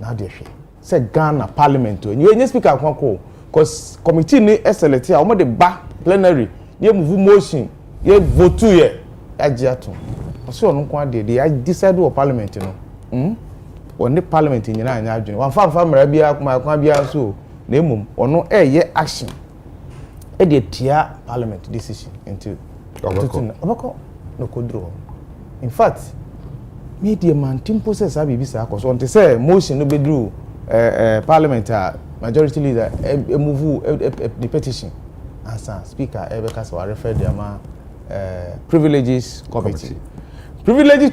na de hwe se Ghana parliament o nye speaker kwako cause committee ni select a o mo de ba plenary ye move motion ye vote ye agiato so onu kwa de decide o parliament no on parliament nyina anya adwene wan fa mara bia kwa bia so na emum ono ye action e de tia parliament decision into obako no kodro in fact media man team process abibi sa akoso on te say motion no bedru parliament majority leader move the petition answer speaker ebeka so refer them privileges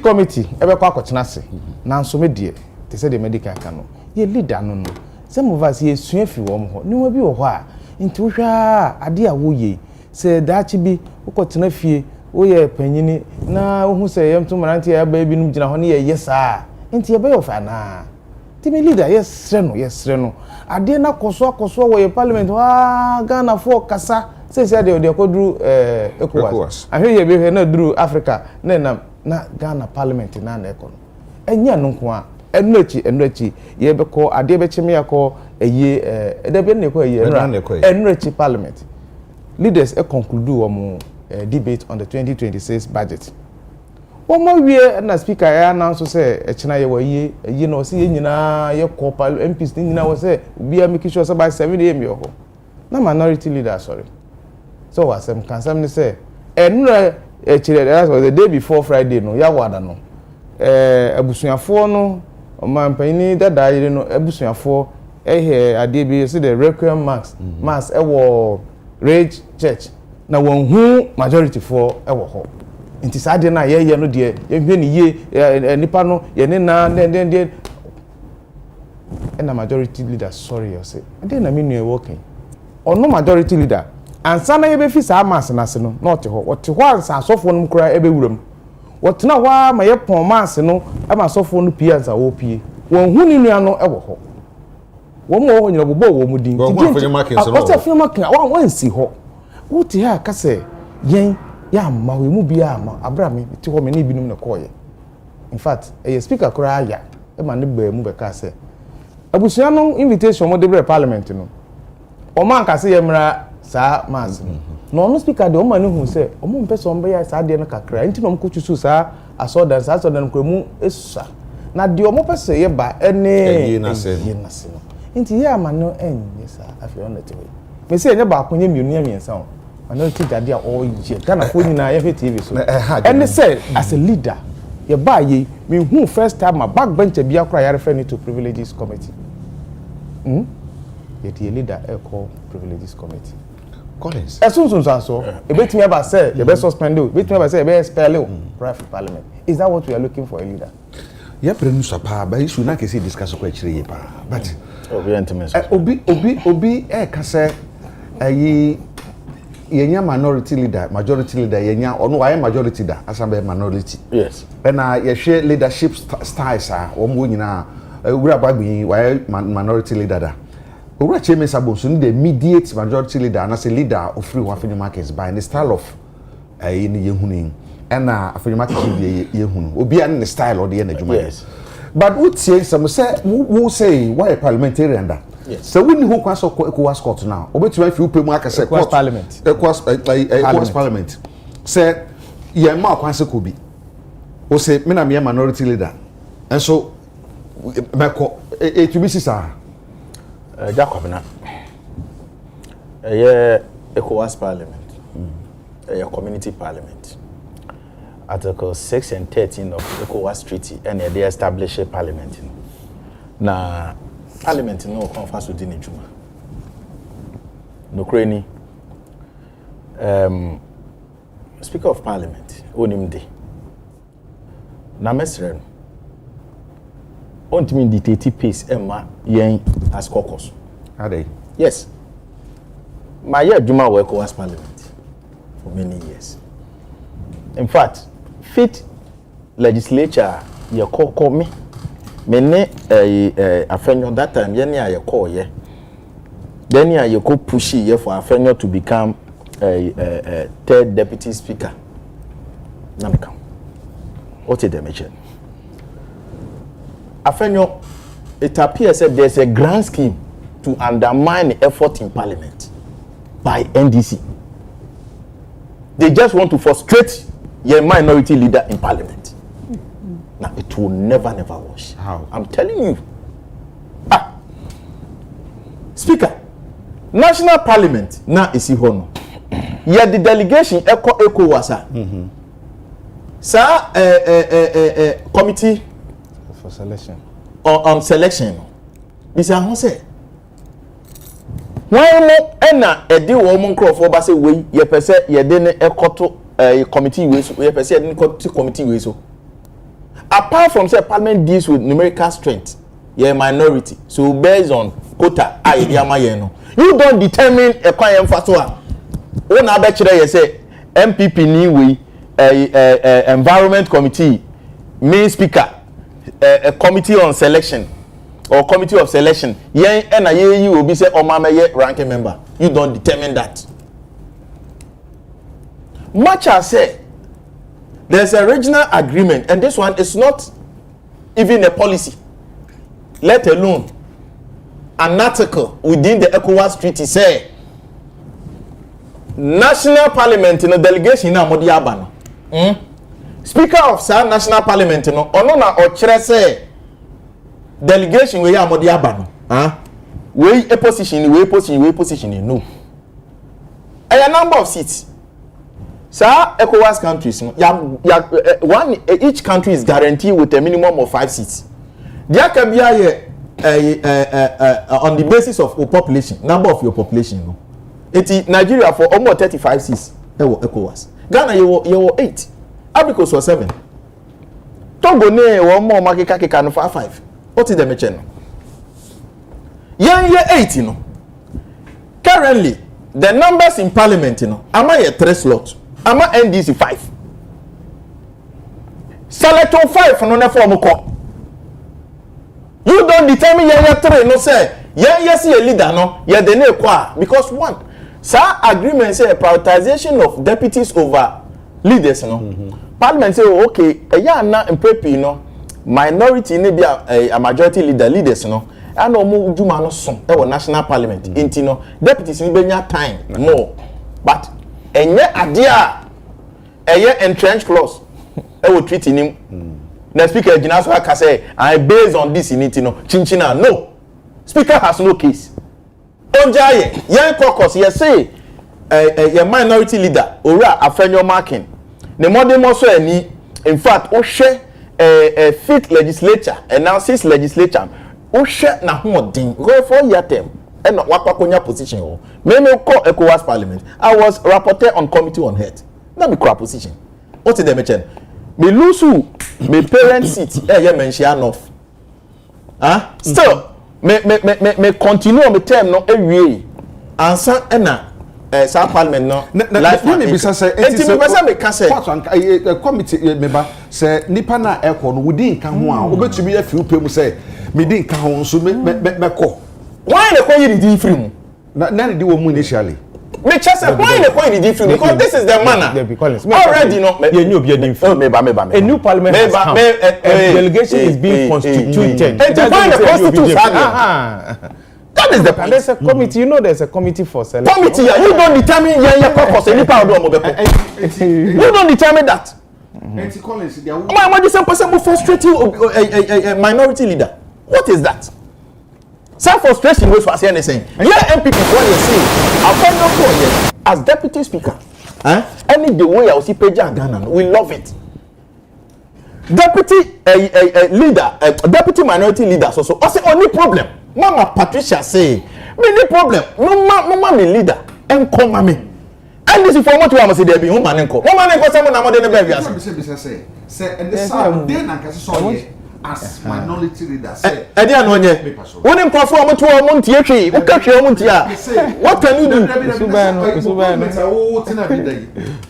committee ebeka akochena se na nso me de te say the medical kanu ye leader no some of us ye suafi wo mo ni wa bi wo ho a nti wo hwa ade a wo ye se daachi bi ukotena fie wo ye panyini na wo hu se yem to marante ya ba bi num gina ho ne ye yesa nti ye ba yo fa na ti me leader yes re no ade na koso wo ye parliament wa Ghana for kasa se de kodru ECOWAS ahwe ye be na duru Africa na Ghana parliament na ekono enya no nko a enrechi ye be ko ade be chime yakọ eye ede be ne ko eye enrechi parliament leaders conclude debate on the 2026 budget One more year na speaker ya announce say e china ye wa ye no say ye nyina ye ko MPs ni nyina was say obi a make sure say by 7 am yo ho. Na minority leader sorry. So was some can some say enura e chire that was the day before Friday no ya wada no. Abusuafo no omanpani dada yire no abusuafo ade bi say the requiem mass e wo Rage Church na won hu majority for e wo ho. Nti saade na ye no de ye hwe ni ye nipa no ye ne na den na majority leader sorry you say and na me nu e working ono majority leader ansa na ye be fi sa mass na se no not ho wote ho ansa asofo no kura e be wuram wote na ho ma ye pon mass no ama asofo no pie ansa wo pie won hu ni nua no e wo ho wo mo ho nyina bobo wo mu din wo afenye market so no wo afenye market wo si ho wote ha ka se yen ya ma we mu bia ma abra me ti ho me ni binum na koye in fact speaker kura ya e ma ne ba mu be ka se abusia no invitation mo de bre parliament no o man ka se ye mra sa mass no no speaker de o ma ne hu se o mo mpese o mbe ya sa de no kakra nti no mko chusu sa asodan ko mu esusa na de o mo pese ye ba ene na se no nti ya ma no enye sa afi on the way me se enye ba akonye mienu ya miensa o minority daddy all year Ghana for nyina ye TV so and say as a leader ye ba ye me hu first time my backbencher bia kra ya refer to privileges committee ye the leader e call privileges committee Collins esunsun so e betimi aba say ye be suspend o betimi aba say ye be expel o private parliament is that what we are looking for a leader ye prenu so pa ba issue na kesi discuss ko akire ye pa but obi ka say ayi yenya minority leader majority leader yenya ono waye majority da asambe minority yes na ye hwe leadership styles a wo mo nyina wura bagbi waye minority leader da wura cheme sabonso ni the immediate majority leader na say leader of free wafini markets by the style of ni yehunu na afini market yehunu obi an the style or the energy yes but what say some say who say why parliamentarian da yes. So when who kwans ECOWAS court now obetuma if you pay mu aka say court parliament ECOWAS parliament say ye ma kwans ko bi o say me na me minority leader and so meko to be sisa Agya Kwabena ECOWAS parliament community parliament Article 6 and 13 of ECOWAS treaty and they establish a parliament na Parliament no conference within Juma. No crane. Speaker of Parliament, Onimde. Na mesren. On to me dictate pace Emma yen as caucus. Are they? Yes. My year Juma work was Parliament for many years. In fact, fit legislature ye call me. Mene Afenyo that time yeni aye call ye. Then you go pushy ye for Afenyo to become third deputy speaker. Now become. What is the mission? Afenyo, it appears that there's a grand scheme to undermine the effort in parliament by NDC. They just want to frustrate your minority leader in parliament. Now it will never wash. How? I'm telling you. Speaker, National Parliament now is here. Yet the delegation echo was sir committee for selection on selection. Mr. Honse. Why mo ena edi wo mo nkrofo ba say we ye pese ye de ne ekoto committee we so ye pese ye de ne committee we so. Apart from say parliament deals with numerical strength, you're a minority. So based on quota, you don't determine a kwan emphasis. One abetchere you say MPP ni we environment committee, main speaker, a committee on selection or committee of selection. Yen and you will be say omama ranking member. You don't determine that. Much as say there's a regional agreement, and this one is not even a policy, let alone an article within the ECOWAS treaty say national parliament in a delegation in Amodiabano speaker of sa national parliament no ono na o kire say delegation we amode aba no we a position no a number of seats sa ECOWAS countries no one each country is guaranteed with a minimum of 5 seats there can be on the basis of your population, number of your population no. Nigeria for almost 35 seats ECOWAS. Ghana you 8. Abicos was 7. Togo ne one more makeka no 5. What is the mention no? Ye 8 no. Currently the numbers in parliament no am I 3 slots. Am I NDC 5. Selector 5 no na form ko. You don't determine your 3 no say yes a leader no ye the ne kwa because one sir agreement say prioritization of deputies over leaders no parliament say okay ya na mpepi no minority ne be a majority leaders no and omo djuma no so e national parliament enti no deputies ni benya time more but enye ade a eye entrenched clause e wo treaty nim the speaker gina so aka say I based on this in it no chinchina no speaker has no case ojaye yan caucus ye say a minority leader ora afenyo marking the modern mo so ani in fact o hwe fifth legislature and now sixth legislature o hwe na ho odin go for year term and wakwakonya position o me call ECOWAS parliament I was rapporteur on committee on health na be crap position what is the mention me lose me parent seat ye mention enough still me continue me term no ewie ansa na sa parliament no life me be say enti me pesa me ka say committee member say nipa na ekọ no wudi nka ho a obetumi ya fiu pem say me di nka ho so me ko why na ko yi di free mu na di wo mu initially me chese why na ko yi di free because this is the manner already no ye nyu obi di free me a new parliament has come delegation is being constituted and why the constitution that is the point. There's a committee, you know there's a committee for selection. Committee, you don't determine your caucus any power do you don't determine that. Enti Collins they are why the same person who frustrate a minority leader? What is that? Some frustration was for saying anything. Yeah, MPP what you say. I as deputy speaker. Any the way I will see Peja Ghana, we love it. Deputy leader, deputy minority leader so I say only problem. Mama Patricia say, me the problem. Mama me leader. Enko mami. And this is for what you want to say there be woman enko. Woman enko someone na mo dey be say and the same day na kase so here as minority leader say. E dey anu onye. Woni nkofo omo to omo ntie twi. Wo ka twi omo ntie a. What can you do?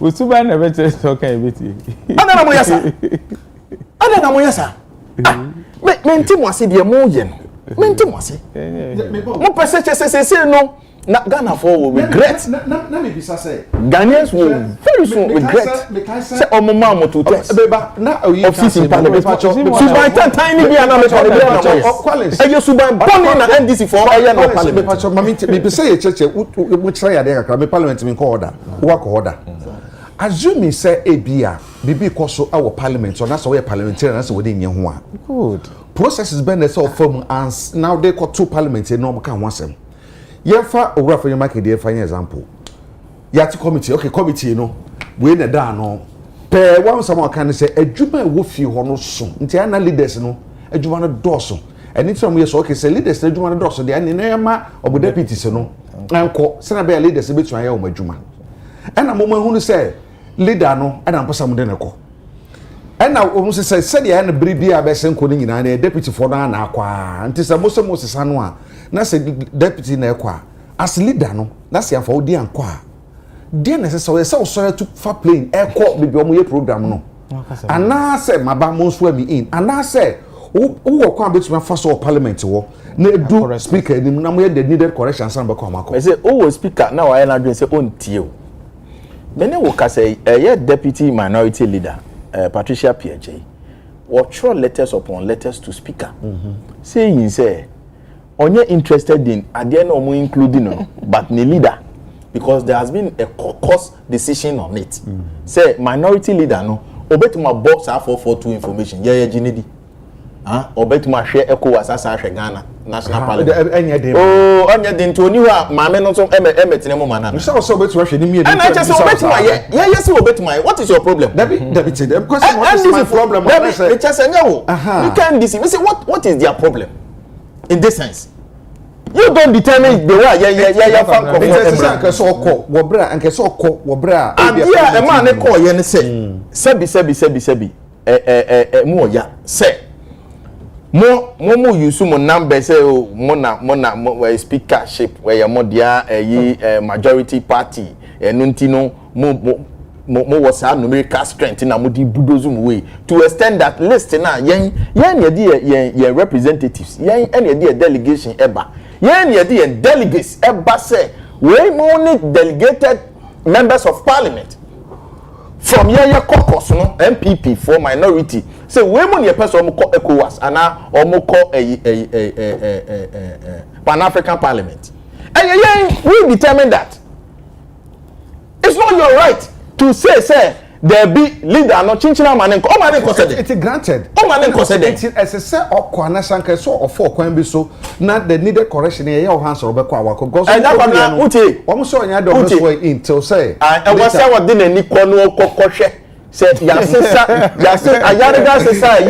Usuba na be tell so kan ebiti. Ana na mo yasa. Me ntimo ase de mo ye no. Menti mo say. Mo pese say no na Ghana for will regret. Na me bisa say. Ghanaians will very soon regret. Say omoma mo to test. Beba na oyi office in parliament. Suban tiny bi na me for the e you suban boni na NDC for eye no parliament. Me bisa ye cheche mo kira ya de kakra me parliament me ko order. Wo ko order. Assuming say ebia bibi koso awo parliament or na so we parliamentarian na so we dey nye ho a. Good. Processes been the sort from and now they got two parliaments in normal can once them. Yefa over for your market there for example. Yati committee, okay, committee no. We na da no. Per one someone can say a juma wo fi ho no so. Nti ana leaders no, a juma no doso. And it's some years okay say leaders na juma no doso they na ma obo deputies no. Anko, say na be leaders be twan ya o majuma. And a moment who say leader no, and am pasa mo de na ko. And now almost said the end bribia be senko ni nyina na deputy for na akwa nti se mo sesa no a na se deputy na ekwa as leader no na se afa odi ankwa de na se so so to fa plane ekọ bibi omo ye program no ana se maba mo so ami in ana se wo kwa betuma fa so parliament wo na edu speaker ni na mo ye the needed corrections and be come akọ I say o speaker na wa na dwen say on tie o bene wo ka say ye deputy minority leader Patricia PJ what throw letters upon letters to speaker saying say onye interested in at the end of including no but the leader because there has been a caucus decision on it say minority leader no obetuma box 442 information ye ginedi obetuma hwe ECOWAS asa hwe Ghana National Parliament onye de ntoni ho a maame no so emetene mo mana no so obetuma hwe ni mi and I just obetuma ye say obetuma what is your problem David say because what is my problem it just you can't deceive me say what is their problem in this sense. You don't determine the way yeah fan come. It's a so call wobra and so call wobra. Yeah, a man call you and say sebi mo ya say mo use mo number say mo speakership where your modia majority party enuntino mo was a numerical strength na mo di budozu way to extend that list na yen ye representatives yen any delegation eba yen ye delegates eba say we only delegated members of parliament from ye caucus no MPP for minority say we mo ne person mo call ECOWAS ana or mo call Pan-African Parliament and we determine that it's not your right to say there be leader no chinchina manen ko manen consider it granted manen consider it as say okwana sanka so of okwan bi so na the needed correction here your hands obekọ awako because and that one uche omo so nya do this way until say and we say what dey ni kono kokohwe say ya ayarega sesa yi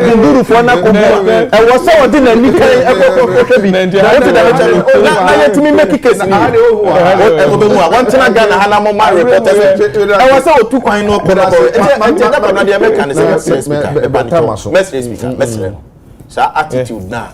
gunduru fo na kobu and we say what dey ni kan ekokohwe bi na yet me make case ni obemu a one tina Ghana hana mo ma reporters and we say otu kwan no kono that na dey American say speaker sa attitude na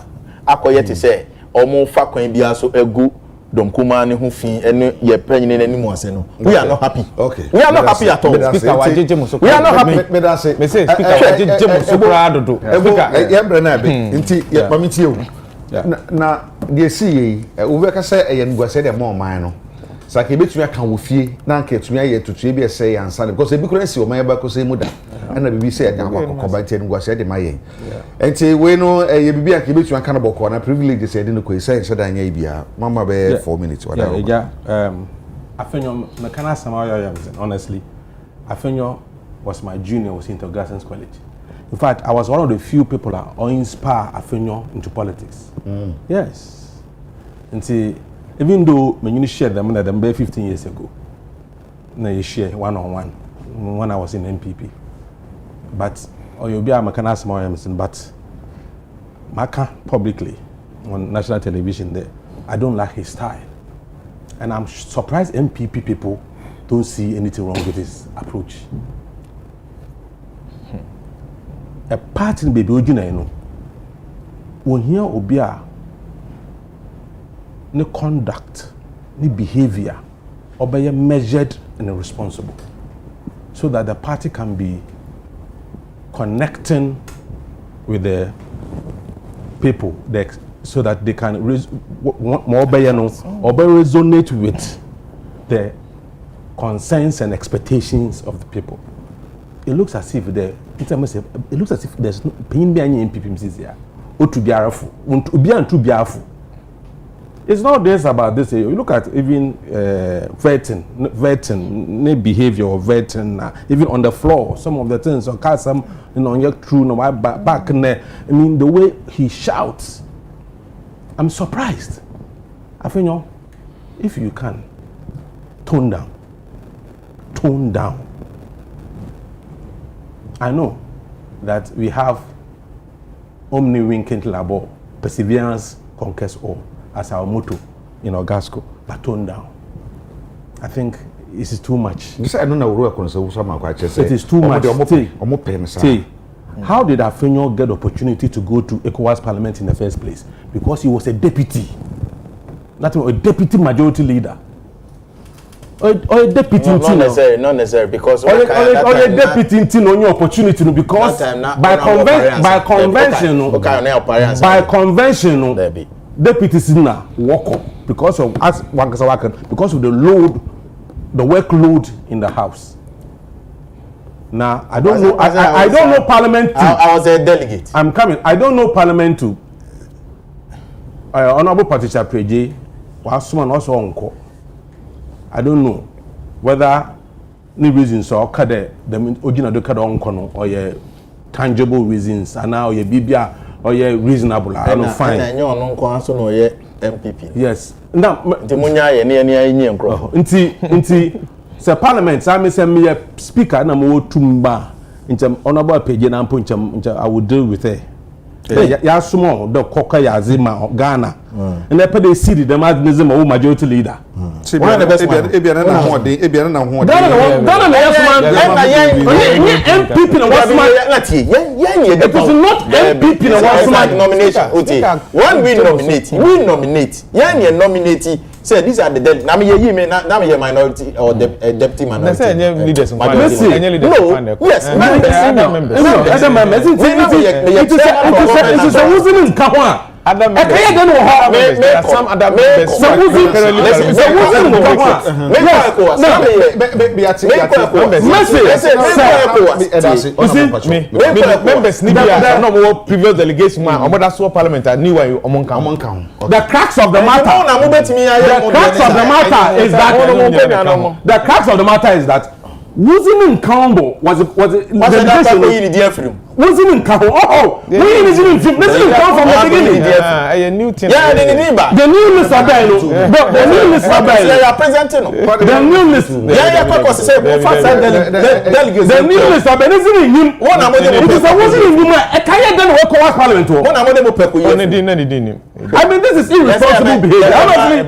akoye te say omo fa kwan bia so egu domkuma ne ho fin ene ye panyine nanimu ase no we are not happy we are not happy at all speaker wajeje muso we are not happy me say speaker wajeje muso kra dodo speaker ye bre na be nti ye pamiti o na de si yi wo be ka say ye nguase de mo man no saka betumi aka wo fie na anka etumi aye tutu bi ese ya ansa because ebi kura si o man ba ko say muda ana bibi say ya kwa ba nti nguase de maye enti we no ye bibi aka betumi aka no boko na privilege say de no ko say da anya bia mama be 4 minutes whatever Afenyo mekana sama ya honestly Afenyo was my junior was in Integrations College. In fact, I was one of the few people who inspired Afenyo into politics. Yes. And see, even though when you shared them, them 15 years ago, na you share one-on-one when I was in NPP. But you'll be a mechanic, but Maka publicly on national television there, I don't like his style. And I'm surprised MPP people don't see anything wrong with his approach. A party in baby ojina you know. When here obia ne conduct, ne behavior, obey measured and responsible, so that the party can be connecting with the people, so that they can resonate with the concerns and expectations of the people. It looks as if there's no pain behind MPP here. It's not this about this. You look at even vetting behavior or vetting, even on the floor, some of the things on some true no back there. I mean the way he shouts, I'm surprised. I think if you can tone down. I know that we have omni winking labor, perseverance conquers all as our motto in Ogasco, but tone down. I think this is too much. It is too much. Stay. How did Afenyo get the opportunity to go to ECOWAS Parliament in the first place? Because he was a deputy. Not a deputy majority leader. Or a deputy not necessary because or a deputy on your opportunity because by convention deputies now walk up because of as because of the workload in the house. Now I don't know. I don't know Parliament. I was a delegate. I'm coming. I don't know Parliament to. Honorable Patricia Preje was someone also on call. I don't know whether ni reasons so ka the ogina do ka do onko no or ye tangible reasons and now ye bibia or ye reasonable I no fine na enye ono nko aso no ye MPP yes na demunya ye ne anyi enkro nti se parliament say me speaker na mo tumba ncham honorable page na mpo ncham I will deal with her ya small the koka ya zima Ghana and they dey see the madnism of majority leader one of the best ebiana na ho de ebiana na ho de Ghana na yes man MPP na was man it is not MPP na was man nomination when we nominate nominate say these are the na me minority or the deputy minority say leaders no yes members it is a Muslim kahwa other members some other members members no previous delegation man oboda so parliament new one omonka the cracks of the matter is that Muslim Congo was wasn't in Kaho. We didn't come from the beginning. A new thing. Yeah, the new list of the new list of the presenting. The new list. Yeah, the new list of the one of them. It is a Muslim woman. I can't then work on parliament. One of them. I mean, this is irresponsible behavior. Honestly,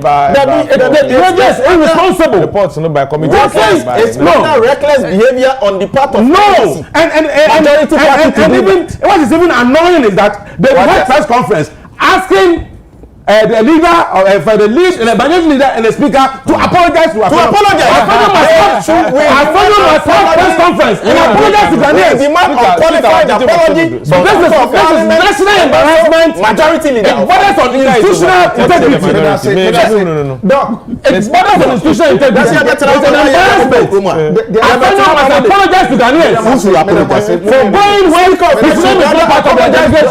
yes, irresponsible. Reports no by committee. It's not reckless behavior on the part of no, and even what is even annoying is that they had press conference asking the leader for the lead and the budget leader and the speaker to apologize to apologize. I followed my press conference and apologize to Ghanaians. Demand unqualified apology. So this is national embarrassment. Majority leader. It borders on institutional integrity. No. It borders on institutional integrity. It's an embarrassment. I apologize to Ghanaians for going when his name is not part of the delegation.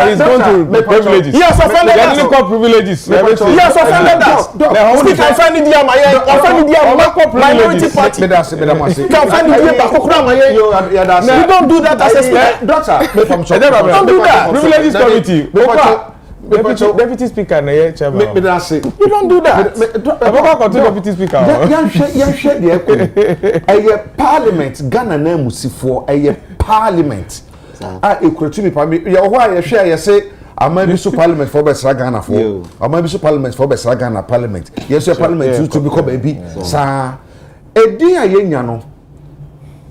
He's going to privileges. He has offended that. He has offended that. Speaker offended the minority party. You don't do that as a speaker. Don't do that. Privileges committee. Deputy speaker na ye chairman. You don't do that. Deputy speaker. Parliament Ghana na musifo parliament. Ekuratu pa me ya ho a ye hwe ya say Amabi so parliament for Besra Ghana for. Amabi so parliament for Besra Ghana parliament. Yes, your parliament to become baby. Sa edin a yenya no.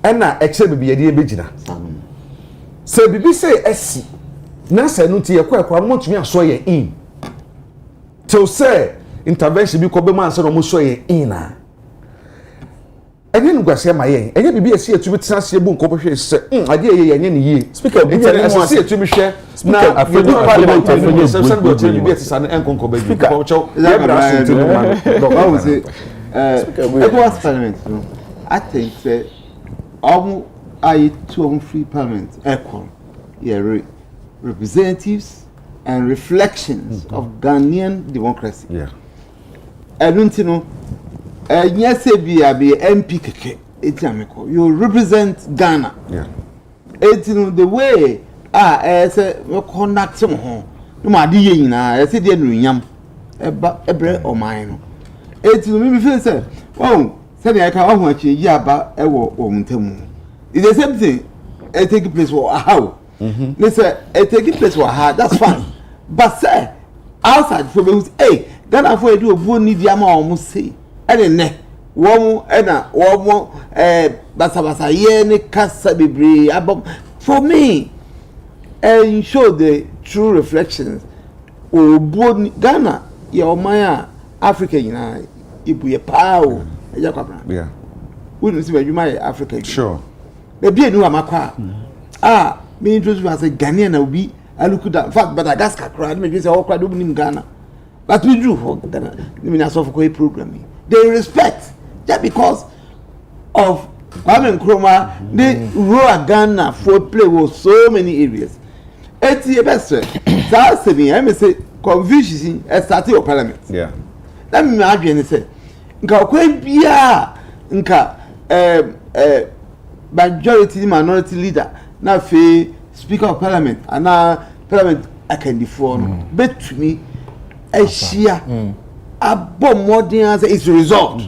Na eche bibi ye de begina. Se bibi say esi. Na se no tie kwa motumi aso ye in. Till say intervention bi ko be man say no mo so ye in na. Enye ngwase ma yen enye bibi esi etumi tsanse bu nko bohwe se ade ye enye ne yie speaker bi esi etumi hwe na afedu parliament enye se se bo tumi bi etisa na enkonko ba bi ko cho ye bra so tumi ma no I would say ECOWAS parliament no I think say I two free parliament equal representatives and reflections of Ghanaian democracy no yes, be MP keke. You represent Ghana. It's the way we conduct some home. No matter I said the nyam. Ebre o mine. It's me feel say, oh, say I can want you yaba ewo o muntemu. It's the same thing. It take place for how. Listen, it take place for how. That's fine. But say outside for me, hey, Ghana for do a need yama almost say. Ne womu ena womu basa ye ne kasa bebre abom for me and show the true reflections obo Ghana ye omaya Africa yina ibuye pao Agya Kwabena we don't see where Africa sure the be enu amakwa me introduce as a Ghanaian na obi alukuda in fact Madagascar crowd me say all crowd obi Ghana but we do for Ghana me na so for programming. They respect just because of Kwame Nkrumah. They rule Ghana for play with so many areas. Eti best that's me. I say confusion started your parliament. Yeah. Let me imagine say nka kwan bia nka majority minority leader na fe speaker of parliament ana parliament akandifo no betumi ehia abo modern as is result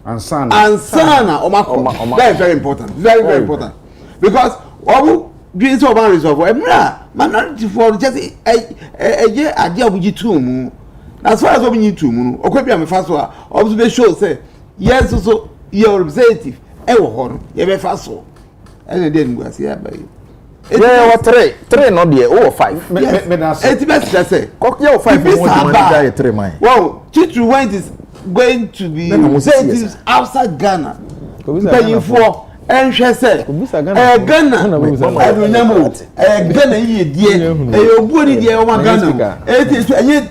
ansana omako very important very important because obu dream so ban resolve emra minority for just eye ade abuji tumu as far as obuji tumu okwabia me fa so a obu be show say yes so your representative ewo ho no ye be fa so ene dey nguase ya ba yi yeah what three no dey o 5 me na say it best say kokye o 5 mo dey 3 man wow Chitu when is going to be representatives outside Ghana paying for enhwe say Ghana adunamo Ghana yi die obu ni die o ma Ghana it is private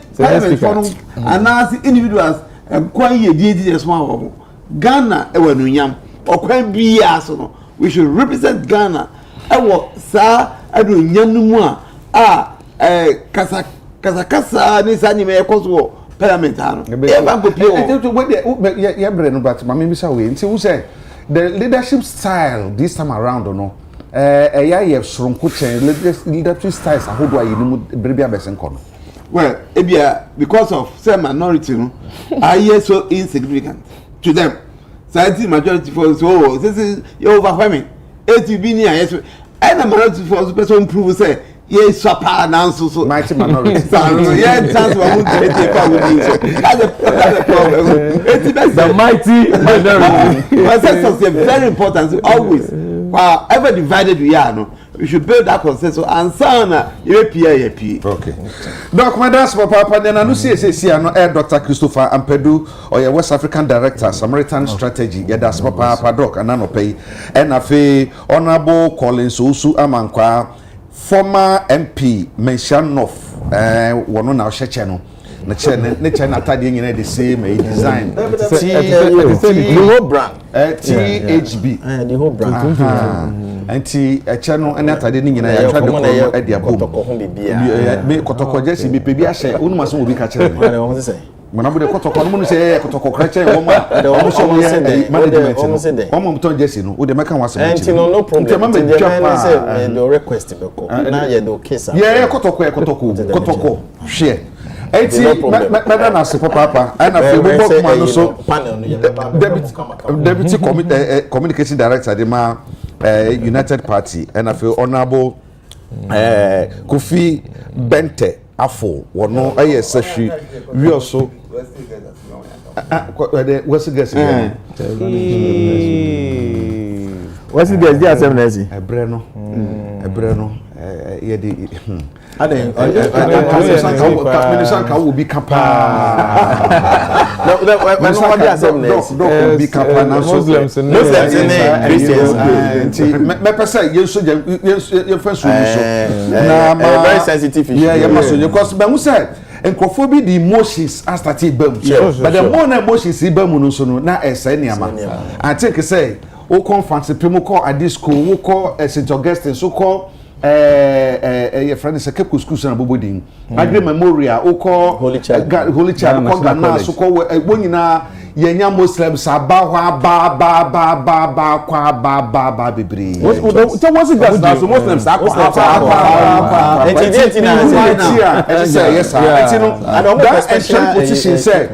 for anasi individuals kwan yi die small ho Ghana e wa nunyam okwan bia so no we should represent Ghana e wo sa adunyam no mu a kasa ni sa ni me ekoso parliament ano e go play ya bre no but mama mi say we nti who say the leadership style this time around no ya sronko chen leadership styles ahodo ayi ni mu bre bia besen kono well ebia because of some minority no are so insignificant to them society majority for so this is you overwhelming it be near yes and the minority for person prove say yes swapa na so mighty minority yeah chance we want to take part with you that's the problem the mighty minority consensus is very important always however divided we are no we should build that consensus and sana EPA okay doc madam papa then anu see ano Dr. Christopher Ampedu or your West African Director Samaritan Strategy yeah that's papa doc anano pay and afi honorable Collins Osu Amankwa former MP Mentionoff wono na ohyeche no na che ne che na tade nyina the same design the whole brand THB the whole brand anti eche no na tade ni nyina ya twa de ko ade abom me kotoko jesi me pebi ahye onu maso obi ka kire me mana bude kotoko no mu se kotoko kra che wo ma o so mo se management o mo mton jesi no o de meka wase mo chi no problem the request be ko na ye do case yeah kotoko share eti meda na se papa ana fe bo kuma no so deputy communication director de ma United Party ana fe honorable Kofi Bente Afo wono aye sahwi wi oso what's the guess what's the guess dia sem na si ebre no ye di aden minister ka wo bi kapa no dia sem na si bi kapa na Muslims and Christians me pesa ye so ye fa so na very sensitive issue yeah maso because be mu say enkofo bi the emotions are started bam but the more emotions bam no so no na esa niama I think say o conference primo call at this school wo call St. Augustine so call your friend is a kept school na bobodin agri memorial o call holy child call Ghana so call wonyina yenya Muslims aba ba bibri what's it that now so Muslims yes that position say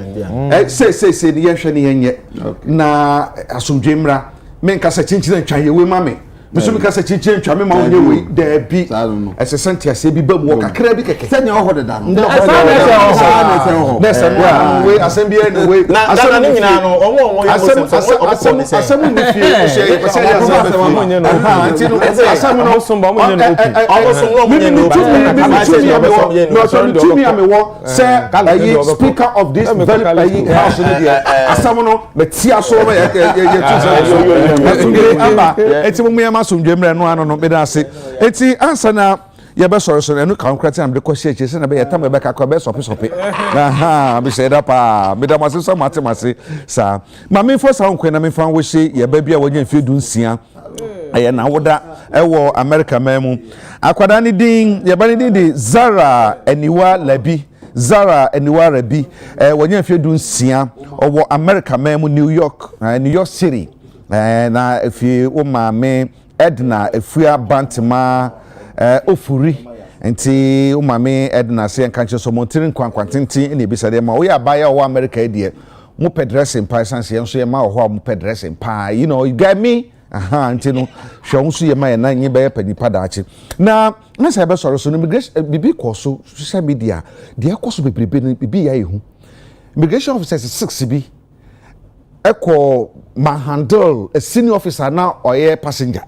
the yenhwe ne yenye na asomdwemra menka sa chinchina ntwaye we mame meso meka sa chinchina ntwame ma wonye we da bi ese sente ase bi bam wo kakra bi keke senya ho de da no nesa no we asembia no we asem ni nyina no omo asem ni fie she pese ya asem no somba mo nyene tumi ame wo say speaker of this very house asem no betia so no ye amba eti mo yema somdwemre no ano no bedase eti ansa na ye be so enu kan krati am de ko share se na be yetam be ka ko be sope aha be say da pa be da mase so mate sa ma me fo sa nkwen na me fan wo hye ye ba bia wo nya mfie dunsia aye na woda ewo America memu akwada ni din ye ba ni din de Zara Eniwa Labi Zara Eniwara bi wonye mfie du nsia owo America memu New York City na efie wo maame Edna efua Bantima ofuri nti wo maame Edna se enkanche so montirin kwankwantintin na ebisade ma wo ya baya wo America edie mo pedressing pa sanse enso ye ma wo ho mo pedressing pa you know you get me nti no hwe nso ye ma ye na nye be panipa daachi na say be soro so immigration bibi koso social media de koso bebrebe bibi ya ehu immigration officers 6 bi eko manhandle a senior officer na oye passenger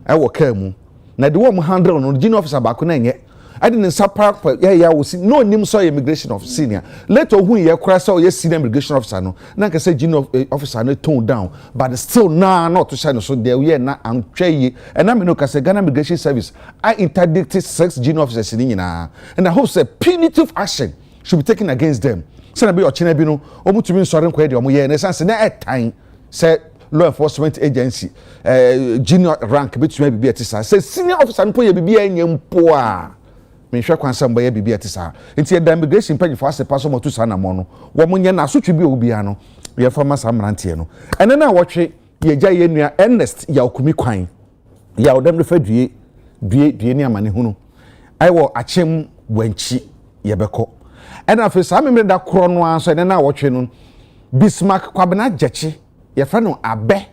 wo car mu na de wo handle no junior officer ba ko na nye ade ne sapa ya wo si no nim so immigration officer senior later hu ye kra so ye senior immigration officer no na ka say junior officer no tone down but still not to shine so there we na antwa ye and na me no ka say Ghana Immigration Service I interdicted 6 junior officers in nyina and I hope say punitive action should be taken against them say na be ochina bi no omutumi nsore nkwa de omo ye na sense na etan say law enforcement agency junior rank between bibi etisa say senior officer no ye bibi anyempo a menhwe kwansa mba ya bibia tisa nti the immigration page for ase paso motu sana mo no wo munye na asotwe bi obia no ye fama samrantie no ene na wotwe ye gya ye nua Ernest ya okumi kwan ya odem refa due ni amane hunu aiwo achem wanchi ye beko ena fe sa memre da kro no anso ene na wotwe no Bismarck Kwabena Gyeche ye fa no abe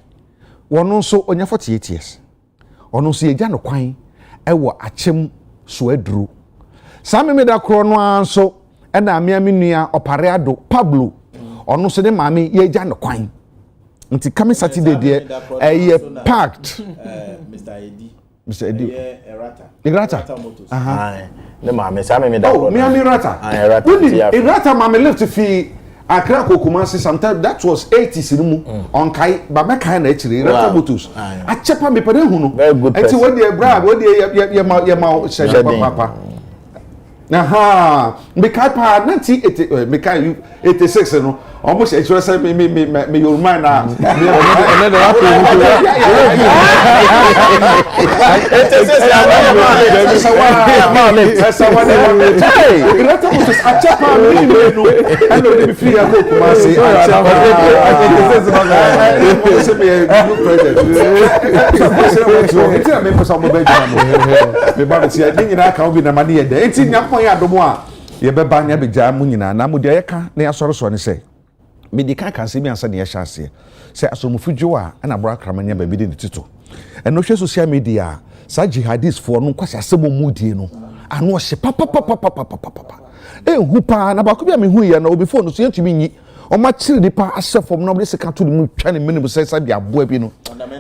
wono nso onya 48 years ono nso ye gya no kwan aiwo achem so aduru Sami me da kro no anso e na amia menua Opareado Pablo ono so de maame ye gya no kwan nti coming Saturday de ye packed Mr. Edi Erata ne maame sami me da kro me Erata Erata maame lift fi Accra Kokumasi sometimes that was 80s mu on kai ba me kai na chire Erata Motos a chepa me pede hu no nti wo de bra wo de ye ma shede papa aha mekai pa 1980 mekai 86 no almost actually say me your mind na another happen ye beba nya beja mu nyina na mu de yeka na ya soro so ne se medika kan se mi ansa ne ya hyase se asomufudwo a na bra kramanya ba bi de tito eno hwe social media sa jihadist fo no kwase asemo mudie no ano hye papa hu pa na ba ko bia me hu ye na obi fo no so yentumi nyi o ma chiri dipa asefom no be se ka to mu twa ne menu se sa bia boa bi no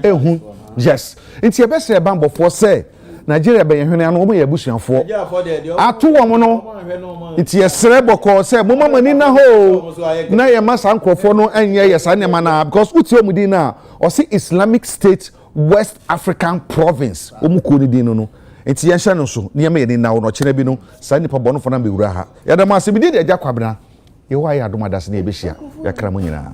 hu yes nti e be se ba mbofo se Nigeria be yehwene anu omo ye busuafo atu wo mo no iti yesre boko se mo mamani na ho na ye masa nkrofo no enye yesa ne mana because uti omudi na o se Islamic State West African Province omuko ni din no iti yehya no so ne ye na wo no kire bi no sa nipa bono fo na be wura ha ya da ma se bi de Agya Kwabena ye wa ya adoma das na ye be hia ya kra mo nyina